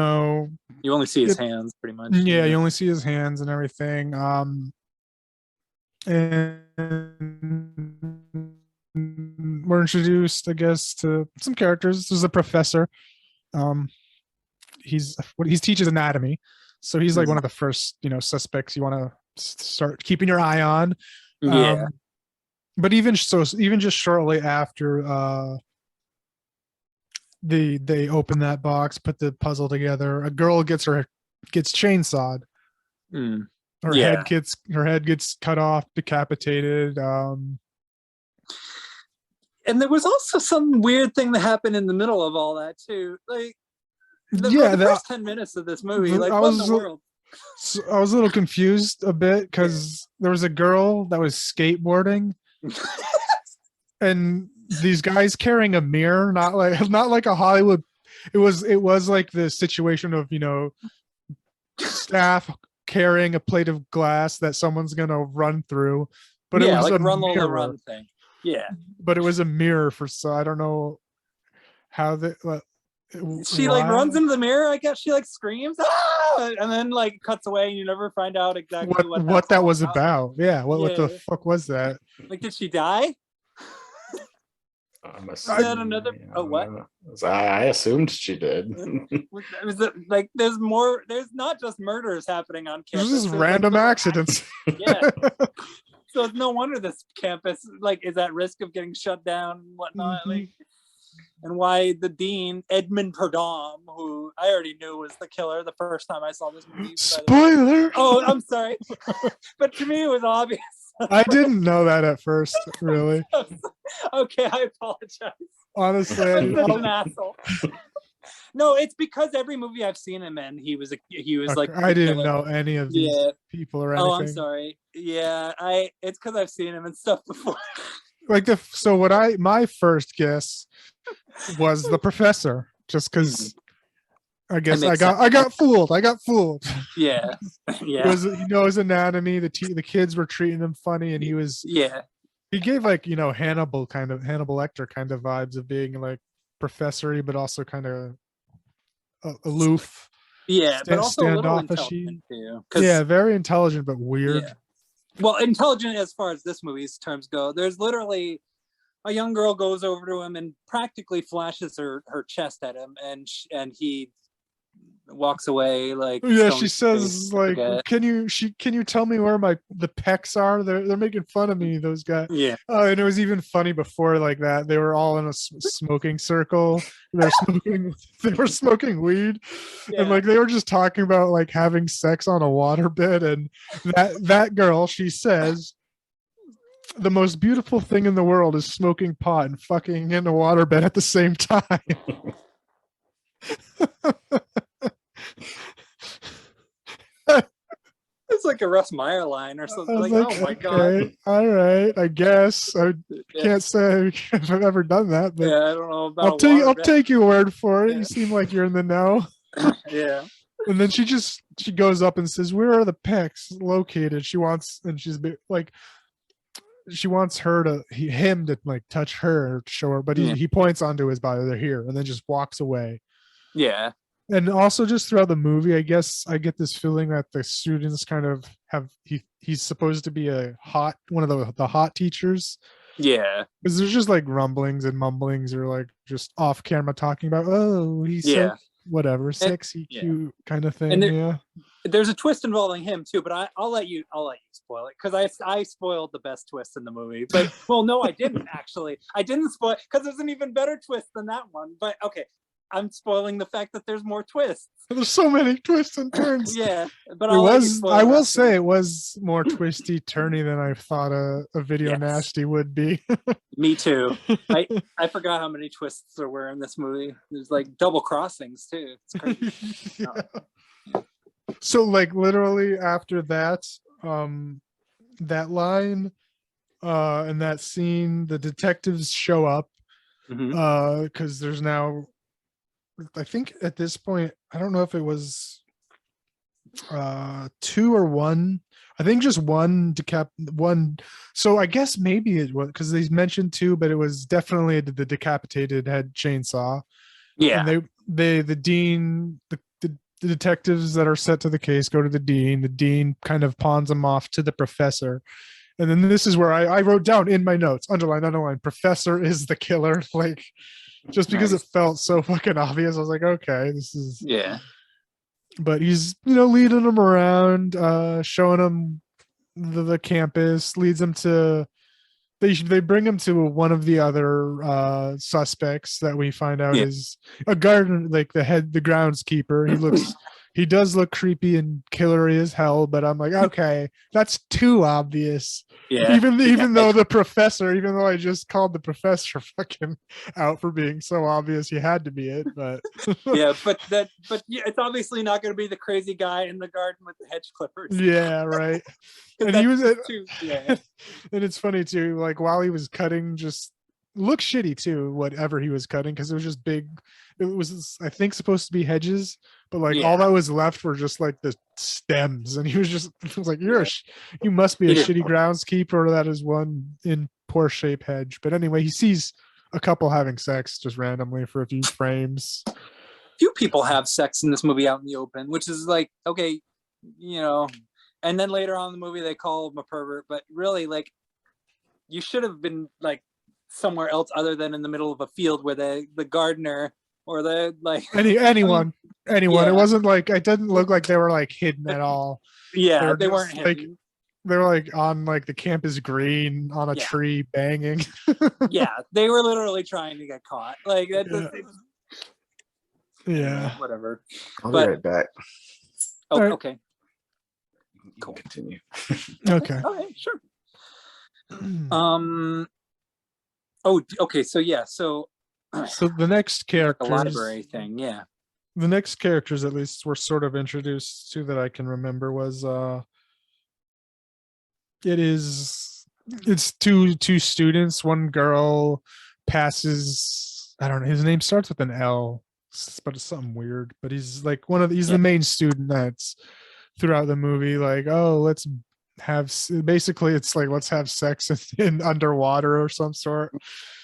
only see his hands pretty much. yeah, you only see his hands and everything. And we're introduced, I guess, to some characters. There's a professor. He teaches anatomy, so he's like one of the first suspects you want to start keeping your eye on. Yeah. But even just shortly after they open that box, put the puzzle together, a girl gets chainsawed. Her head gets cut off, decapitated. And there was also some weird thing that happened in the middle of all that too. Like the first 10 minutes of this movie, like what in the world? So I was a little confused a bit because there was a girl that was skateboarding, and these guys carrying a mirror, not like a Hollywood. It was like the situation of staff carrying a plate of glass that someone's gonna run through, but it was like a run mirror. Lola run thing. Yeah, but it was a mirror so I don't know how she like runs into the mirror. I guess she like screams, ah! And then like cuts away, and you never find out exactly what that was about. Yeah, what the fuck was that? Like, did she die? Is that another? Oh, what? I assumed she did. Was it like there's more? There's not just murders happening on campus. There's just random accidents. Yeah. So it's no wonder this campus is at risk of getting shut down and whatnot. Mm-hmm. And why the dean, Edmund Perdom, who I already knew was the killer the first time I saw this movie. Spoiler! Oh, I'm sorry. But to me, it was obvious. I didn't know that at first, really. Okay, I apologize. Honestly, I'm such an asshole. No, it's because every movie I've seen him in, he was like. I didn't know any of these people or anything. Oh, I'm sorry. Yeah, it's because I've seen him and stuff before. My first guess was the professor, just because I guess I got fooled. Yeah. He knows anatomy. The kids were treating him funny, and he gave like Hannibal Lecter kind of vibes of being like professory, but also kind of aloof. Yeah, but also a little intelligent too. Yeah, very intelligent but weird. Yeah. Well, intelligent as far as this movie's terms go. There's literally a young girl goes over to him and practically flashes her chest at him, and he walks away like. Yeah, she says like, "Can you tell me where the pecs are? They're making fun of me, those guys." Yeah. And it was even funny before like that. They were all in a smoking circle. They were smoking weed, and like they were just talking about like having sex on a waterbed. And that girl, she says, the most beautiful thing in the world is smoking pot and fucking in a waterbed at the same time. It's like a Russ Meyer line or something. Like, oh my god! All right, I guess I can't say I've ever done that, but I don't know about. I'll take your word for it. You seem like you're in the know. Yeah. And then she goes up and says, "Where are the pecs located?" She wants him to like touch her, to show her, but he points onto his body. They're here, and then just walks away. Yeah. And also just throughout the movie, I guess I get this feeling that the students kind of he's supposed to be one of the hot teachers. Yeah. Because there's just like rumblings and mumblings or like just off camera talking about, oh, he's so Yeah. whatever, And, sexy, yeah. cute kind of thing. And there, Yeah. there's a twist involving him too, but I'll let you spoil it because I spoiled the best twist in the movie. But well, no, I didn't actually. I didn't spoil because there's an even better twist than that one. But okay, I'm spoiling the fact that there's more twists. There's so many twists and turns. Yeah, but It I'll let you was, spoil I the will rest of say it. it was more twisty turny than I thought a video Yes. nasty would be. Me too. I forgot how many twists there were in this movie. There's like double crossings too. It's crazy. Yeah. So like literally after that, that line, and that scene, the detectives show up, Mhm. because there's now, I think at this point, I don't know if it was two or one. I think just one. So I guess maybe it was because they mentioned two, but it was definitely the decapitated head chainsaw. Yeah. And the dean, the detectives that are set to the case go to the dean. The dean kind of pawns them off to the professor. And then this is where I wrote down in my notes, underline, professor is the killer. Like, just because Nice. it felt so fucking obvious, I was like, okay, this is. Yeah. But he's, leading them around, showing them the campus, leads them to. They bring him to one of the other suspects that we find out Yeah. is a garden, like the groundskeeper. He does look creepy and killery as hell, but I'm like, okay, that's too obvious. Yeah. Even though the professor, even though I just called the professor fucking out for being so obvious, he had to be it. But Yeah, but yeah, it's obviously not going to be the crazy guy in the garden with the hedge clippers. yeah, right. 'Cause And he was that's too, yeah. and it's funny too, like while he was cutting, just looked shitty too, whatever he was cutting, because it was just big. It was, I think, supposed to be hedges, but like all Yeah. that was left were just like the stems, and he was just, it was like, Yeah. you must be a Yeah. shitty groundskeeper. That is one in poor shape hedge. But anyway, he sees a couple having sex just randomly for a few frames. Few people have sex in this movie out in the open, which is like, okay, and then later on in the movie they call him a pervert, but really, like, you should have been like somewhere else other than in the middle of a field where the gardener or the like Anyone. Yeah. It wasn't like, it didn't look like they were like hidden at all. Yeah, They they were weren't just, like, hidden. they were like on like the campus green on a Yeah. tree banging. Yeah, they were literally trying to get caught. Like Yeah. whatever. I'll But- be right back. Oh, Alright. okay. You can continue. Okay. Okay, sure. Oh, okay. So yeah. So So the next like a characters, library thing. Yeah. the next characters at least were sort of introduced to that I can remember was it's two students. One girl passes, I don't know, his name starts with an L, but it's something weird. But he's like he's the main student that's throughout the movie, like, oh, let's have, basically it's like, let's have sex in underwater or some sort.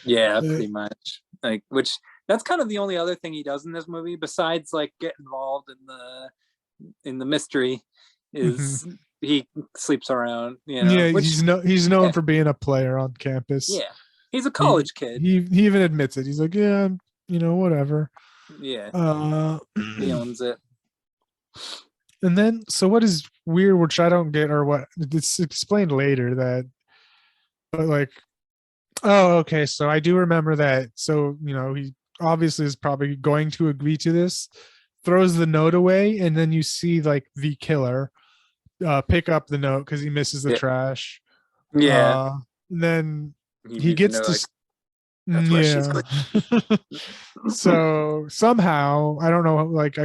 Yeah, pretty much. Like, which that's kind of the only other thing he does in this movie besides like get involved in the mystery is he sleeps around, Yeah, which, he's known yeah. for being a player on campus. yeah, he's a college kid. He even admits it. He's like, yeah, whatever. Yeah, he owns it. And then, so what is weird, which I don't get, or what it's explained later that, but like, oh, okay, so I do remember that. So, he obviously is probably going to agree to this, throws the note away, and then you see like the killer pick up the note because he misses the Yeah. trash. Yeah, Then he reads gets the to note, that's where she's So somehow, I don't know, like,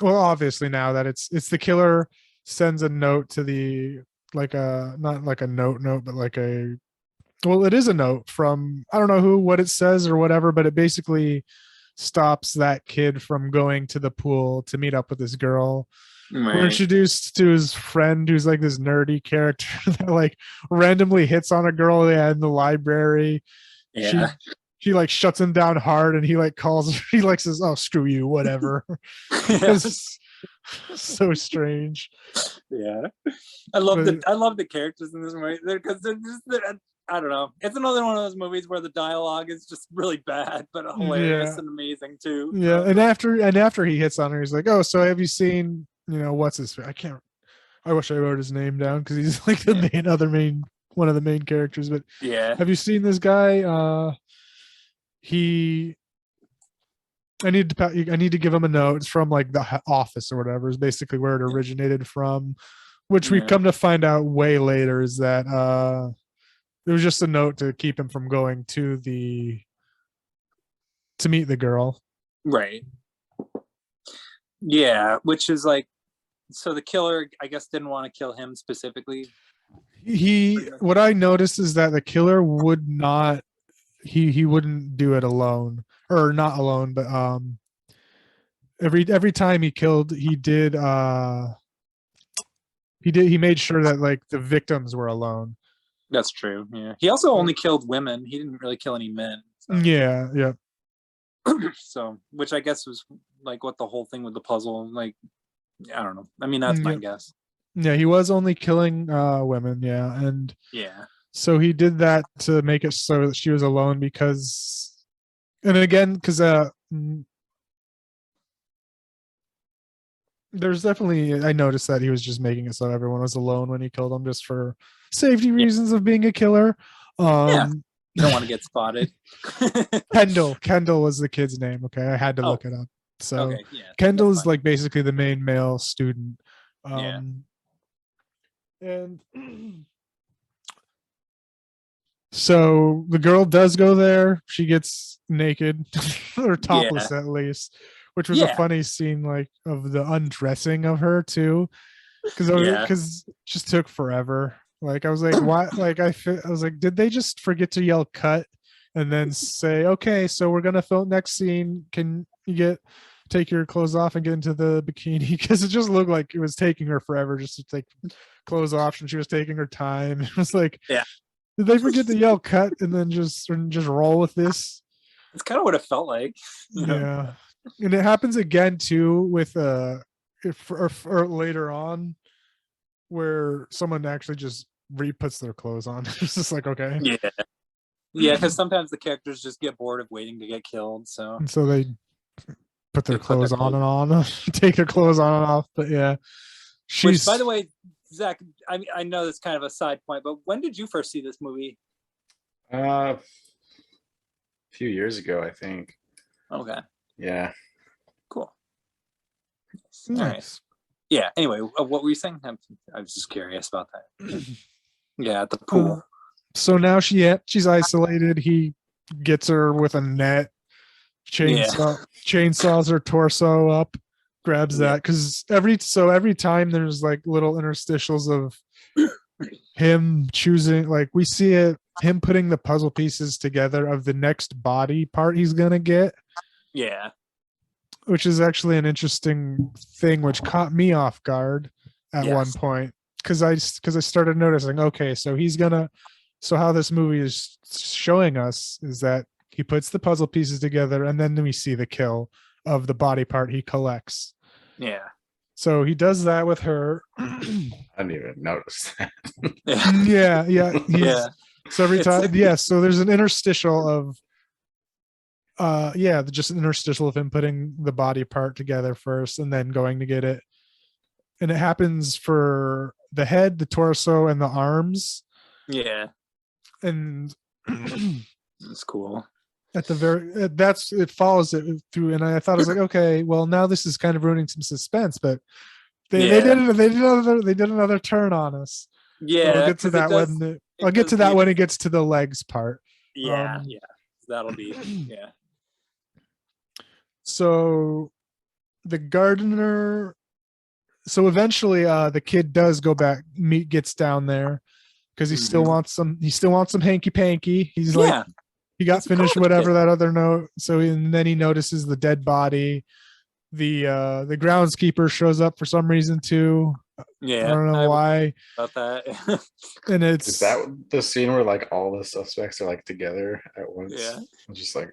well, obviously now that it's the killer sends a note to the, like a, not like a note, but like a, well, it is a note from, I don't know what it says or whatever, but it basically stops that kid from going to the pool to meet up with this girl. Right. We're introduced to his friend who's like this nerdy character that like randomly hits on a girl in the library. Yeah. She like shuts him down hard, and he like calls her, he like says, oh, screw you, whatever. It's so strange. Yeah, I love the characters in this movie because I don't know. It's another one of those movies where the dialogue is just really bad, but hilarious Yeah. and amazing too. Yeah, So, and after he hits on her, he's like, "Oh, so have you seen, what's his? I can't. I wish I wrote his name down because he's like the main one of the main characters. But yeah. have you seen this guy? He I need to give him a note. It's from like the office or whatever is basically where it originated from, which we Yeah. come to find out way later is that it was just a note to keep him from going to meet the girl. Right. Yeah, which is like, so the killer, I guess, didn't want to kill him specifically. What I noticed is that the killer would not he wouldn't do it alone, or not alone, but every time he killed, he made sure that like the victims were alone. That's true. Yeah. He also only killed women. He didn't really kill any men. So. Yeah. So, which I guess was like what the whole thing with the puzzle, like, I don't know. I mean, that's my guess. Yeah, he was only killing women, yeah. And yeah. So he did that to make it so that she was alone because there's definitely, I noticed that he was just making it so everyone was alone when he killed them just for safety reasons of being a killer. Don't want to get spotted. Kendall was the kid's name. Okay, I had to look it up. So okay, yeah, Kendall is like basically the main male student. And so the girl does go there. She gets naked or topless at least, which was a funny scene, like of the undressing of her too, because it just took forever. Like I was like, why? Like I was like, did they just forget to yell cut and then say, okay, so we're gonna film next scene. Can you take your clothes off and get into the bikini? Because it just looked like it was taking her forever just to take clothes off, and she was taking her time. It was like, did they forget to yell cut and then just roll with this? It's kind of what it felt like. Yeah. And it happens again too with or later on where someone actually just re-puts their clothes on. It's just like, okay. Yeah, because sometimes the characters just get bored of waiting to get killed. And so they put their clothes on and on, take their clothes on and off. But yeah. Which, by the way, Zach, I know that's kind of a side point, but when did you first see this movie? A few years ago, I think. Okay. Yeah. Cool. Nice. All right. Yeah. Anyway, what were you saying? I was just curious about that. Yeah, at the pool. So now she's isolated. He gets her with a net, chainsaws her torso up, grabs that because every time there's like little interstitials of him choosing, like we see him putting the puzzle pieces together of the next body part he's gonna get. Yeah. Which is actually an interesting thing, which caught me off guard at one point because I started noticing, okay, so how this movie is showing us is that he puts the puzzle pieces together and then we see the kill of the body part he collects. Yeah. So he does that with her. I didn't even notice that. Yeah. So every time, so there's an interstitial of just an interstitial of him putting the body part together first and then going to get it. And it happens for the head, the torso, and the arms. Yeah. And that's cool. At the it follows it through, and I thought I was like, okay, well now this is kind of ruining some suspense, but they did another turn on us. Yeah, so I'll get to that when it gets to the legs part. Yeah, that'll be So the gardener. So eventually, the kid does go back. Gets down there because he still wants some. He still wants some hanky panky. He's like. He got finished whatever that other note. So and then he notices the dead body. The groundskeeper shows up for some reason too. Yeah, I don't know why. About that. And is that the scene where like all the suspects are like together at once? Yeah. I'm just like,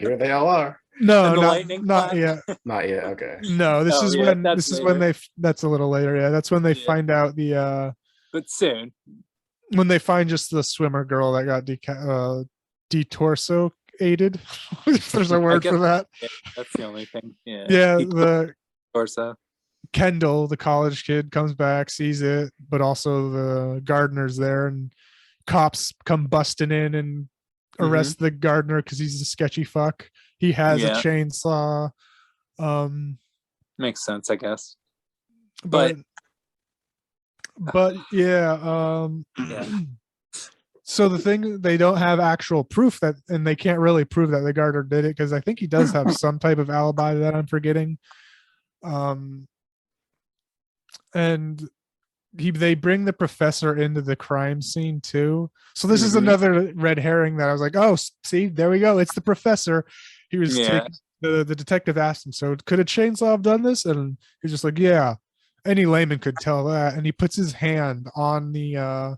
here they all are. No, not yet. Not yet. Okay. No, this is when they. That's a little later. Yeah, that's when they find out the. But soon. when they find just the swimmer girl that got detorso aided, if there's a word guess- for that. Yeah, that's the only thing. Yeah. Yeah, He the torso. Kendall, the college kid, comes back, sees it, but also the gardener's there, and cops come busting in and arrest the gardener because he's a sketchy fuck. He has a Yeah. chainsaw. Makes sense, I guess. But yeah, Yeah. so the thing, they don't have actual proof that, and they can't really prove that the gardener did it, because I think he does have some type of alibi that I'm forgetting. And they bring the professor into the crime scene too. So this is another red herring that I was like, oh, see, there we go. It's the professor. He was taking, the detective asked him, so could a chainsaw have done this? And he's just like, yeah, any layman could tell that. And he puts his hand on the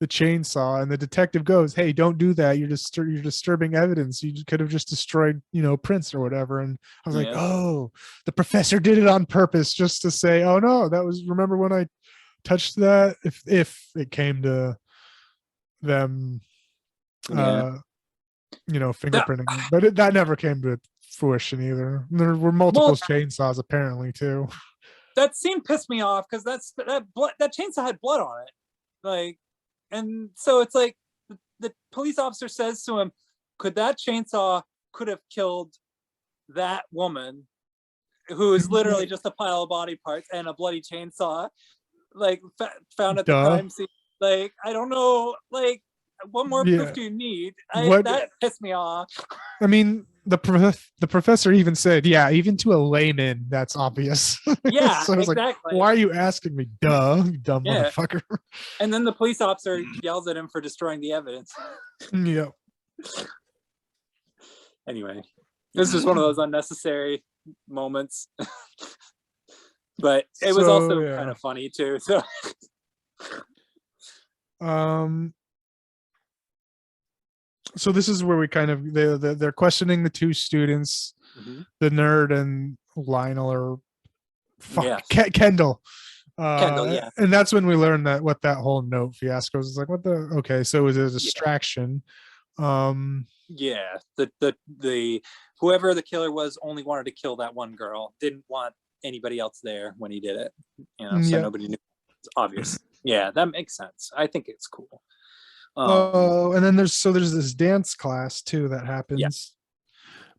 chainsaw, and the detective goes, hey, don't do that. You're disturbing evidence. You could have just destroyed, prints or whatever. And I was like, oh, the professor did it on purpose just to say, oh no, that was, remember when I touched that? If it came to them fingerprinting, but that never came to fruition either. There were multiple chainsaws apparently too. That scene pissed me off because that chainsaw had blood on it, like, and so it's like the police officer says to him, could that chainsaw could have killed that woman who is literally just a pile of body parts and a bloody chainsaw, like found at the crime scene. Like, I don't know, like, what more proof do you need? That pissed me off. I mean, the professor even said, yeah, even to a layman, that's obvious. Yeah, so I was exactly. like, why are you asking me? Duh, you dumb motherfucker. And then the police officer yells at him for destroying the evidence. Yeah. Anyway, this is one of those unnecessary moments. But it was also kind of funny too. So so this is where we kind of they're questioning the two students, the nerd and Lionel, or Kendall. Kendall, yeah. And that's when we learn that what that whole note fiasco is like. What the so it was a distraction. Yeah, the whoever the killer was only wanted to kill that one girl, didn't want anybody else there when he did it, so nobody knew. It's obvious. Yeah, that makes sense. I think it's cool. And then there's this dance class too that happens.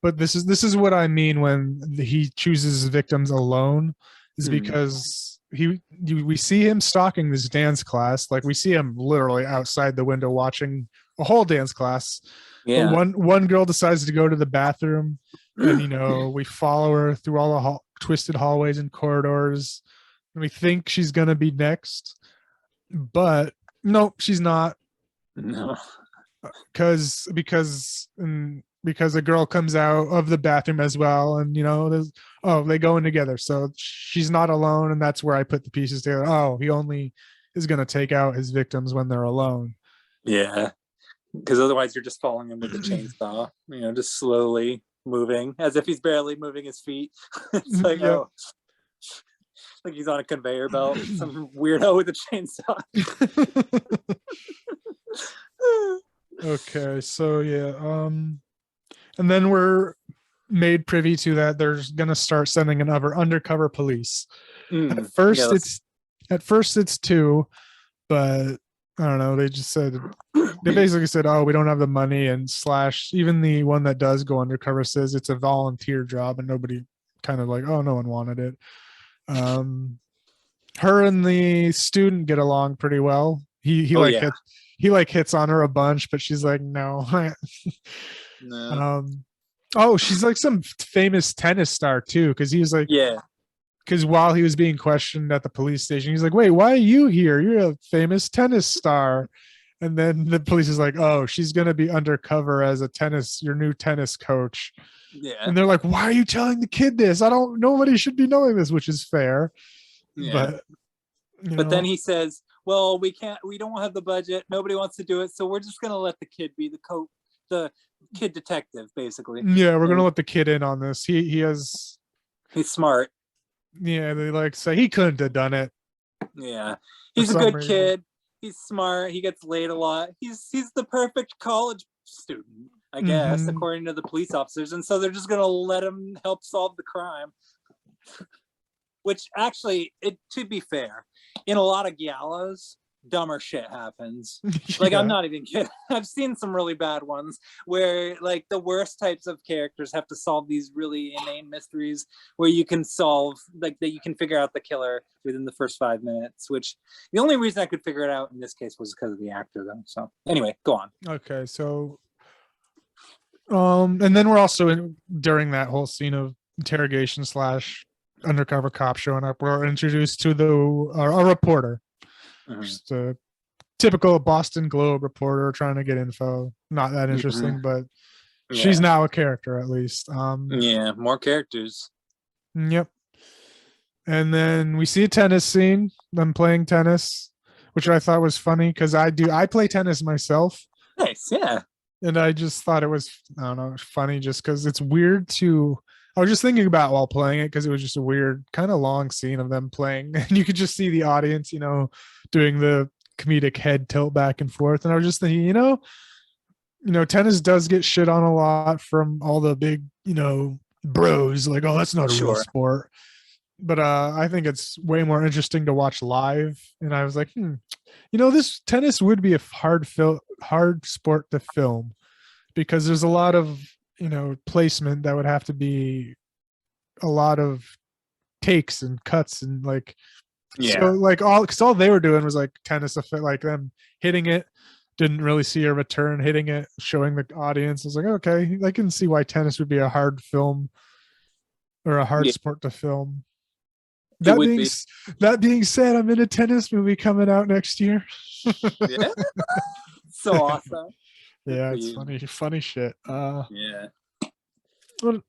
But this is what I mean when he chooses victims alone, is because we see him stalking this dance class. Like, we see him literally outside the window watching a whole dance class. Yeah. But one girl decides to go to the bathroom, and we follow her through all the twisted hallways and corridors, and we think she's gonna be next, but nope, she's not. No. Because a girl comes out of the bathroom as well, and they go in together, so she's not alone. And that's where I put the pieces together. Oh, he only is going to take out his victims when they're alone. Yeah, because otherwise you're just following him with the chainsaw, just slowly moving as if he's barely moving his feet. It's like, oh, like he's on a conveyor belt, some weirdo with a chainsaw. Okay, so and then we're made privy to that they're gonna start sending another undercover police. At first it's two, but I don't know, they basically said, oh, we don't have the money, and / even the one that does go undercover says it's a volunteer job, and nobody kind of like, oh, no one wanted it. Her and the student get along pretty well. He hits on her a bunch, but she's like, no. No. She's like some famous tennis star too, because he was like, because while he was being questioned at the police station, he's like, wait, why are you here? You're a famous tennis star. And then the police is like, oh, she's gonna be undercover as your new tennis coach. Yeah. And they're like, why are you telling the kid this? Nobody should be knowing this, which is fair. Yeah. But then he says, well, we don't have the budget. Nobody wants to do it. So we're just going to let the kid be the kid detective, basically. Yeah, we're going to let the kid in on this. He's smart. Yeah, they say he couldn't have done it. Yeah. He's a good kid. He's smart. He gets laid a lot. He's the perfect college student, I guess, Mhm. according to the police officers. And so they're just gonna let him help solve the crime. Which actually, to be fair, in a lot of gallows, dumber shit happens. Like, Yeah. I'm not even kidding. I've seen some really bad ones where like the worst types of characters have to solve these really inane mysteries where you can solve like that you can figure out the killer within the first 5 minutes, which the only reason I could figure it out in this case was because of the actor though. So anyway, go on. Okay, so and then we're also during that whole scene of interrogation slash undercover cop showing up, we're introduced to a reporter, just a typical Boston Globe reporter trying to get info. Not that interesting, but she's now a character at least. Yeah, more characters. Yep. And then we see a tennis scene, them playing tennis, which I thought was funny because I play tennis myself. Nice, yeah. And I just thought it was, I don't know, funny just because it's weird I was just thinking about while playing it because it was just a weird, kind of long scene of them playing. And you could just see the audience, doing the comedic head tilt back and forth. And I was just thinking, tennis does get shit on a lot from all the big, bros, like, oh, that's not a real sport. But I think it's way more interesting to watch live. And I was like, this tennis would be a hard sport to film because there's a lot of, placement that would have to be a lot of takes and cuts and like, so like because all they were doing was like tennis, like them hitting it, didn't really see a return, hitting it, showing the audience. I was like, okay, I can see why tennis would be a hard film or a hard sport to film. That being said, I'm in a tennis movie coming out next year. Yeah. So awesome. Yeah, it's funny shit. Yeah. Well,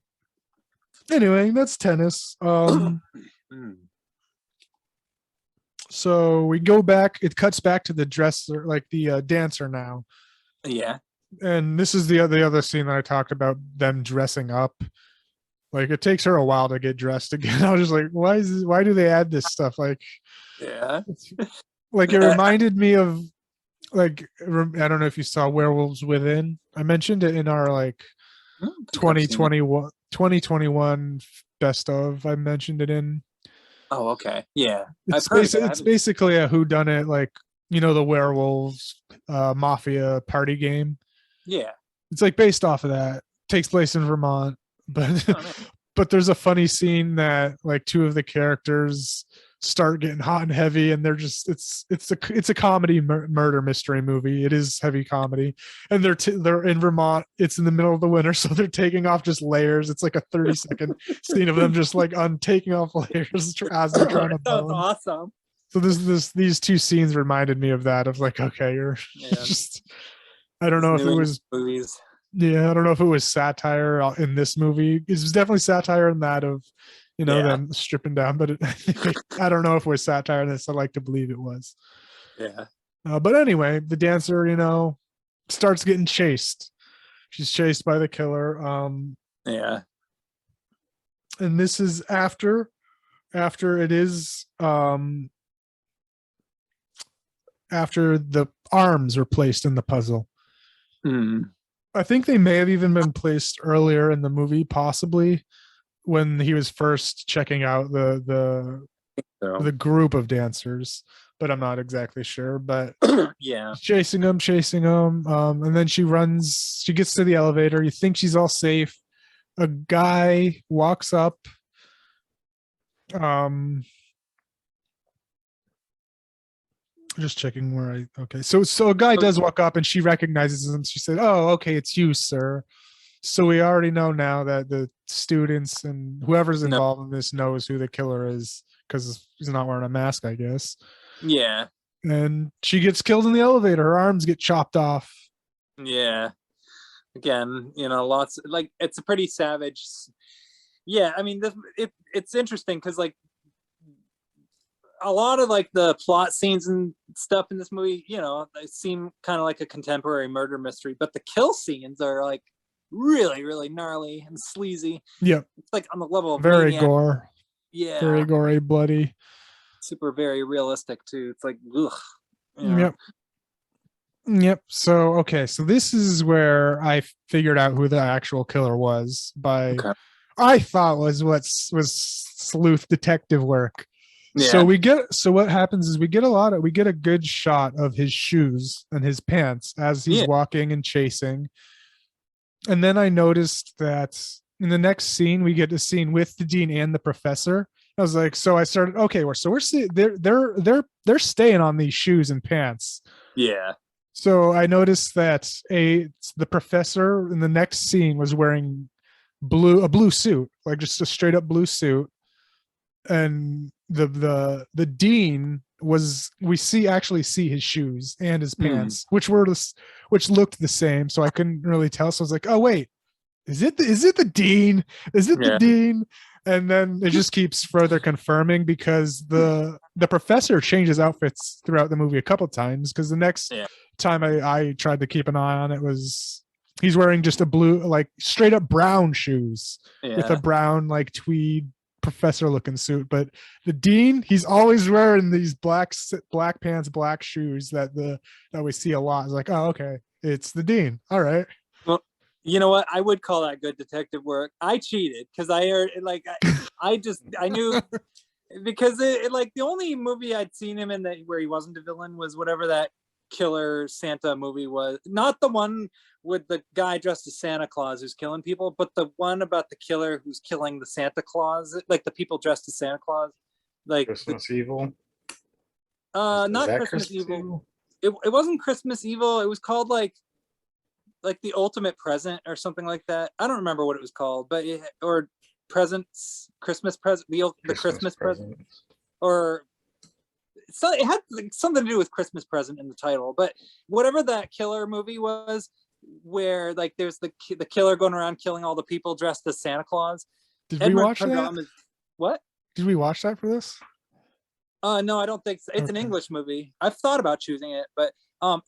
anyway, that's tennis. So we go back, it cuts back to the dresser, like the dancer now. Yeah. And this is the other scene that I talked about, them dressing up. Like it takes her a while to get dressed again. I was just like, why do they add this stuff? Like, yeah. Like it reminded me of like, I don't know if you saw Werewolves Within. I mentioned it in our like 2021 best of. I mentioned it in. Oh, okay. Yeah. It's basically a whodunit, like, the werewolves mafia party game. Yeah. It's like based off of that. Takes place in Vermont, but but there's a funny scene that like two of the characters start getting hot and heavy, and they're just it's a comedy murder mystery movie. It is heavy comedy, and they're in Vermont. It's in the middle of the winter, so they're taking off just layers. It's like a 30-second scene of them just like taking off layers as they're trying to bone. That's awesome. So these two scenes reminded me of that. Of like, okay, you're just. I don't know if it was movies. Yeah, I don't know if it was satire in this movie. It was definitely satire in that of, them stripping down. But I don't know if it was satire in this. I like to believe it was. Yeah. But anyway, the dancer, starts getting chased. She's chased by the killer. Yeah. And this is after it is after the arms were placed in the puzzle. I think they may have even been placed earlier in the movie, possibly when he was first checking out the group of dancers, but I'm not exactly sure. But yeah, chasing him, and then she gets to the elevator. You think she's all safe. A guy walks up. Just checking okay. So a guy does walk up and she recognizes him. She said, "Oh, okay, it's you, sir." So we already know now that the students and whoever's involved in this knows who the killer is because he's not wearing a mask, I guess. Yeah. And she gets killed in the elevator. Her arms get chopped off. Yeah. Again, lots like it's a pretty savage. Yeah, I mean, it's interesting because like a lot of like the plot scenes and stuff in this movie, they seem kind of like a contemporary murder mystery, but the kill scenes are like really, really gnarly and sleazy. Yeah. It's like on the level of very Maniac. gore. Yeah. Very gory, bloody. Super, very realistic too. It's like, ugh. you know? Yep. Yep. So okay, so this is where I figured out who the actual killer was by Okay. I thought was sleuth detective work. So Yeah. what happens is we get a good shot of his shoes and his pants as he's Yeah. walking and chasing. And then I noticed that in the next scene we get a scene with the dean and the professor. I was like, so I started, okay, we're seeing they're staying on these shoes and pants. Yeah. So I noticed that the professor in the next scene was wearing a blue suit, like just a straight up blue suit, and the dean was actually see his shoes and his pants, which looked the same. So I couldn't really tell. So I was like, oh wait, is it the dean? Is it the Yeah. dean? And then it just keeps further confirming because the professor changes outfits throughout the movie a couple times. Because the next time I tried to keep an eye on it was he's wearing just a blue, like straight up brown shoes with a brown like tweed professor looking suit. But the dean, he's always wearing these black pants, black shoes that we see a lot. It's like, oh, okay, it's the dean. All right. Well, you know what? I would call that good detective work. I cheated because I heard like I knew because it like the only movie I'd seen him in that where he wasn't a villain was whatever that killer Santa movie was. Not the one with the guy dressed as Santa Claus who's killing people, but the one about the killer who's killing the Santa Claus, like the people dressed as Santa Claus, like Christmas Evil. not Christmas Evil. It wasn't Christmas Evil. It was called like the Ultimate Present or something like that. I don't remember what it was called, but or presents, Christmas present, the Christmas present, or so it had like something to do with Christmas present in the title. But whatever that killer movie was, where like there's the killer going around killing all the people dressed as Santa Claus. Did we watch that? What? Did we watch that for this? No, I don't think so. It's an English movie. I've thought about choosing it, but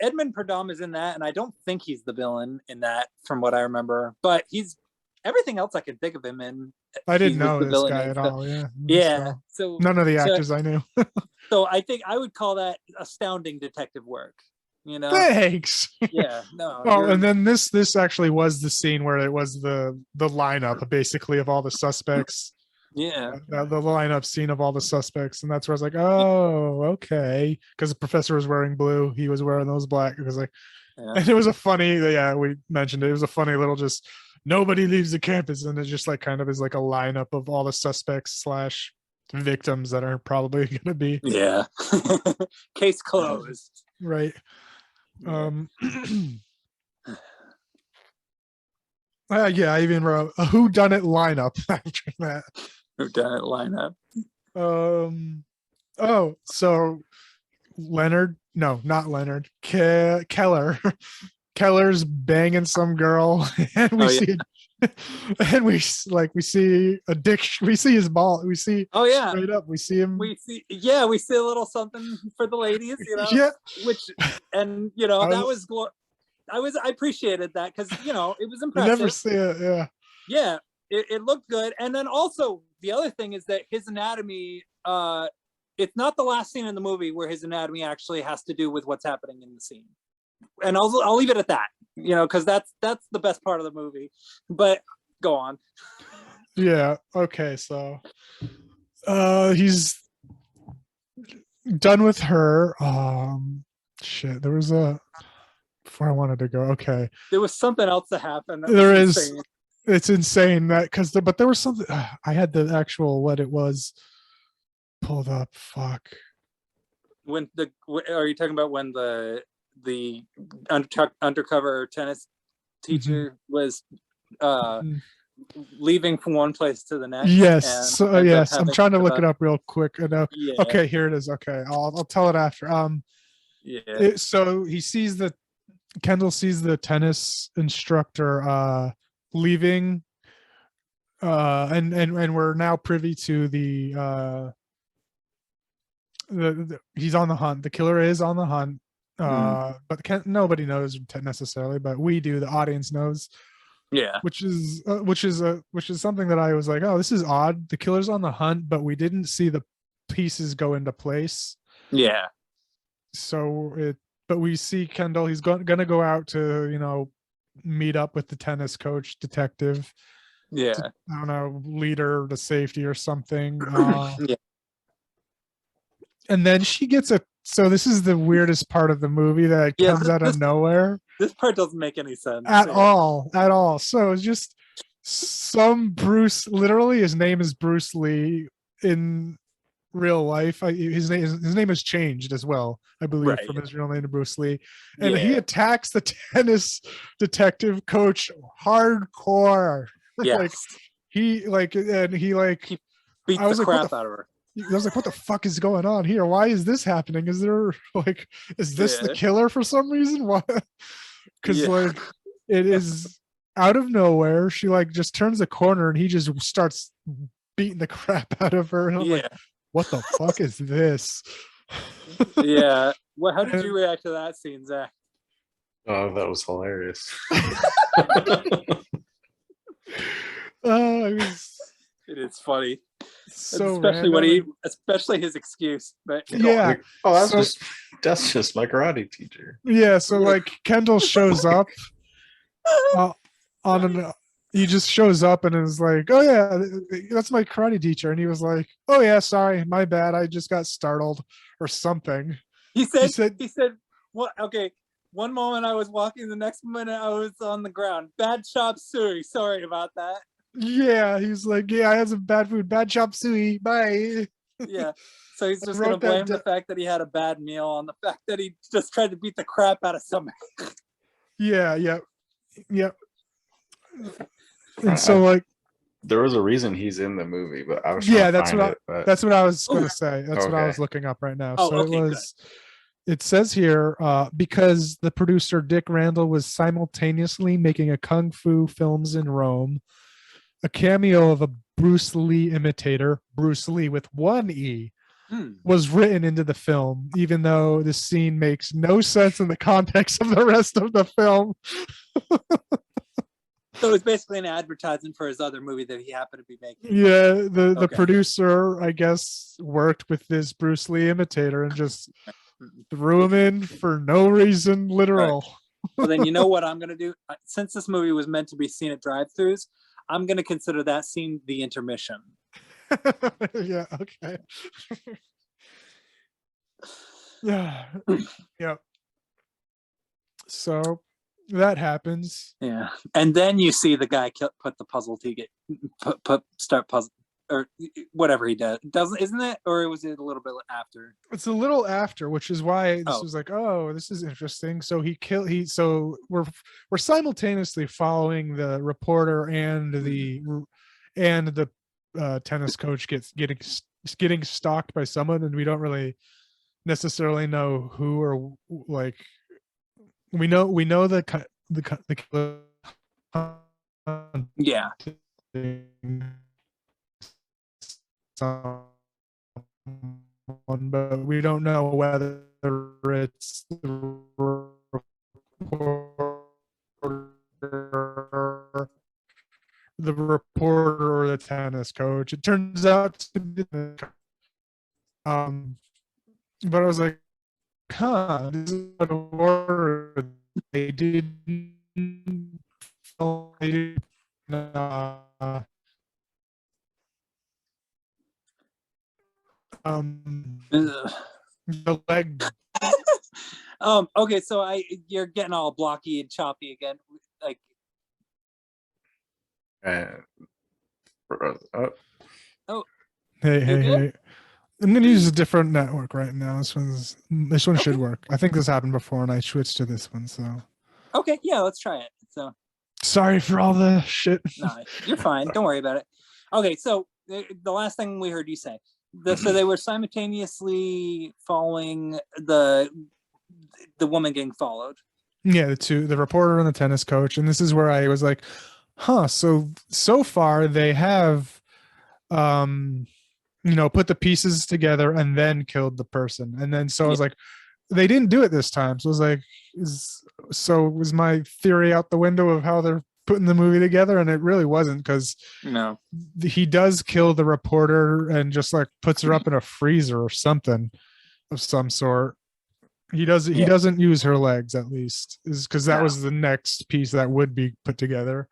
Edmund Purdom is in that, and I don't think he's the villain in that, from what I remember. But he's everything else I can think of him in. I didn't know this guy at all. Yeah. Yeah. So none of the actors I knew. So I think I would call that astounding detective work. You know. Thanks. Yeah. No. Oh, and then this actually was the scene where it was the lineup basically of all the suspects. Yeah. The lineup scene of all the suspects, and that's where I was like, oh, okay, because the professor was wearing blue, he was wearing those black. It was like, and it was a funny, we mentioned it was a funny little just nobody leaves the campus, and it just like kind of is like a lineup of all the suspects / victims that are probably gonna be case closed, right? Yeah. I even wrote a whodunit lineup after that. Whodunit lineup. Oh, so Leonard? No, not Leonard. Keller. Keller's banging some girl, and we see, and we see addiction. We see his ball. We see. Straight up. We see him. We see a little something for the ladies, you know. Yeah. Which, and you know, I appreciated that because you know it was impressive. You never see it, yeah. Yeah, it looked good, and then also the other thing is that his anatomy. It's not the last scene in the movie where his anatomy actually has to do with what's happening in the scene, and I'll leave it at that. You know, because that's the best part of the movie. But go on. Yeah. Okay. So, he's done with her. Shit. There was before I wanted to go. Okay. There was something else that happened. There is. Insane. It's insane that but there was something. I had the actual what it was pulled up. Fuck. Are you talking about when the undercover tennis teacher was leaving from one place to the next? Yes. So yes, I'm trying to look it up real quick. Okay, here it is. Okay, I'll tell it after. So Kendall sees the tennis instructor leaving, and we're now privy to the he's on the hunt. The killer is on the hunt. But nobody knows necessarily, but we do. The audience knows. Yeah. Which is something that I was like, oh, this is odd. The killer's on the hunt, but we didn't see the pieces go into place. Yeah. but we see Kendall. He's gonna go out to meet up with the tennis coach detective. Yeah. I don't know, leader to safety or something. Yeah. And then she gets so this is the weirdest part of the movie that Yeah, comes out of nowhere This part doesn't make any sense. at all. So it's just some Bruce, literally his name is Bruce Lee in real life. His name has changed as well, I believe, Right. from his real name to Bruce Lee. And he Yeah. attacks the tennis detective coach hardcore. Yes. Like he beats I was the like, what crap the out of her. I was like, what the fuck is going on here? Why is this happening? Is there is this the killer for some reason? Why? Because it is out of nowhere. She just turns a corner and he just starts beating the crap out of her. And I'm like, what the fuck is this? Yeah. Well, how did you react to that scene, Zach? Oh, that was hilarious. It is funny. So especially his excuse. But yeah. That's just my karate teacher. Yeah. So Kendall shows up he just shows up and is like, oh yeah, that's my karate teacher. And he was like, oh yeah, sorry, my bad. I just got startled or something. He said, what? Okay. One moment I was walking, the next minute I was on the ground. Bad chop suey. Sorry about that. Yeah, he's like, yeah, I had some bad food. Bad chop suey. Bye. Yeah. So he's just going to blame the fact that he had a bad meal on the fact that he just tried to beat the crap out of somebody. Yeah. And so there was a reason he's in the movie, but I was that's what I was going to say. That's what I was looking up right now. It says here, because the producer Dick Randall was simultaneously making a kung fu films in Rome, a cameo of a Bruce Lee imitator, Bruce Lee with one E, was written into the film, even though the scene makes no sense in the context of the rest of the film. So it was basically an advertisement for his other movie that he happened to be making. Yeah, the producer, I guess, worked with this Bruce Lee imitator and just threw him in for no reason, literal. Right. Well, then you know what I'm going to do? Since this movie was meant to be seen at drive-thrus, I'm going to consider that scene the intermission. Yeah, okay. Yeah. So that happens. Yeah. And then you see the guy put the puzzle start puzzle or whatever he does. Isn't it? Or was it a little bit after? It's a little after, which is why this was like, oh, this is interesting. So so we're simultaneously following the reporter and the tennis coach getting stalked by someone, and we don't really necessarily know who, or we know the yeah. But we don't know whether it's the reporter or the tennis coach. It turns out to be but I was like, this is out of order. They didn't the leg. Okay, so you're getting all blocky and choppy again. Hey. I'm gonna use a different network right now. This one should work. I think this happened before and I switched to this one, so okay, yeah, let's try it. So sorry for all the shit. No, you're fine. Don't worry about it. Okay, so the last thing we heard you say, so they were simultaneously following the woman getting followed. Yeah, the reporter and the tennis coach, and this is where I was like, so far they have put the pieces together and then killed the person. And then I was like, they didn't do it this time. So I was like, was my theory out the window of how they're putting the movie together? And it really wasn't, because he does kill the reporter and just puts her up in a freezer or something of some sort. He doesn't. He Yeah. doesn't use her legs, at least, is because that No. was the next piece that would be put together.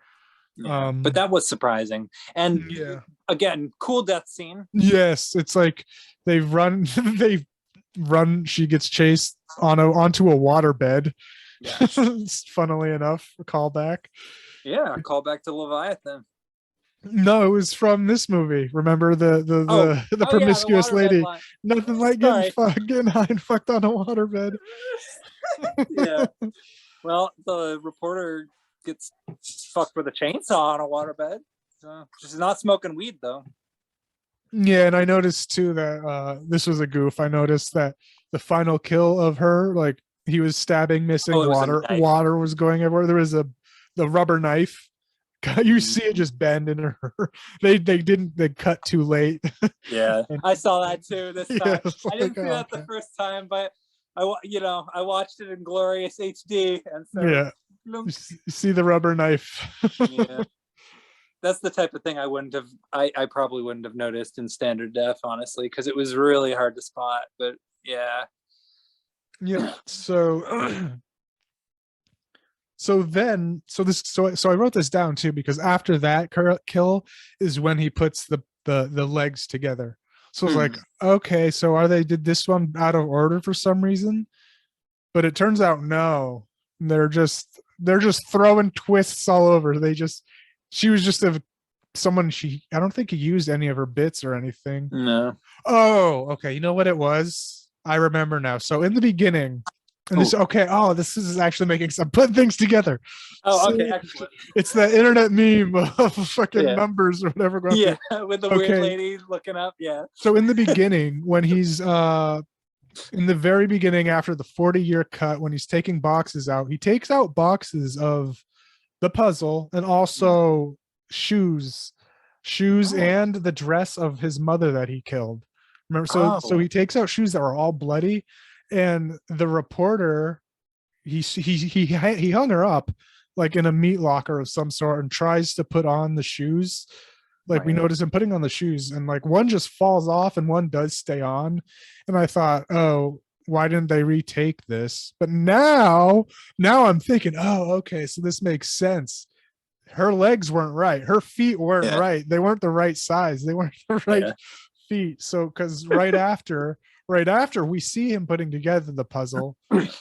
Yeah. But that was surprising. And Yeah. again, cool death scene. Yes, it's like they run. They run. She gets chased onto a waterbed. Yeah. Funnily enough, a callback. Yeah. Call back to Leviathan. No, it was from this movie. Remember the Oh, the oh yeah, the promiscuous waterbed lady? line. Nothing like Sorry. getting high and fucked on a waterbed. Yeah. Well, the reporter gets fucked with a chainsaw on a waterbed. So she's not smoking weed though. Yeah, and I noticed too that this was a goof. I noticed that the final kill of her, like he was stabbing, missing, Oh, it was a water, knife. water was going everywhere. There was the rubber knife. You Mhm. see it just bend in her. They cut too late. Yeah, I saw that too this Yeah, time. it's I didn't like, see that the okay. first time, but I watched it in glorious HD, and so Yeah, you see the rubber knife. yeah, that's the type of thing I probably wouldn't have noticed in standard def, honestly, because it was really hard to spot. But yeah, Yeah. So so I wrote this down too, because after that kill is when he puts the legs together. So I was like, okay, so did this one out of order for some reason? But it turns out no. They're just throwing twists all over. She was just someone I don't think he used any of her bits or anything. no, Oh, okay. You know what it was? I remember now. So in the beginning, and this this is actually making some putting things together. oh So okay, excellent. it's the internet meme of fucking Yeah. numbers or whatever. Going Yeah, through. with the weird Okay. lady looking up. Yeah, So in the beginning, when he's in the very beginning, after the 40-year cut, when he's taking boxes out, he takes out boxes of the puzzle and also shoes and the dress of his mother that he killed. Remember, so he takes out shoes that were all bloody, and the reporter he hung her up like in a meat locker of some sort and tries to put on the shoes. Like we Right. notice him putting on the shoes, and like one just falls off and one does stay on. And I thought, oh, why didn't they retake this? But now I'm thinking, oh, okay, so this makes sense. Her legs weren't right. Her feet weren't right. They weren't the right size. They weren't the right feet. So because right after we see him putting together the puzzle.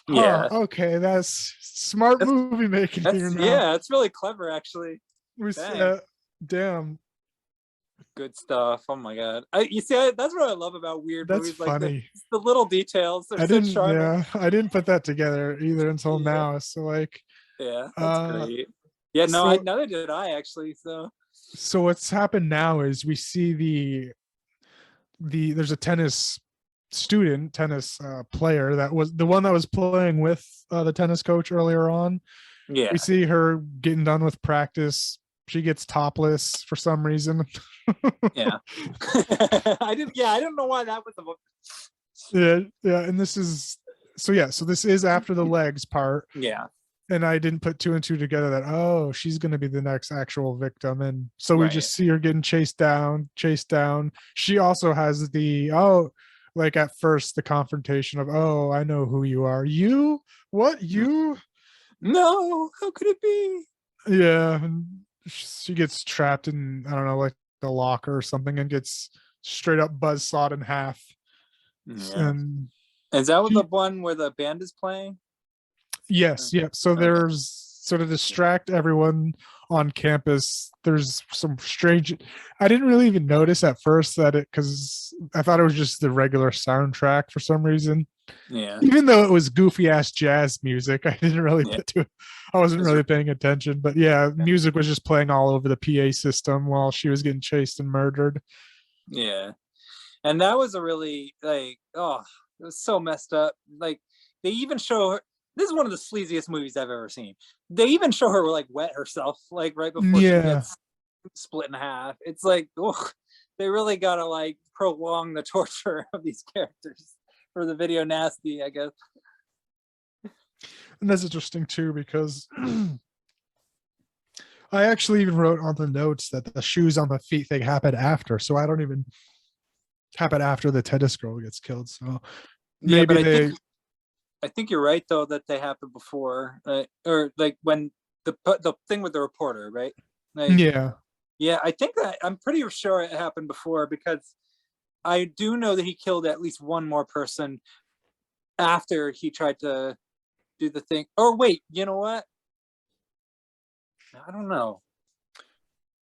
Yeah. Okay, that's smart movie making here now. Yeah, it's really clever actually. We Dang. damn. Good stuff. Oh my god. That's what I love about weird That's movies. funny. Like the little details. They're I so didn't. charming. Yeah, I didn't put that together either until Yeah. now. So like, Yeah, that's great. Yeah, no, neither did I actually. So what's happened now is we see there's a tennis player that was the one that was playing with the tennis coach earlier on. yeah. We see her getting done with practice. She gets topless for some reason. Yeah. I don't know why that was Yeah, and this is so this is after the legs part. Yeah. And I didn't put two and two together that she's going to be the next actual victim, and so we just see her getting chased down. She also has like at first the confrontation of I know who you are. You what you? No, how could it be? Yeah, and she gets trapped in I don't know like the locker or something and gets straight up buzzsawed in half. Yeah. And is that the one where the band is playing? Yes, yeah. So there's sort of distract everyone on campus. There's some strange. I didn't really even notice at first because I thought it was just the regular soundtrack for some reason. Yeah. Even though it was goofy ass jazz music, I didn't really put to it. I wasn't really paying attention. But yeah, music was just playing all over the PA system while she was getting chased and murdered. Yeah, and that was a really it was so messed up. Like they even show her. This is one of the sleaziest movies I've ever seen. They even show her like wet herself, like right before she gets split in half. It's like, they really gotta like prolong the torture of these characters for the video nasty, I guess. And that's interesting too, because I actually even wrote on the notes that the shoes on the feet thing happened after. So I don't even happen after the tennis girl gets killed. So maybe I think you're right though that they happened before, or like when the thing with the reporter, right? Like, Yeah. yeah, I think that I'm pretty sure it happened before because I do know that he killed at least one more person after he tried to do the thing. Or wait, you know what? I don't know.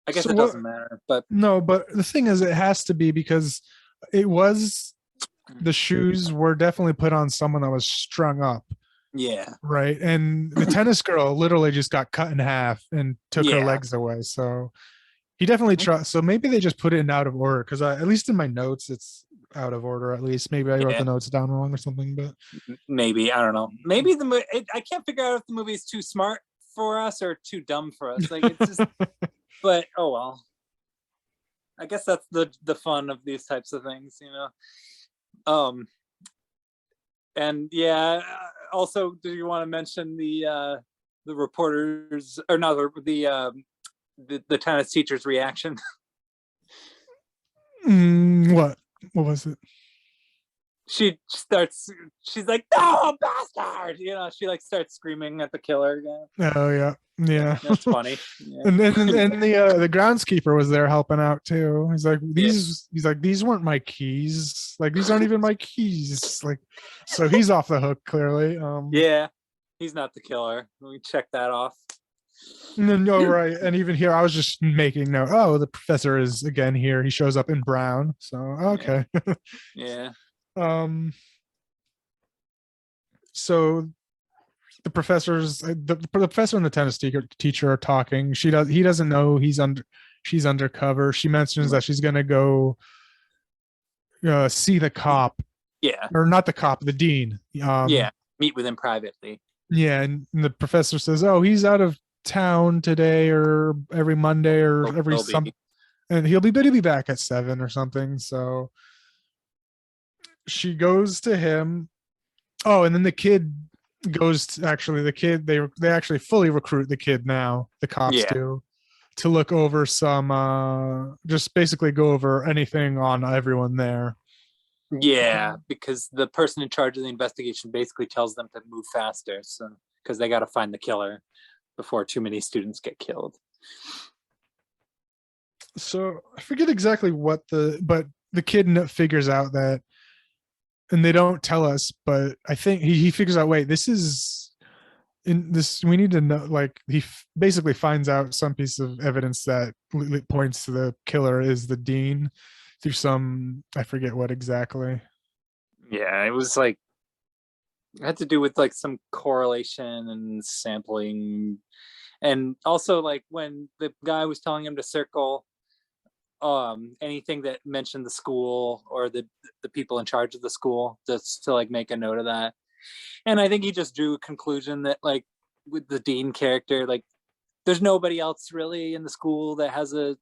I guess So it what? doesn't matter, but No, but the thing is, it has to be because the shoes were definitely put on someone that was strung up, yeah, right? And the tennis girl literally just got cut in half and took her yeah, legs away. So he definitely tried. So maybe they just put it in out of order because at least in my notes, it's out of order. At least maybe I wrote yeah. the notes down wrong or something. But Maybe I don't know. Maybe I can't figure out if the movie is too smart for us or too dumb for us. Like it's just, but oh well. I guess that's the fun of these types of things, you know. And yeah, also, do you want to mention the reporters or no the tennis teacher's reaction? What was it? She's like, no, bastard, you know, she like starts screaming at the killer again. Oh yeah, yeah. That's funny. Yeah. And then the groundskeeper was there helping out too. He's like, Yeah. he's like, these weren't my keys. Like these aren't even my keys. Like, so he's off the hook clearly. Yeah, he's not the killer. Let me check that off. And then no, right. And even here, I was just making note. Oh, the professor is again here. He shows up in brown. So okay. Yeah. So the professor and the tennis teacher are talking. He doesn't know she's undercover. She mentions that she's gonna go see the cop, Yeah. or not the cop, the dean. Yeah. Meet with him privately. Yeah, and the professor says, "Oh, he's out of town today, or every Monday, or every He'll some, be. and he'll be back at 7 or something." So she goes to him. Oh, and then the kid goes to, actually the kid they actually fully recruit the kid now. The cops Yeah. do, to look over some just basically go over anything on everyone there. Yeah, because the person in charge of the investigation basically tells them to move faster, so because they got to find the killer before too many students get killed. So I forget exactly but the kid figures out that, and they don't tell us, but I think he figures out, wait, this is in this, we need to know, like he basically finds out some piece of evidence that points to the killer is the dean through some, I forget what exactly. Yeah, it was like it had to do with like some correlation and sampling, and also like when the guy was telling him to circle anything that mentioned the school or the people in charge of the school, just to like make a note of that. And I think he just drew a conclusion that like with the dean character, like there's nobody else really in the school that has a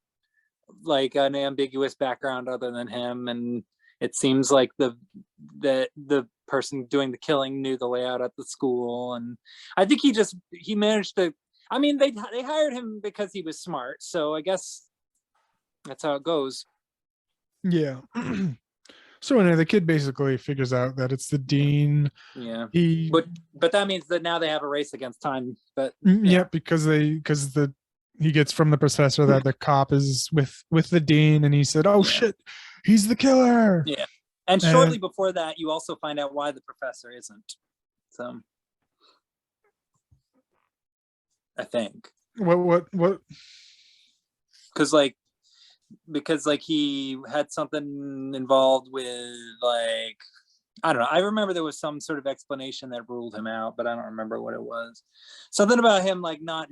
like an ambiguous background other than him, and it seems like the person doing the killing knew the layout at the school, and I think he managed to, I mean, they hired him because he was smart, so I guess that's how it goes. Yeah. So anyway, the kid basically figures out that it's the dean. Yeah, He but that means that now they have a race against time. But yeah, because he gets from the professor that the cop is with the dean, and he said, "Oh shit, he's the killer." Yeah, and shortly before that, you also find out why the professor isn't. So I think What? because he had something involved with like, I don't know. I remember there was some sort of explanation that ruled him out, but I don't remember what it was. Something about him like not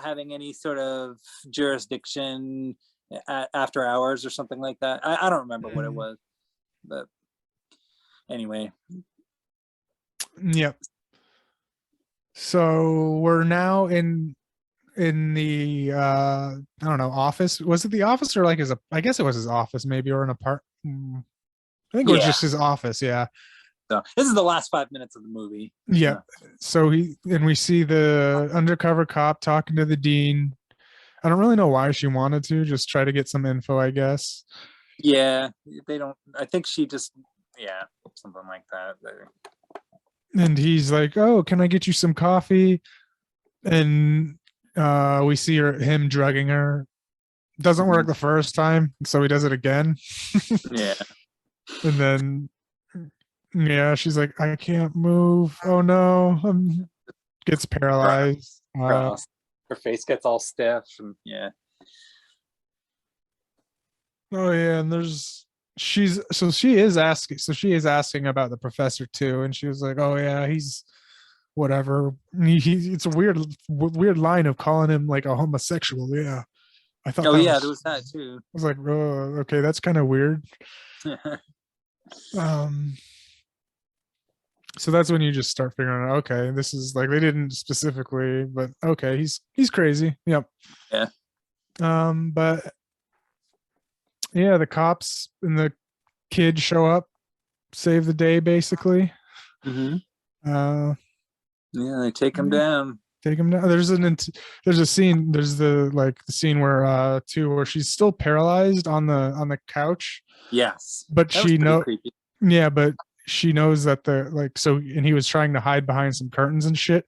having any sort of jurisdiction after hours or something like that. I don't remember what it was, but anyway. Yep. So we're now in the I don't know, office. Was it the office or like I guess it was his office maybe, or an apartment. I think it was just his office. Yeah. So this is the last 5 minutes of the movie. Yeah. So we see the undercover cop talking to the dean. I don't really know why she wanted to just try to get some info, I guess. Yeah, they don't. I think she just, something like that. and he's like, "Oh, can I get you some coffee?" And we see him drugging her. Doesn't work the first time, so he does it again. Yeah. And then yeah, she's like, "I can't move. Oh no." Gets paralyzed. Gross. Her face gets all stiff and yeah. Oh yeah, and she is asking about the professor too, and she was like, "Oh yeah, he's whatever." It's a weird line of calling him like a homosexual. Yeah, I thought Oh that yeah, was. there was that too. I was like, "Oh, okay, that's kind of weird." Um, so that's when you just start figuring out, okay, this is like they didn't specifically, but okay, he's crazy. Yep. Yeah. But yeah, the cops and the kid show up, save the day basically. Mm-hmm. Uh, Yeah, they take him down. take him down. There's a scene. There's the scene where where she's still paralyzed on the couch, Yes. but That was pretty creepy. yeah, but she knows that and he was trying to hide behind some curtains and shit,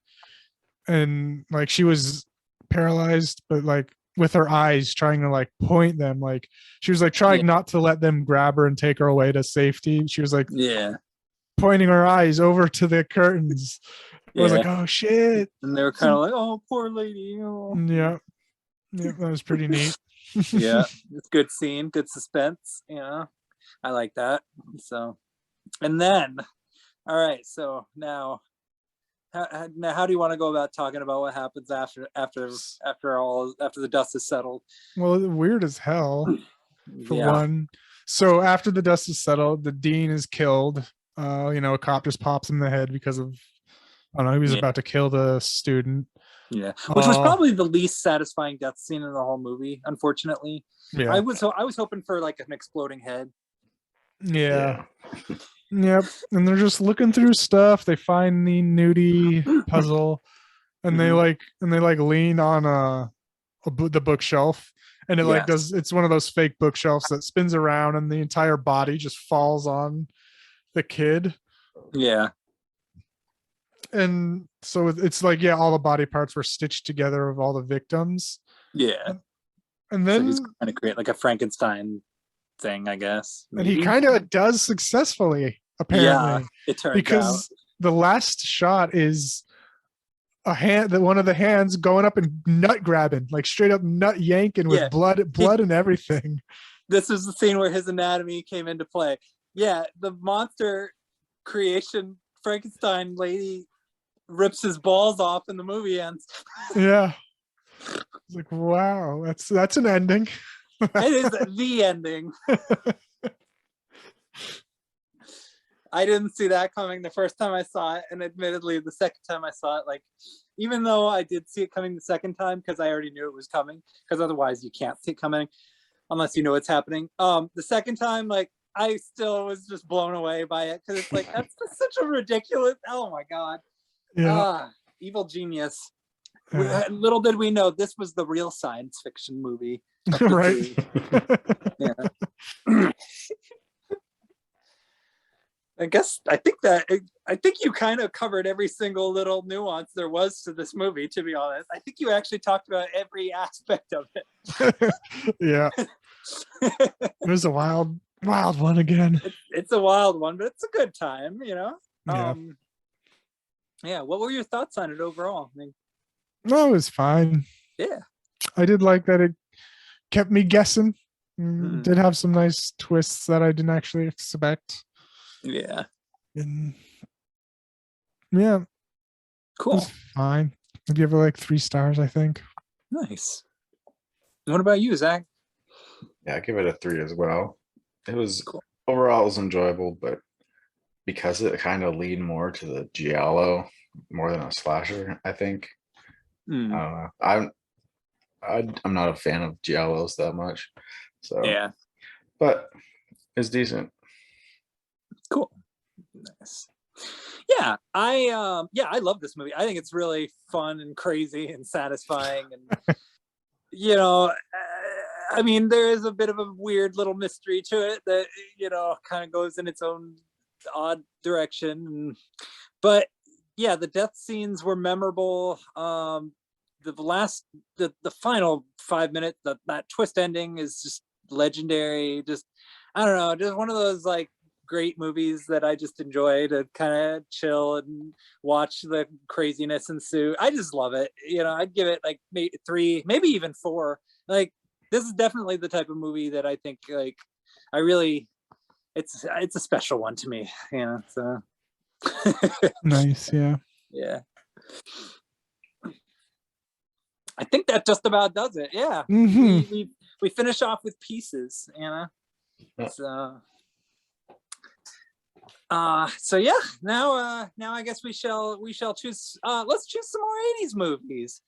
and like she was paralyzed, but like with her eyes trying to like point them, like she was like trying not to let them grab her and take her away to safety. She was like Yeah. pointing her eyes over to the curtains. I was like, oh shit. And they were kind of like, oh, poor lady. Oh. Yeah. Yeah, that was pretty neat. Yeah. It's good scene, good suspense. You know, I like that. So, and then, all right. So now how do you want to go about talking about what happens after the dust is settled? Well, weird as hell, for Yeah. one. So after the dust is settled, the dean is killed. A cop just pops him in the head because of, I don't know, he was about to kill the student. Yeah, which was probably the least satisfying death scene in the whole movie, unfortunately. Yeah. I was hoping for like an exploding head. Yeah. Yep. And they're just looking through stuff. They find the nudie puzzle, and they lean on the bookshelf, and it like does. It's one of those fake bookshelves that spins around, and the entire body just falls on the kid. Yeah. And so it's like, yeah, all the body parts were stitched together of all the victims. Yeah. And then so he's trying to create like a Frankenstein thing, I guess. Maybe. And he kind of does successfully, apparently. Yeah, it turns because out. The last shot is a hand, that one of the hands going up and nut grabbing, like straight up nut yanking with blood and everything. This is the scene where his anatomy came into play. Yeah, the monster creation Frankenstein lady rips his balls off and the movie ends. Yeah. It's like, wow, that's an ending. It is the ending. I didn't see that coming the first time I saw it, and admittedly the second time I saw it, like, even though I did see it coming the second time because I already knew it was coming, because otherwise you can't see it coming unless you know what's happening. The second time, like, I still was just blown away by it because it's like, that's just such a ridiculous, oh my god. Yeah. Evil genius. Little did we know this was the real science fiction movie. Right. Yeah. I think you kind of covered every single little nuance there was to this movie, to be honest. I think you actually talked about every aspect of it. Yeah. It was a wild one again. It's a wild one, but it's a good time, you know? Yeah. What were your thoughts on it overall? I mean, no, it was fine. Yeah. I did like that it kept me guessing. Did have some nice twists that I didn't actually expect. Yeah. And yeah. Cool. It was fine. I'd give it like 3 stars, I think. Nice. What about you, Zach? Yeah, I give it a 3 as well. It was overall it was enjoyable, but because it kind of leaned more to the giallo more than a slasher, I think. I don't know. I'm not a fan of giallos that much. So yeah. But it's decent. Cool. Nice. Yeah, I love this movie. I think it's really fun and crazy and satisfying, and you know, I mean, there is a bit of a weird little mystery to it that, you know, kind of goes in its own odd direction. but yeah, the death scenes were memorable. The final 5 minutes, that twist ending is just legendary. Just, I don't know, just one of those like great movies that I just enjoy to kind of chill and watch the craziness ensue. I just love it. You know, I'd give it like maybe 3, maybe even 4. Like, this is definitely the type of movie that I think like I really, it's a special one to me. You know, so Nice. Yeah. yeah. I think that just about does it. Yeah. Mhm. We finish off with Pieces, you know. Yeah. So yeah, now I guess we shall choose let's choose some more 80s movies.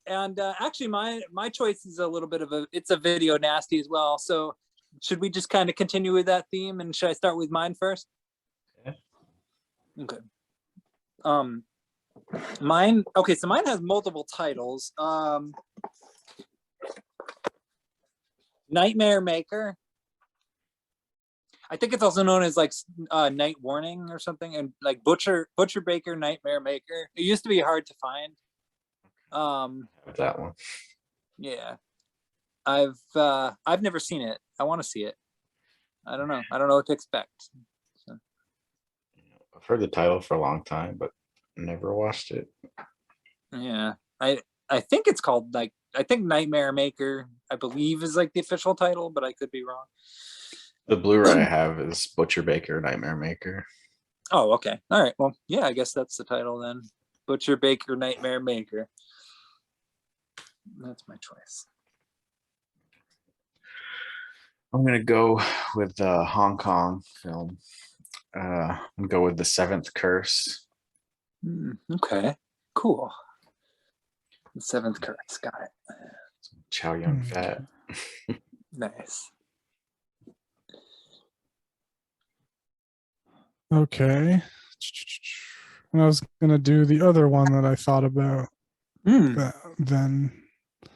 And actually my choice is a little bit of it's a video nasty as well. So should we just kind of continue with that theme, and should I start with mine first? Yeah. Okay. So mine has multiple titles. Nightmare Maker. I think it's also known as like Night Warning or something, and like Butcher Baker Nightmare Maker. It used to be hard to find. That one. Yeah, I've never seen it. I want to see it. I don't know what to expect. So. I've heard the title for a long time, but never watched it. Yeah, I think it's called like, I think Nightmare Maker, I believe, is like the official title, but I could be wrong. The Blu-ray I have is Butcher Baker Nightmare Maker. Oh, okay. All right. Well, yeah, I guess that's the title then. Butcher Baker Nightmare Maker. That's my choice. I'm gonna go with the Hong Kong film. I'm gonna go with The Seventh Curse. Okay, cool. The Seventh Curse, got it. Chow Yun Fat. Nice. Okay. And I was gonna do the other one that I thought about. Then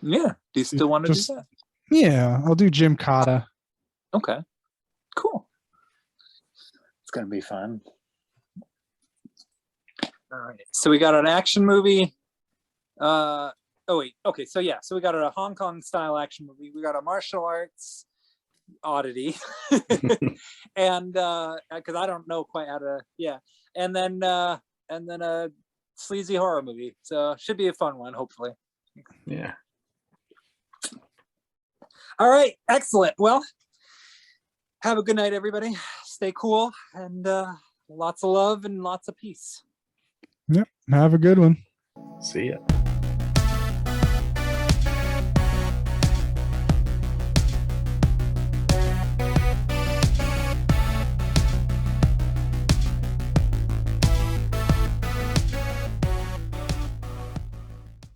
Yeah. Do you still want to do that? Yeah, I'll do Jim Cotta. Okay. Cool. It's gonna be fun. All right. So we got an action movie. Oh wait. Okay. So yeah. So we got a Hong Kong style action movie. We got a martial arts oddity, and because I don't know quite how to. Yeah. And then a sleazy horror movie. So should be a fun one, hopefully. Yeah. All right. Excellent. Well, have a good night, everybody. Stay cool, and lots of love and lots of peace. Yep. Have a good one. See ya.